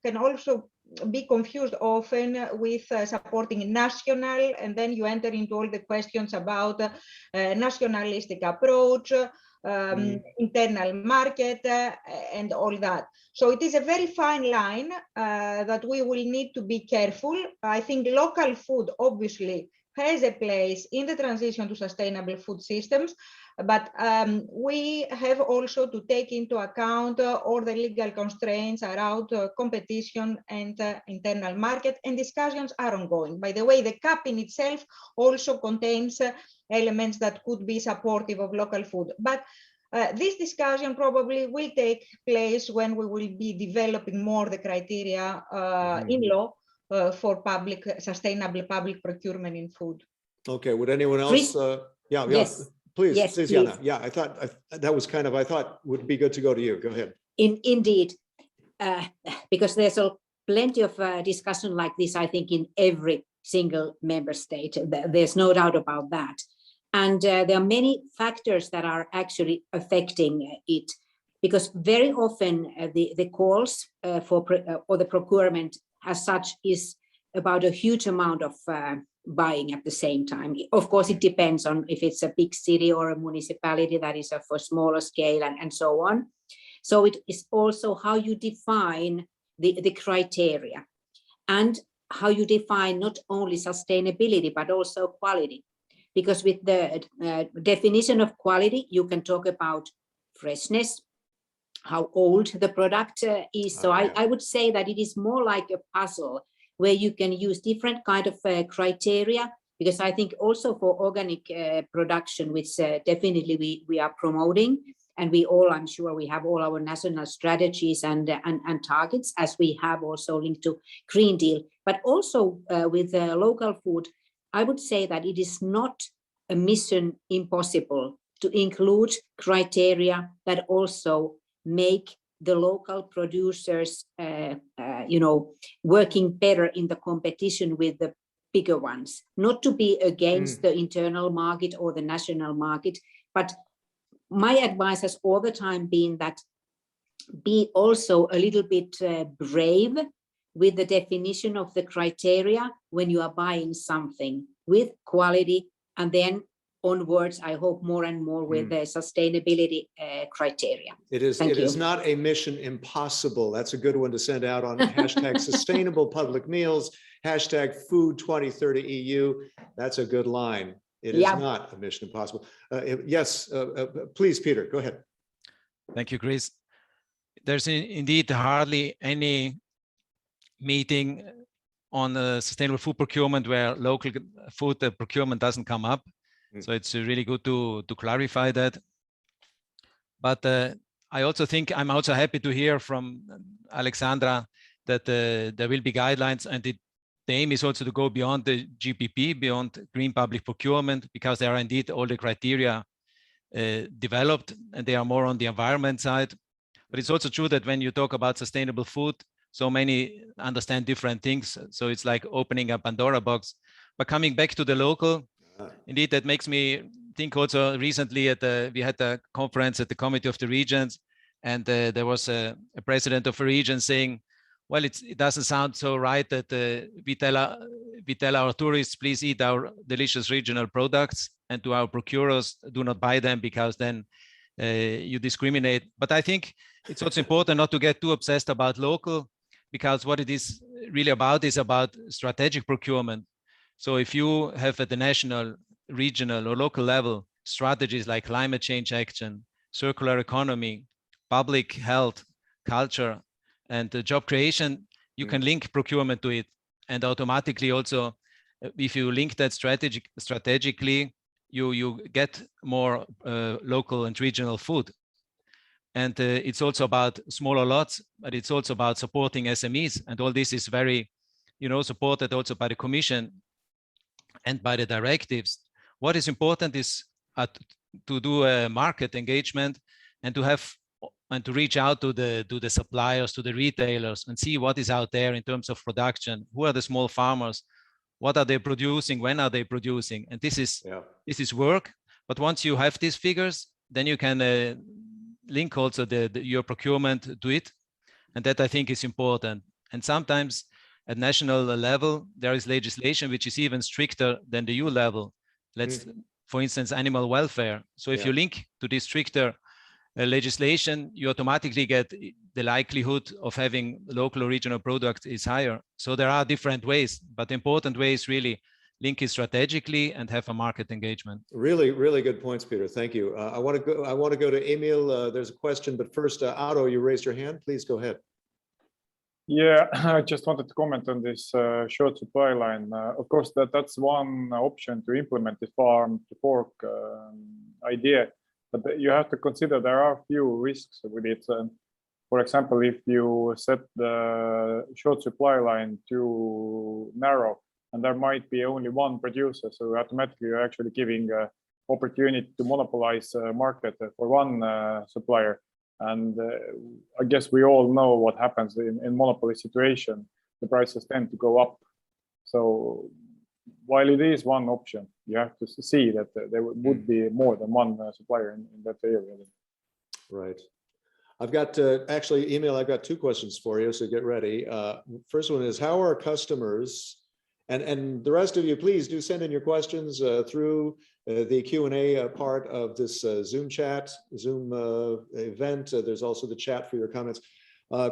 can also be confused often with supporting national, and then you enter into all the questions about nationalistic approach, internal market, and all that. So it is a very fine line that we will need to be careful. I think local food obviously has a place in the transition to sustainable food systems, but we have also to take into account all the legal constraints around competition and internal market, and discussions are ongoing. By the way, the CAP in itself also contains elements that could be supportive of local food. But this discussion probably will take place when we will be developing more the criteria in law for sustainable public procurement in food. Okay, would anyone else? Yes. Please, yes, please, please. Jana. Yeah, I thought that was I thought would be good to go to you. Go ahead. Indeed, because there's plenty of discussion like this, I think, in every single member state. There's no doubt about that. And there are many factors that are actually affecting it, because very often the calls or the procurement as such is about a huge amount of buying at the same time. Of course, it depends on if it's a big city or a municipality that is of a smaller scale and so on. So it is also how you define the criteria and how you define not only sustainability, but also quality. Because with the definition of quality, you can talk about freshness, how old the product is. So I would say that it is more like a puzzle where you can use different kind of criteria, because I think also for organic production, which definitely we are promoting, and I'm sure we have all our national strategies and targets, as we have also linked to Green Deal, but also with local food, I would say that it is not a mission impossible to include criteria that also make the local producers, working better in the competition with the bigger ones. Not to be against the internal market or the national market, but my advice has all the time been that be also a little bit brave with the definition of the criteria when you are buying something with quality, and then onwards, I hope more and more with the sustainability criteria. It is not a mission impossible. That's a good one to send out on hashtag sustainable public meals, hashtag food 2030 EU. That's a good line. It is not a mission impossible. Yes, please, Peter, go ahead. Thank you, Chris. There's indeed hardly any meeting on sustainable food procurement where local food procurement doesn't come up. So it's really good to clarify that. But I also think I'm also happy to hear from Alexandra that there will be guidelines, and the aim is also to go beyond the GPP, beyond green public procurement, because there are indeed all the criteria developed, and they are more on the environment side. But it's also true that when you talk about sustainable food, so many understand different things. So it's like opening a Pandora box. But coming back to the local, indeed, that makes me think also recently we had a conference at the Committee of the Regions, and there was a president of a region saying, well, it doesn't sound so right that we tell our tourists, please eat our delicious regional products, and to our procurers, do not buy them, because then you discriminate. But I think it's also important not to get too obsessed about local, because what it is really about is about strategic procurement. So if you have at the national, regional or local level strategies like climate change action, circular economy, public health, culture, and job creation, you can link procurement to it. And automatically also, if you link that strategically, you get more local and regional food. And it's also about smaller lots, but it's also about supporting SMEs. And all this is very, supported also by the Commission and by the directives. What is important is to do a market engagement and to reach out to the suppliers, to the retailers, and see what is out there in terms of production. Who are the small farmers? What are they producing? When are they producing? And this is work. But once you have these figures, then you can link also your procurement to it. And that I think is important. And sometimes at national level, there is legislation which is even stricter than the EU level. For instance, animal welfare. So if you link to this stricter legislation, you automatically get the likelihood of having local or regional products is higher. So there are different ways, but the important way is really link it strategically and have a market engagement. Really, really good points, Peter. Thank you. I want to go to Emil. There's a question, but first, Otto, you raised your hand. Please go ahead. Yeah, I just wanted to comment on this short supply line. Of course, that's one option to implement the farm to fork idea, but you have to consider there are a few risks with it. For example, if you set the short supply line too narrow, and there might be only one producer, so automatically you're actually giving opportunity to monopolize market for one supplier. And I guess we all know what happens in monopoly situation. The prices tend to go up. So while it is one option, you have to see that there would be more than one supplier in that area. Right. I've got actually, Emil, I've got two questions for you, so get ready. First one is, how are customers, and the rest of you, please do send in your questions through the Q&A part of this Zoom event. There's also the chat for your comments.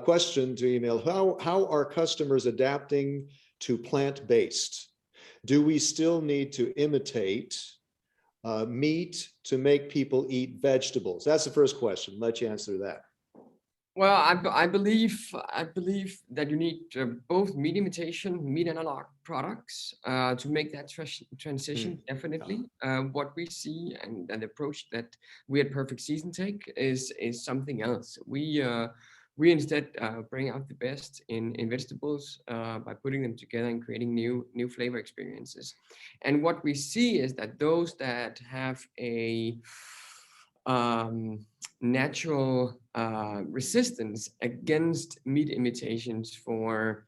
Question to Emil, how are customers adapting to plant-based? Do we still need to imitate meat to make people eat vegetables? That's the first question. Let you answer that. Well, I believe that you need both meat imitation, meat analog products to make that transition. Definitely, what we see and the approach that we at Perfect Season take is something else. We instead bring out the best in vegetables by putting them together and creating new flavor experiences. And what we see is that those that have a natural resistance against meat imitations, for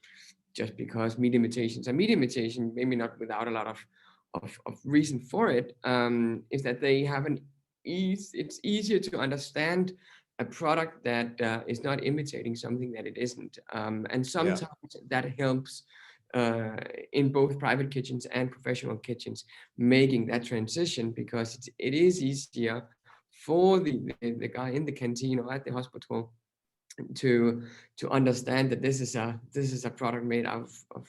just because meat imitations are meat imitation, maybe not without a lot of reason for it, is that they have it's easier to understand a product that is not imitating something that it isn't, and sometimes that helps in both private kitchens and professional kitchens making that transition, because it is easier for the guy in the canteen or at the hospital to understand that this is a product made out of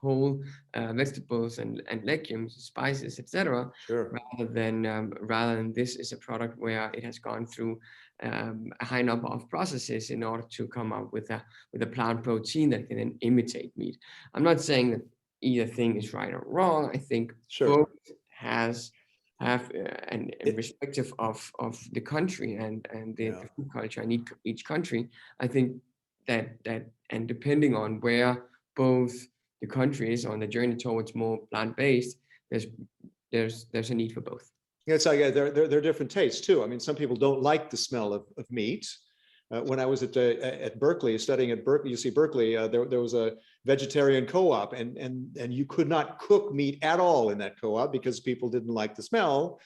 whole vegetables and legumes, spices, etc. Rather than this is a product where it has gone through a high number of processes in order to come up with a plant protein that can then imitate meat. I'm not saying that either thing is right or wrong. I think both have and irrespective of the country and the food culture in each country, I think that and depending on where both the country is on the journey towards more plant-based, there's a need for both. Yeah, it's like they're different tastes too. I mean, some people don't like the smell of meat. When I was at Berkeley, studying at Berkeley, UC Berkeley, there was a vegetarian co-op, and you could not cook meat at all in that co-op because people didn't like the smell.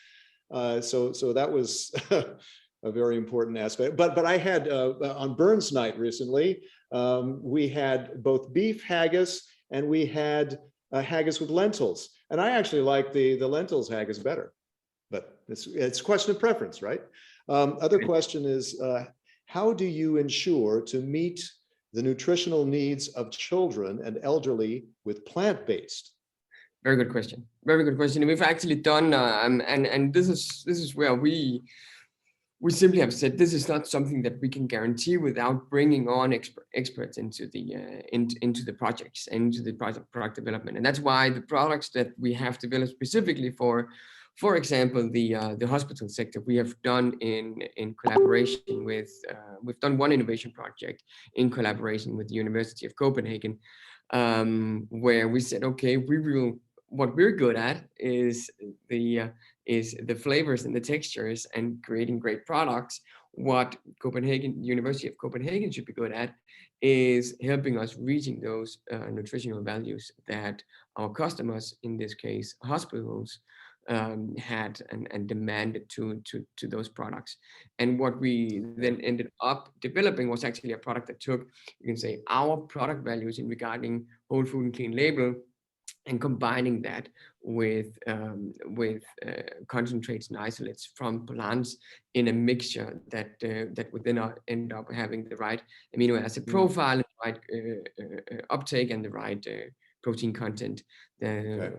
So that was a very important aspect. But I had on Burns Night recently, we had both beef haggis and we had haggis with lentils, and I actually like the lentils haggis better. But it's a question of preference, right? Other question is, how do you ensure to meet the nutritional needs of children and elderly with plant-based? Very good question. Very good question. We've actually done, and this is where we simply have said this is not something that we can guarantee without bringing on experts into the projects, into the product development, and that's why the products that we have developed specifically for example, the hospital sector, we have done in collaboration with, we've done one innovation project in collaboration with the University of Copenhagen, where we said, okay, we what we're good at is the flavors and the textures and creating great products. What University of Copenhagen should be good at is helping us reaching those nutritional values that our customers, in this case hospitals, had and demanded to those products. And what we then ended up developing was actually a product that took, you can say, our product values in regarding whole food and clean label, and combining that with concentrates and isolates from plants in a mixture that would then end up having the right amino acid profile, the right uptake, and the right protein content. Okay.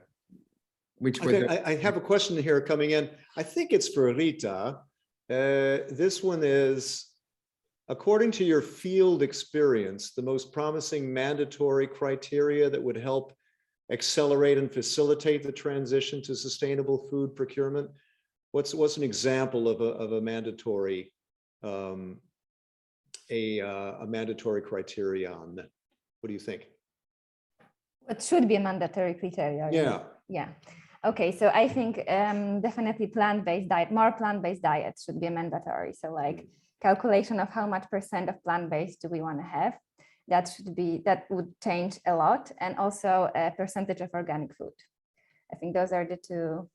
Which I have a question here coming in. I think it's for Rita. This one is, according to your field experience, the most promising mandatory criteria that would help accelerate and facilitate the transition to sustainable food procurement. What's an example of a mandatory mandatory criterion? What do you think? What should be a mandatory criteria? Yeah. Yeah. Okay, so I think definitely plant-based diet, more plant-based diets should be mandatory. So like calculation of how much % of plant-based do we want to have. That would change a lot. And also a percentage of organic food. I think those are the two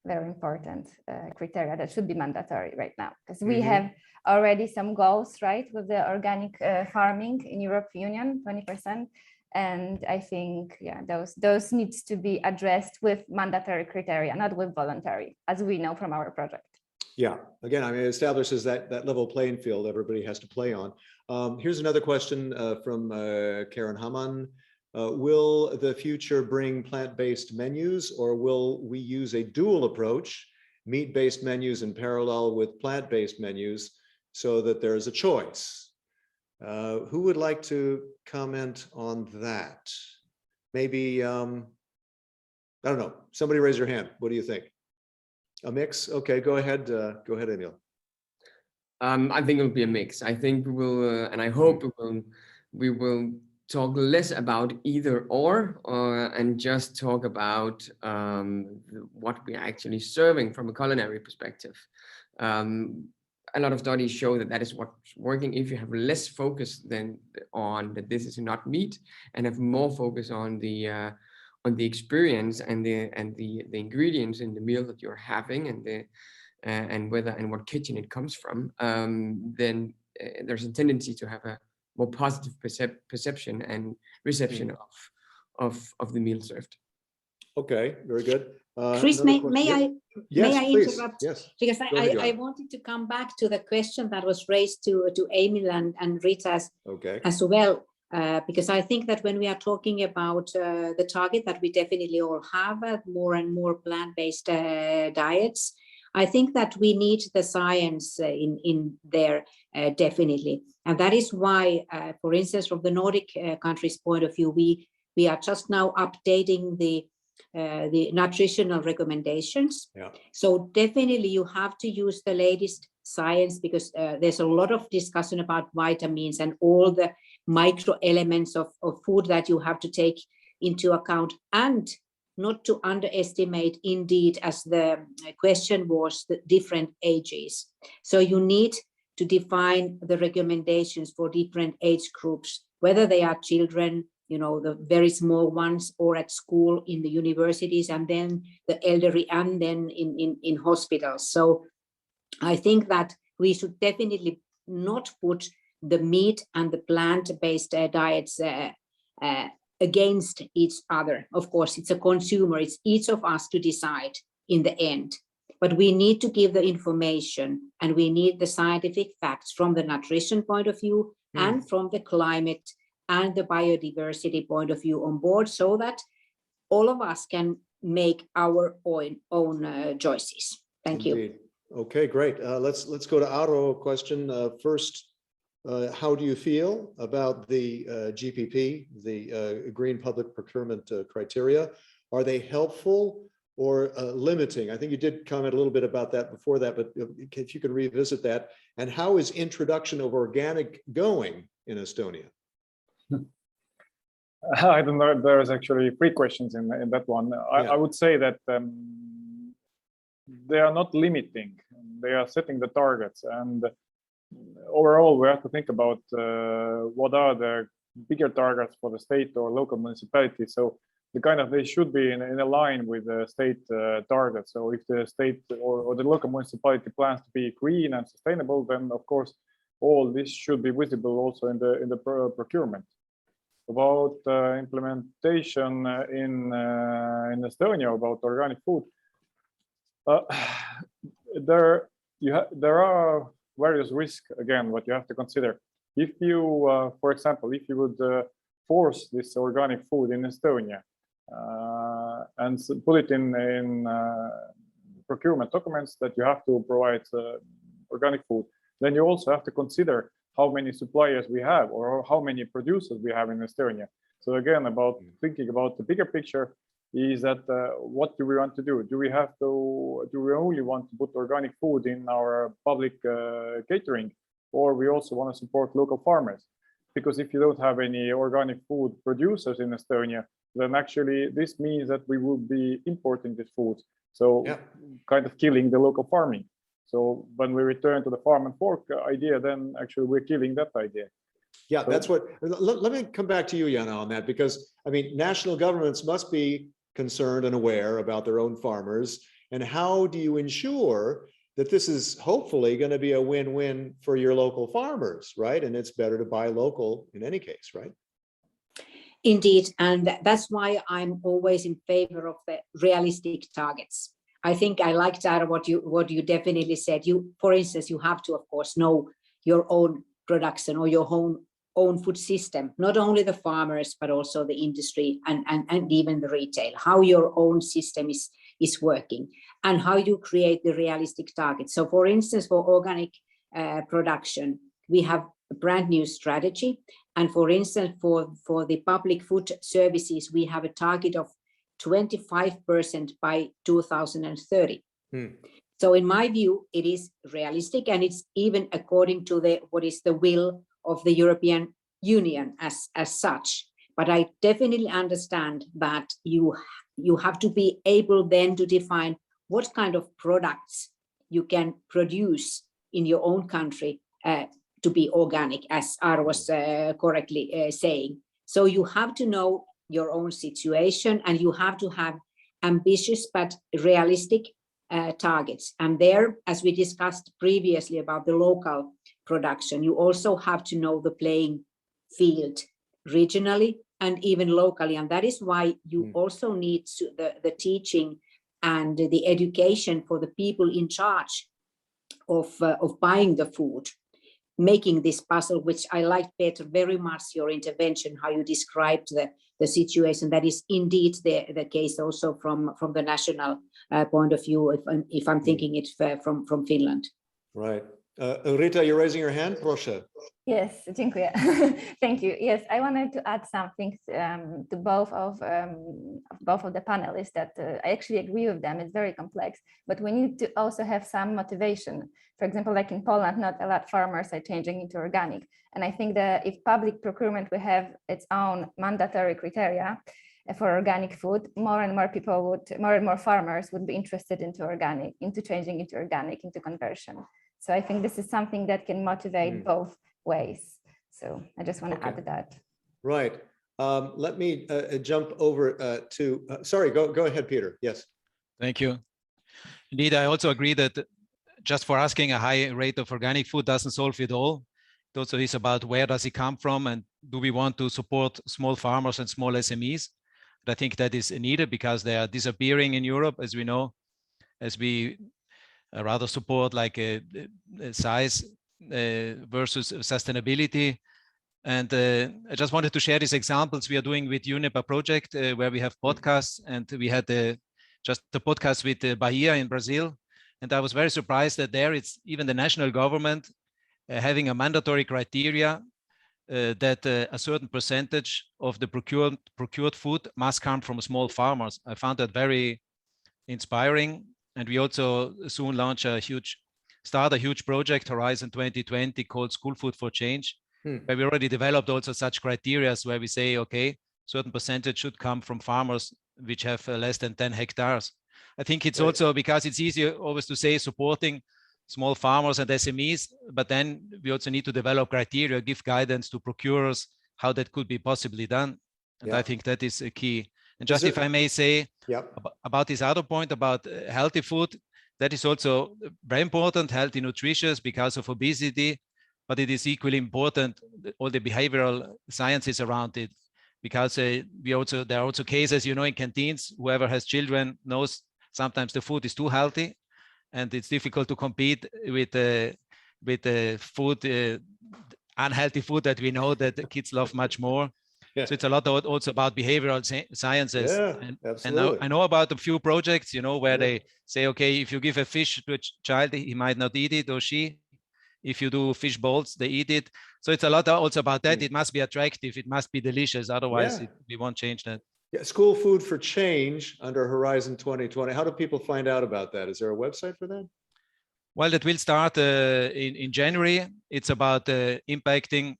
very important criteria that should be mandatory right now, because we have already some goals, right, with the organic farming in European Union, 20%. And I think, yeah, those needs to be addressed with mandatory criteria, not with voluntary, as we know from our project. Yeah, again, I mean, it establishes that level playing field everybody has to play on. Here's another question from Karen Hamann. Will the future bring plant-based menus, or will we use a dual approach, meat-based menus in parallel with plant-based menus, so that there's a choice? Who would like to comment on that? Maybe, I don't know, somebody raise your hand. What do you think? A mix? Okay, go ahead, Emil. I think it'll be a mix. I think we will, and I hope we will talk less about either or and just talk about what we are actually serving from a culinary perspective. A lot of studies show that is what's working. If you have less focus than on that this is not meat, and have more focus on the experience and the ingredients in the meal that you're having, and what kitchen it comes from, then there's a tendency to have a more positive perception and reception of the meal served. Okay, very good. Chris, may I interrupt? Yes. Because I wanted to come back to the question that was raised to Emil and Rita as well. Because I think that when we are talking about the target that we definitely all have, more and more plant-based diets, I think that we need the science in there definitely. And that is why, for instance, from the Nordic countries' point of view, we are just now updating the nutritional recommendations. Yeah. So definitely you have to use the latest science, because there's a lot of discussion about vitamins and all the micro elements of food that you have to take into account, and not to underestimate, indeed, as the question was, the different ages. So you need to define the recommendations for different age groups, whether they are children, you know, the very small ones, or at school, in the universities, and then the elderly, and then in hospitals. So I think that we should definitely not put the meat and the plant-based diets against each other. Of course, it's a consumer, it's each of us to decide in the end. But we need to give the information, and we need the scientific facts from the nutrition point of view and from the climate and the biodiversity point of view on board, so that all of us can make our own choices. Thank Indeed. you. Okay, great. Let's go to Aro question first. How do you feel about the GPP, the Green Public Procurement criteria? Are they helpful or limiting? I think you did comment a little bit about that before that, but if you could revisit that. And how is introduction of organic going in Estonia? I don't know. There's actually 3 questions in that one. I would say that they are not limiting. They are setting the targets, and overall we have to think about what are the bigger targets for the state or local municipality. So they should be in a line with the state targets. So if the state or the local municipality plans to be green and sustainable, then of course all this should be visible also in the procurement. About implementation in Estonia about organic food, there are various risks again what you have to consider. If you, for example, if you would force this organic food in Estonia and put it in procurement documents that you have to provide organic food, then you also have to consider how many suppliers we have or how many producers we have in Estonia. So again, about thinking about the bigger picture is that what do we want to do? Do we only want to put organic food in our public catering, or we also want to support local farmers? Because if you don't have any organic food producers in Estonia, then actually this means that we will be importing this food. So kind of killing the local farming. So when we return to the farm and fork idea, then actually we're killing that idea. Yeah, so that's what, let me come back to you, Jana, on that, because I mean, national governments must be concerned and aware about their own farmers. And how do you ensure that this is hopefully going to be a win-win for your local farmers, right? And it's better to buy local in any case, right? Indeed, and that's why I'm always in favor of the realistic targets. I think I like that what you definitely said. For instance, you have to, of course, know your own production or your own food system, not only the farmers, but also the industry and even the retail, how your own system is working and how you create the realistic targets. So for instance, for organic production, we have a brand new strategy. And for instance, for the public food services, we have a target of 25% by 2030. So in my view, it is realistic, and it's even according to what is the will of the European Union as such. But I definitely understand that you have to be able then to define what kind of products you can produce in your own country to be organic, as Ara was correctly saying. So you have to know your own situation, and you have to have ambitious but realistic targets. And there, as we discussed previously about the local production, you also have to know the playing field regionally and even locally. And that is why you also need the teaching and the education for the people in charge of buying the food, making this puzzle, which I liked, Peter, very much your intervention, how you described the situation. That is indeed the case also from the national point of view, if I'm thinking it from Finland. Right. Rita, you're raising your hand, proszę. Yes, dziękuję. Thank you. Yes, I wanted to add something to both of the panelists that I actually agree with them. It's very complex, but we need to also have some motivation. For example, like in Poland, not a lot of farmers are changing into organic. And I think that if public procurement will have its own mandatory criteria for organic food, more and more farmers would be interested into changing into organic, into conversion. So I think this is something that can motivate both ways. So I just want to add to that. Right. Let me jump over to, sorry, go ahead, Peter. Yes. Thank you. Indeed, I also agree that just for asking a high rate of organic food doesn't solve it all. It also is about where does it come from, and do we want to support small farmers and small SMEs? And I think that is needed because they are disappearing in Europe, as we know, as we rather support like a size versus sustainability. And I just wanted to share these examples we are doing with UNEPA project, where we have podcasts, and we had just the podcast with Bahia in Brazil. And I was very surprised that there it's even the national government having a mandatory criteria that a certain percentage of the procured food must come from small farmers. I found that very inspiring. And we also soon start a huge project, Horizon 2020, called School Food for Change, where we already developed also such criteria where we say, okay, certain percentage should come from farmers which have less than 10 hectares. I think it's also because it's easier always to say supporting small farmers and SMEs, but then we also need to develop criteria, give guidance to procurers how that could be possibly done. And I think that is a key. And just if I may say about this other point about healthy food, that is also very important, healthy, nutritious because of obesity, but it is equally important, all the behavioral sciences around it, because there are also cases, in canteens, whoever has children knows sometimes the food is too healthy and it's difficult to compete with the food, unhealthy food that we know that the kids love much more. So it's a lot also about behavioral sciences. And I know about a few projects, where they say, okay, if you give a fish to a child, he might not eat it, or she. If you do fish balls, they eat it. So it's a lot also about that. It must be attractive. It must be delicious. Otherwise, we won't change that. Yeah, School Food for Change under Horizon 2020. How do people find out about that? Is there a website for that? Well, that will start in January. It's about impacting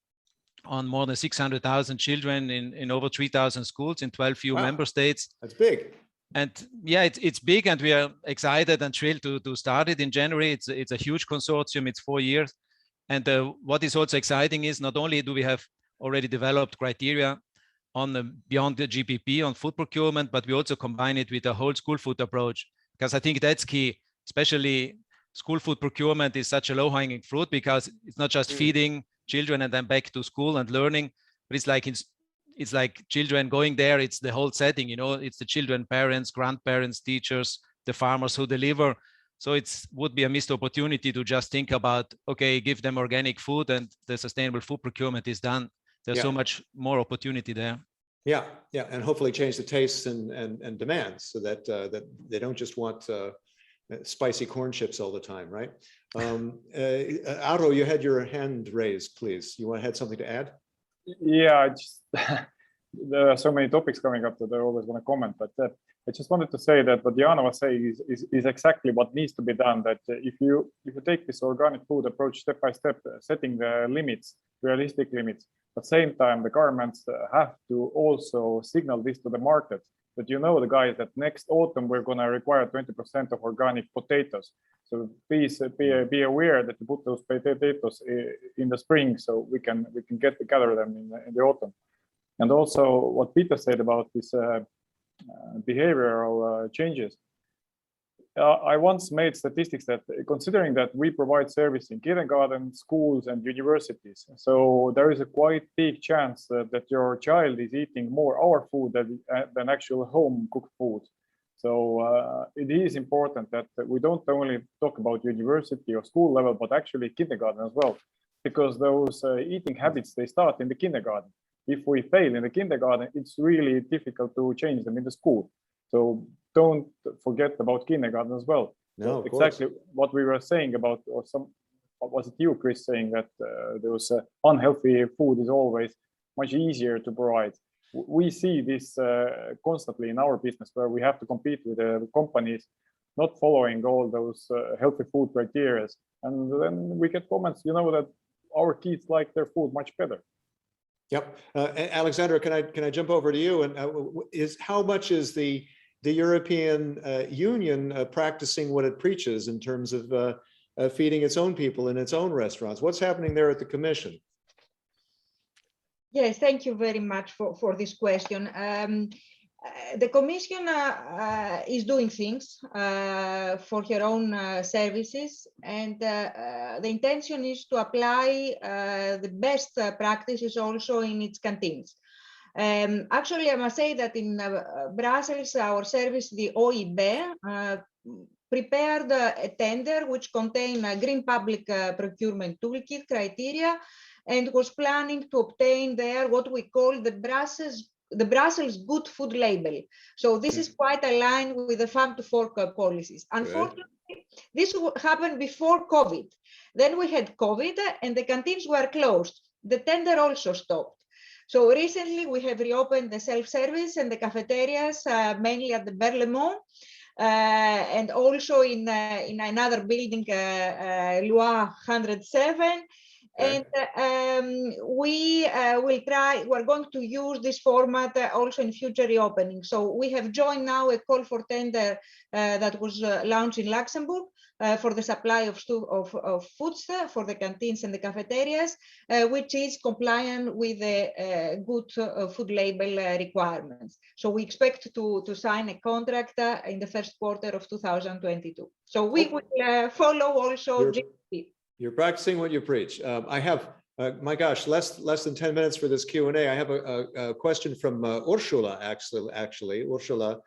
on more than 600,000 children in over 3,000 schools in 12 EU member states. That's big. And yeah, it's big, and we are excited and thrilled to start it in January. It's a huge consortium. It's 4 years. And what is also exciting is not only do we have already developed criteria on beyond the GPP on food procurement, but we also combine it with a whole school food approach, because I think that's key. Especially school food procurement is such a low-hanging fruit, because it's not just feeding children and then back to school and learning, but it's like children going there. It's the whole setting, it's the children, parents, grandparents, teachers, the farmers who deliver. So it would be a missed opportunity to just think about, okay, give them organic food and the sustainable food procurement is done. There's so much more opportunity there. Yeah, and hopefully change the tastes and demands so that they don't just want spicy corn chips all the time, right? Auro, you had your hand raised, please. You had something to add? Yeah, there are so many topics coming up that I always want to comment, but I just wanted to say that what Diana was saying is exactly what needs to be done. That if you take this organic food approach step by step, setting the limits, realistic limits, at the same time the governments have to also signal this to the market, that the guys, that next autumn we're going to require 20% of organic potatoes. So please be aware that you put those potatoes in the spring, so we can gather them in the autumn. And also what Peter said about this behavioral changes. I once made statistics that, considering that we provide service in kindergarten, schools, and universities, so there is a quite big chance that your child is eating more our food than actual home cooked food. So it is important that we don't only talk about university or school level, but actually kindergarten as well, because those eating habits, they start in the kindergarten. If we fail in the kindergarten, it's really difficult to change them in the school. So don't forget about kindergarten as well. No, so exactly what we were saying about, what was it you, Chris, saying that those unhealthy food is always much easier to provide. We see this constantly in our business, where we have to compete with the companies not following all those healthy food criteria. And then we get comments, that our kids like their food much better. Yep. Alexandra, can I jump over to you? And how much is the European Union practicing what it preaches in terms of feeding its own people in its own restaurants? What's happening there at the Commission? Yes, thank you very much for this question. The Commission is doing things for her own services, and the intention is to apply the best practices also in its canteens. Actually, I must say that in Brussels, our service, the OIB, prepared a tender which contained a green public procurement toolkit criteria, and was planning to obtain there what we call the Brussels Good Food Label. So this is quite aligned with the farm to fork policies. Unfortunately, this happened before COVID. Then we had COVID and the canteens were closed. The tender also stopped. So recently we have reopened the self-service and the cafeterias, mainly at the Berlaymont, and also in another building, Loire 107. And we will try, we're going to use this format also in future reopening. So we have joined now a call for tender that was launched in Luxembourg for the supply of foods for the canteens and the cafeterias, which is compliant with the good food label requirements. So we expect to sign a contract in the first quarter of 2022. So we will follow also GDP. You're practicing what you preach. I have, my gosh, less than 10 minutes for this Q&A. I have a question from Ursula, actually, Ursula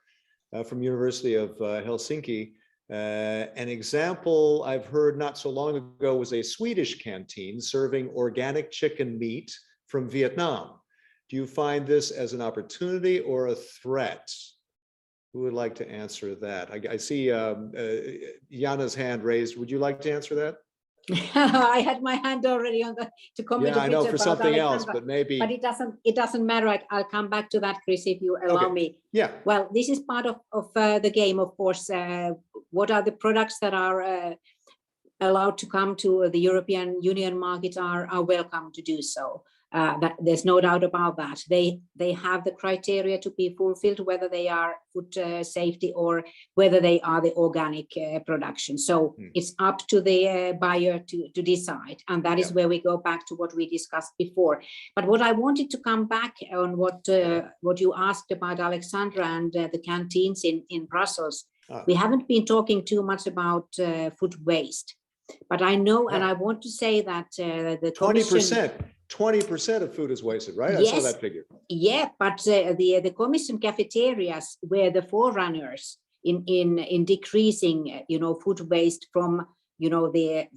from University of Helsinki. An example I've heard not so long ago was a Swedish canteen serving organic chicken meat from Vietnam. Do you find this as an opportunity or a threat? Who would like to answer that? I see Jana's hand raised. Would you like to answer that? I had my hand already on to comment. Yeah, I know, for something else, but maybe. But it doesn't matter. I'll come back to that, Chris, if you allow me. Yeah. Well, this is part of the game, of course. What are the products that are allowed to come to the European Union market are welcome to do so. There's no doubt about that. They have the criteria to be fulfilled, whether they are food safety or whether they are the organic production. So it's up to the buyer to decide. And that is where we go back to what we discussed before. But what I wanted to come back on what you asked about, Alexandra, and the canteens in Brussels. We haven't been talking too much about food waste. But I know, and I want to say that the 20% of food is wasted, right? Yes, I saw that figure. Yeah, but the Commission cafeterias were the forerunners in decreasing, food waste from, the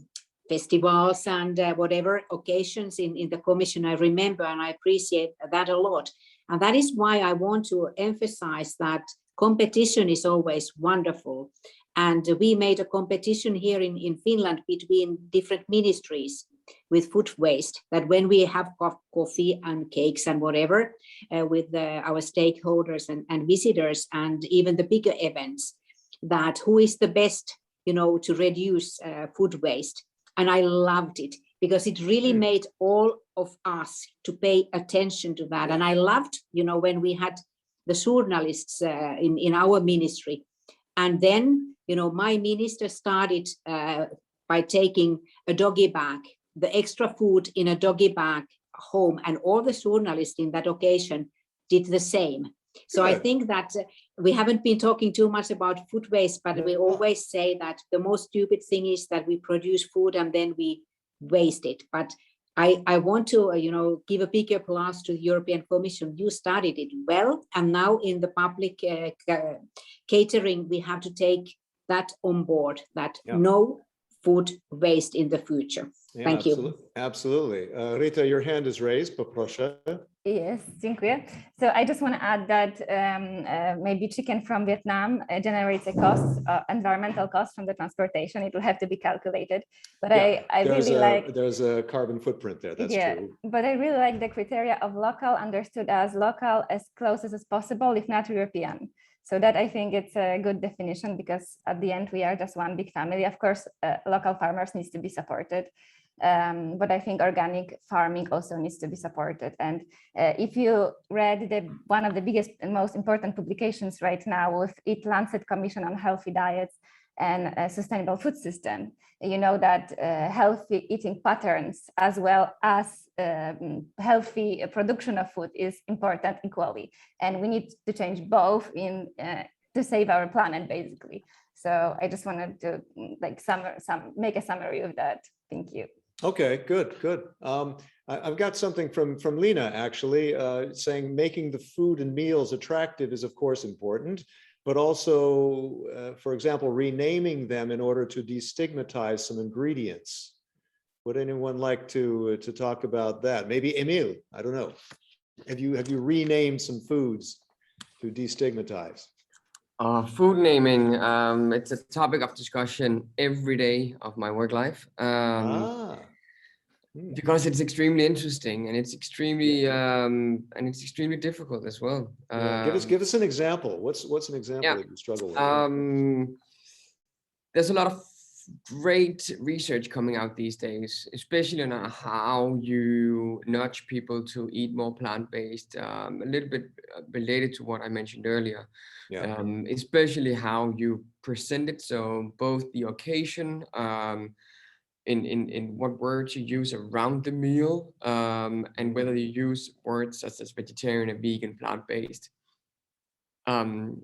festivals and whatever occasions in the Commission. I remember, and I appreciate that a lot. And that is why I want to emphasize that competition is always wonderful. And we made a competition here in Finland between different ministries with food waste, that when we have coffee and cakes and whatever with our stakeholders and visitors and even the bigger events, that who is the best, to reduce food waste. And I loved it because it really made all of us to pay attention to that. And I loved, when we had the journalists in our ministry. And then, my minister started by taking a doggy bag, the extra food in a doggy bag home, and all the journalists in that occasion did the same. So I think that we haven't been talking too much about food waste, but we always say that the most stupid thing is that we produce food and then we waste it. But I want to, give a big applause to the European Commission. You started it well, and now in the public catering, we have to take that on board, that no food waste in the future. Yeah, Thank you. Absolutely. Rita, your hand is raised, poproszę. Yes, dziękuję. So I just want to add that maybe chicken from Vietnam generates a cost, environmental cost from the transportation. It will have to be calculated. But I really like... There's a carbon footprint there, that's true. But I really like the criteria of local, understood as local as close as possible, if not European. So that I think it's a good definition, because at the end we are just one big family. Of course, local farmers needs to be supported. But I think organic farming also needs to be supported. And if you read one of the biggest and most important publications right now with the Lancet Commission on Healthy Diets and a Sustainable Food System, you know that healthy eating patterns as well as healthy production of food is important equally. And we need to change both to save our planet, basically. So I just wanted to make a summary of that. Thank you. Okay, good. I've got something from Lena, actually, saying making the food and meals attractive is of course important, but also, for example, renaming them in order to destigmatize some ingredients. Would anyone like to talk about that? Maybe Emil, I don't know. Have you renamed some foods to destigmatize? Food naming, it's a topic of discussion every day of my work life. Because it's extremely interesting and it's extremely difficult as well. Give us an example. What's an example that you struggle with? There's a lot of great research coming out these days, especially on how you nudge people to eat more plant-based, a little bit related to what I mentioned earlier. Yeah. Especially how you present it. So both the occasion, in what words you use around the meal, and whether you use words such as vegetarian and vegan, plant-based. And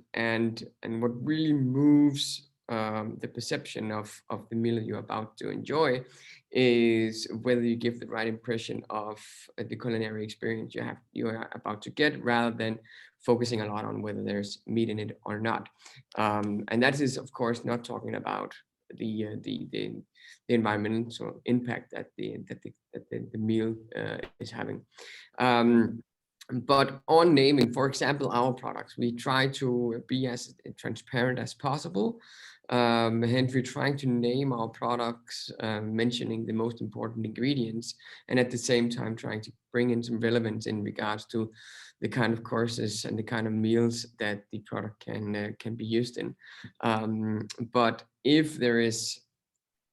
what really moves the perception of the meal you're about to enjoy is whether you give the right impression of the culinary experience you are about to get, rather than focusing a lot on whether there's meat in it or not. And that is, of course, not talking about the environmental impact that the meal is having. But on naming, for example, our products, we try to be as transparent as possible. Hence, we're trying to name our products, mentioning the most important ingredients, and at the same time trying to bring in some relevance in regards to the kind of courses and the kind of meals that the product can be used in. But if there is,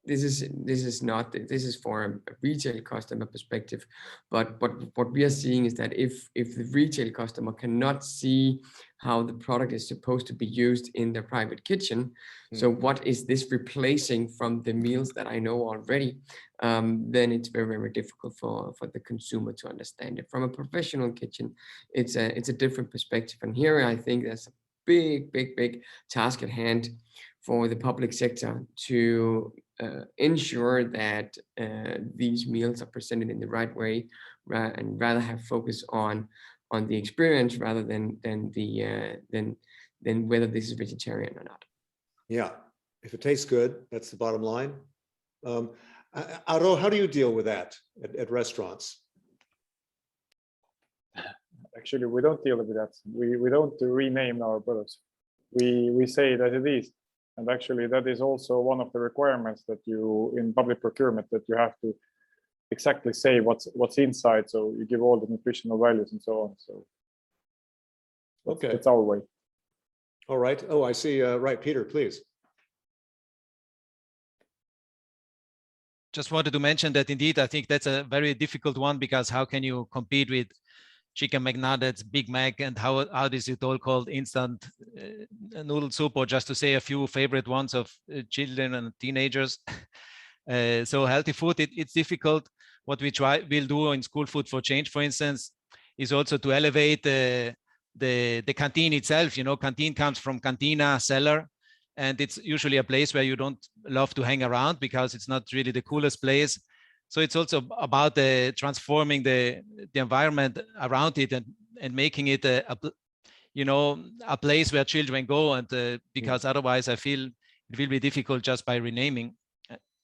this is for a retail customer perspective, but what we are seeing is that if the retail customer cannot see how the product is supposed to be used in their private kitchen, so what is this replacing from the meals that I know already, then it's very, very difficult for the consumer to understand it. From a professional kitchen, it's a different perspective, and here I think there's a big task at hand for the public sector to ensure that these meals are presented in the right way, and rather have focus on the experience rather than whether this is vegetarian or not. Yeah, if it tastes good, that's the bottom line. Aro, how do you deal with that at restaurants? Actually, we don't deal with that. We don't rename our products. We say that it is. And actually, that is also one of the requirements that you, in public procurement, that you have to exactly say what's inside. So you give all the nutritional values and so on. So okay, it's our way. All right. Oh, I see. Right, Peter, please. Just wanted to mention that indeed, I think that's a very difficult one, because how can you compete with Chicken McNuggets, Big Mac, and how is it all called, instant noodle soup, or just to say a few favorite ones of children and teenagers. So healthy food, it's difficult. What we'll do in School Food for Change, for instance, is also to elevate the canteen itself. You know, canteen comes from cantina, cellar, and it's usually a place where you don't love to hang around because it's not really the coolest place. So it's also about transforming the environment around it and making it a place where children go, and because otherwise I feel it will be difficult just by renaming.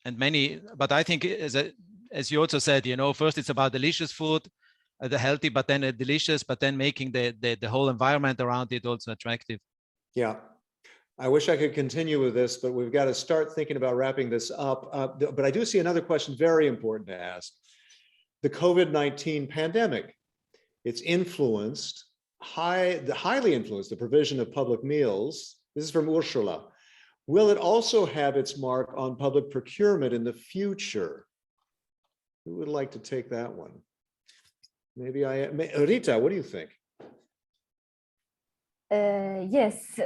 But I think as you also said, you know, first it's about delicious food, the healthy, but then delicious, but then making the whole environment around it also attractive. Yeah. I wish I could continue with this, but we've got to start thinking about wrapping this up. But I do see another question very important to ask. The COVID-19 pandemic, it's highly influenced the provision of public meals. This is from Ursula. Will it also have its mark on public procurement in the future? Who would like to take that one? Maybe Rita, what do you think? Yes,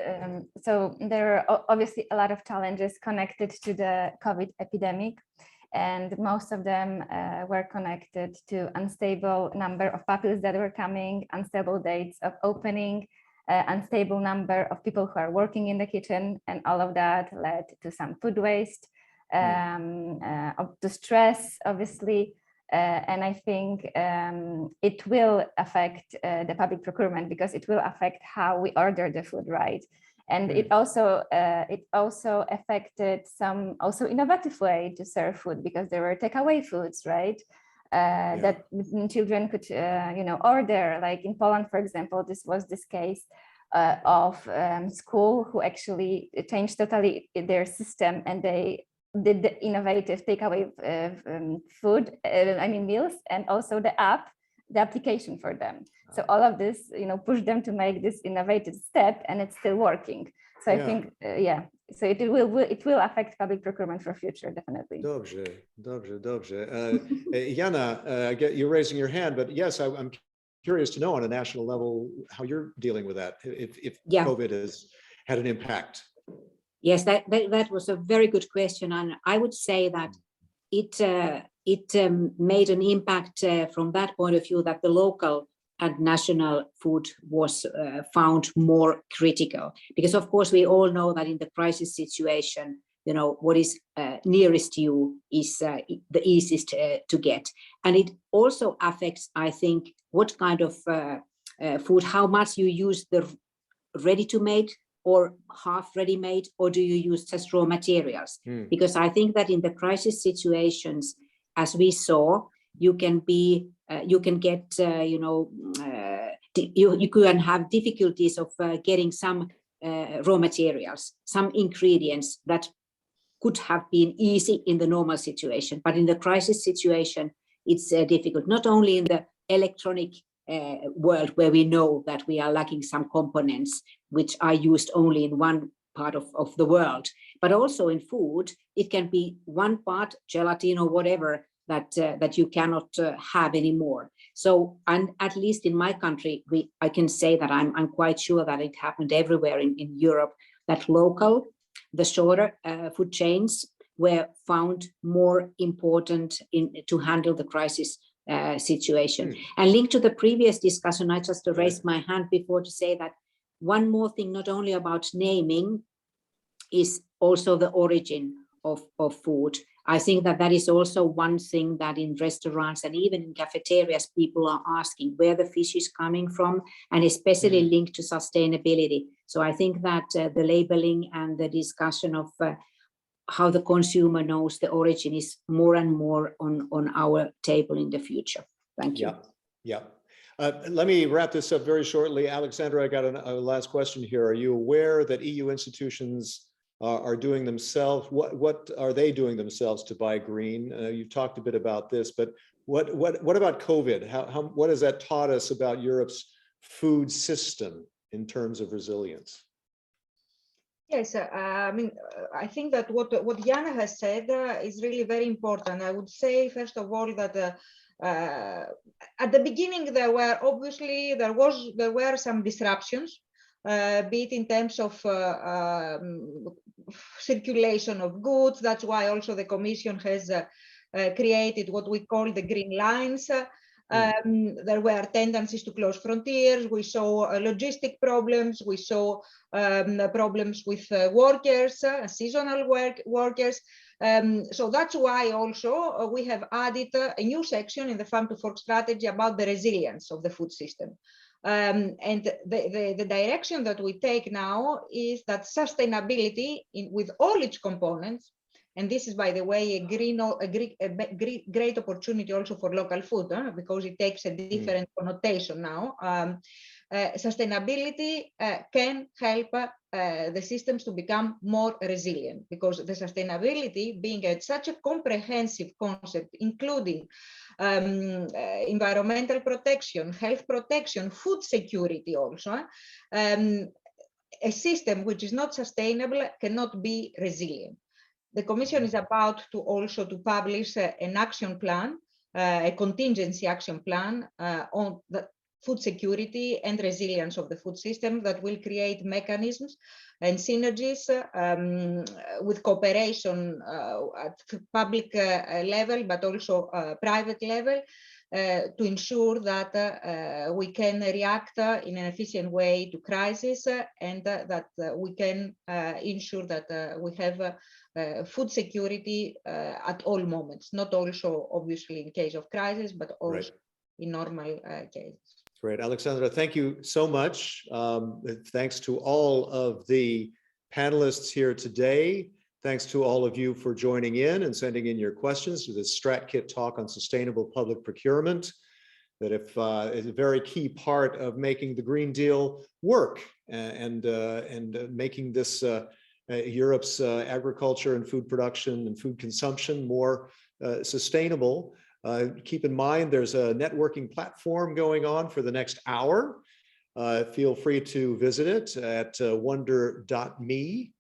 so there are obviously a lot of challenges connected to the COVID epidemic, and most of them were connected to unstable number of pupils that were coming, unstable dates of opening, unstable number of people who are working in the kitchen, and all of that led to some food waste, to stress, obviously. And I think it will affect the public procurement, because it will affect how we order the food, right? And it also affected some also innovative way to serve food, because there were takeaway foods, right? That children could order. Like in Poland, for example, this was this case of school who actually changed totally their system, and they did the innovative takeaway meals, and also the application for them. So all of this, pushed them to make this innovative step, and it's still working. So I think, So it will affect public procurement for future, definitely. Dobrze, dobrze, dobrze. Jana, I get you raising your hand, but yes, I'm curious to know on a national level how you're dealing with that, if COVID has had an impact. Yes, that was a very good question, and I would say that it made an impact from that point of view, that the local and national food was found more critical, because of course we all know that in the crisis situation, what is nearest you is the easiest to get, and it also affects, I think, what kind of food, how much you use the ready-to-made or half ready-made, or do you use just raw materials? Because I think that in the crisis situations, as we saw, you can get, you can have difficulties of getting some raw materials, some ingredients that could have been easy in the normal situation, but in the crisis situation, it's difficult, not only in the electronic world where we know that we are lacking some components which are used only in one part of the world, but also in food. It can be one part gelatin or whatever that you cannot have anymore. So, and at least in my country, I can say that I'm quite sure that it happened everywhere in Europe, that the shorter food chains were found more important to handle the crisis situation. And linked to the previous discussion, I just raised my hand before to say that one more thing, not only about naming, is also the origin of food. I think that is also one thing that in restaurants and even in cafeterias, people are asking where the fish is coming from, and especially linked to sustainability. So I think that the labeling and the discussion of how the consumer knows the origin is more and more on our table in the future. Thank you. Yeah. Let me wrap this up very shortly. Alexandra, I got a last question here. Are you aware that EU institutions are doing themselves? What are they doing themselves to buy green? You've talked a bit about this, but what about COVID? What has that taught us about Europe's food system in terms of resilience? Yes, I mean, I think that what Jana has said is really very important. I would say, first of all, that at the beginning there were some disruptions, be it in terms of circulation of goods. That's why also the Commission has created what we call the green lines. There were tendencies to close frontiers. We saw logistic problems. We saw problems with workers, seasonal workers. So that's why also we have added a new section in the Farm to Fork strategy about the resilience of the food system. And the direction that we take now is that sustainability with all its components, and this is, by the way, a great opportunity also for local food, because it takes a different connotation now. Sustainability can help the systems to become more resilient, because the sustainability being such a comprehensive concept, including environmental protection, health protection, food security also, a system which is not sustainable cannot be resilient. The Commission is about to also publish an action plan, a contingency action plan on the food security and resilience of the food system that will create mechanisms and synergies with cooperation at public level, but also private level, to ensure that we can react in an efficient way to crisis, and that we can ensure that we have food security at all moments, not also obviously in case of crisis, but also in normal cases. Great, Alexandra, thank you so much. Thanks to all of the panelists here today. Thanks to all of you for joining in and sending in your questions to this StratKIT talk on sustainable public procurement, that is a very key part of making the Green Deal work and making this Europe's agriculture and food production and food consumption more sustainable. Keep in mind, there's a networking platform going on for the next hour. Feel free to visit it at wonder.me.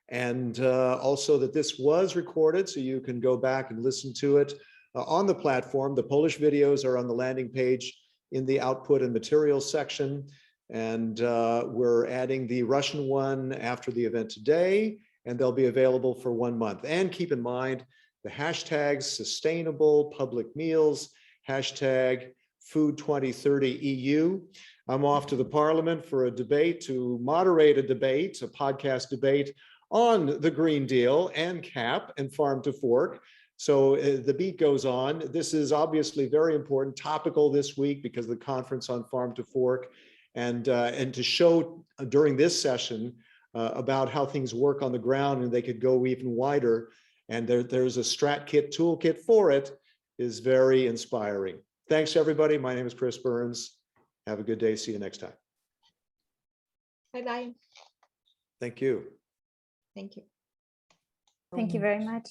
and also that this was recorded, so you can go back and listen to it on the platform. The Polish videos are on the landing page in the output and materials section, and we're adding the Russian one after the event today, and they'll be available for 1 month. And keep in mind the hashtags sustainable public meals, hashtag food 2030 EU. I'm off to the Parliament for a debate, to moderate a debate, a podcast debate on the Green Deal and CAP and Farm to Fork. So the beat goes on. This is obviously very important, topical this week because of the conference on Farm to Fork, and to show during this session about how things work on the ground, and they could go even wider. And there's a StratKIT toolkit for it, is very inspiring. Thanks, everybody. My name is Chris Burns. Have a good day. See you next time. Bye-bye. Thank you. Thank you. Thank you very much.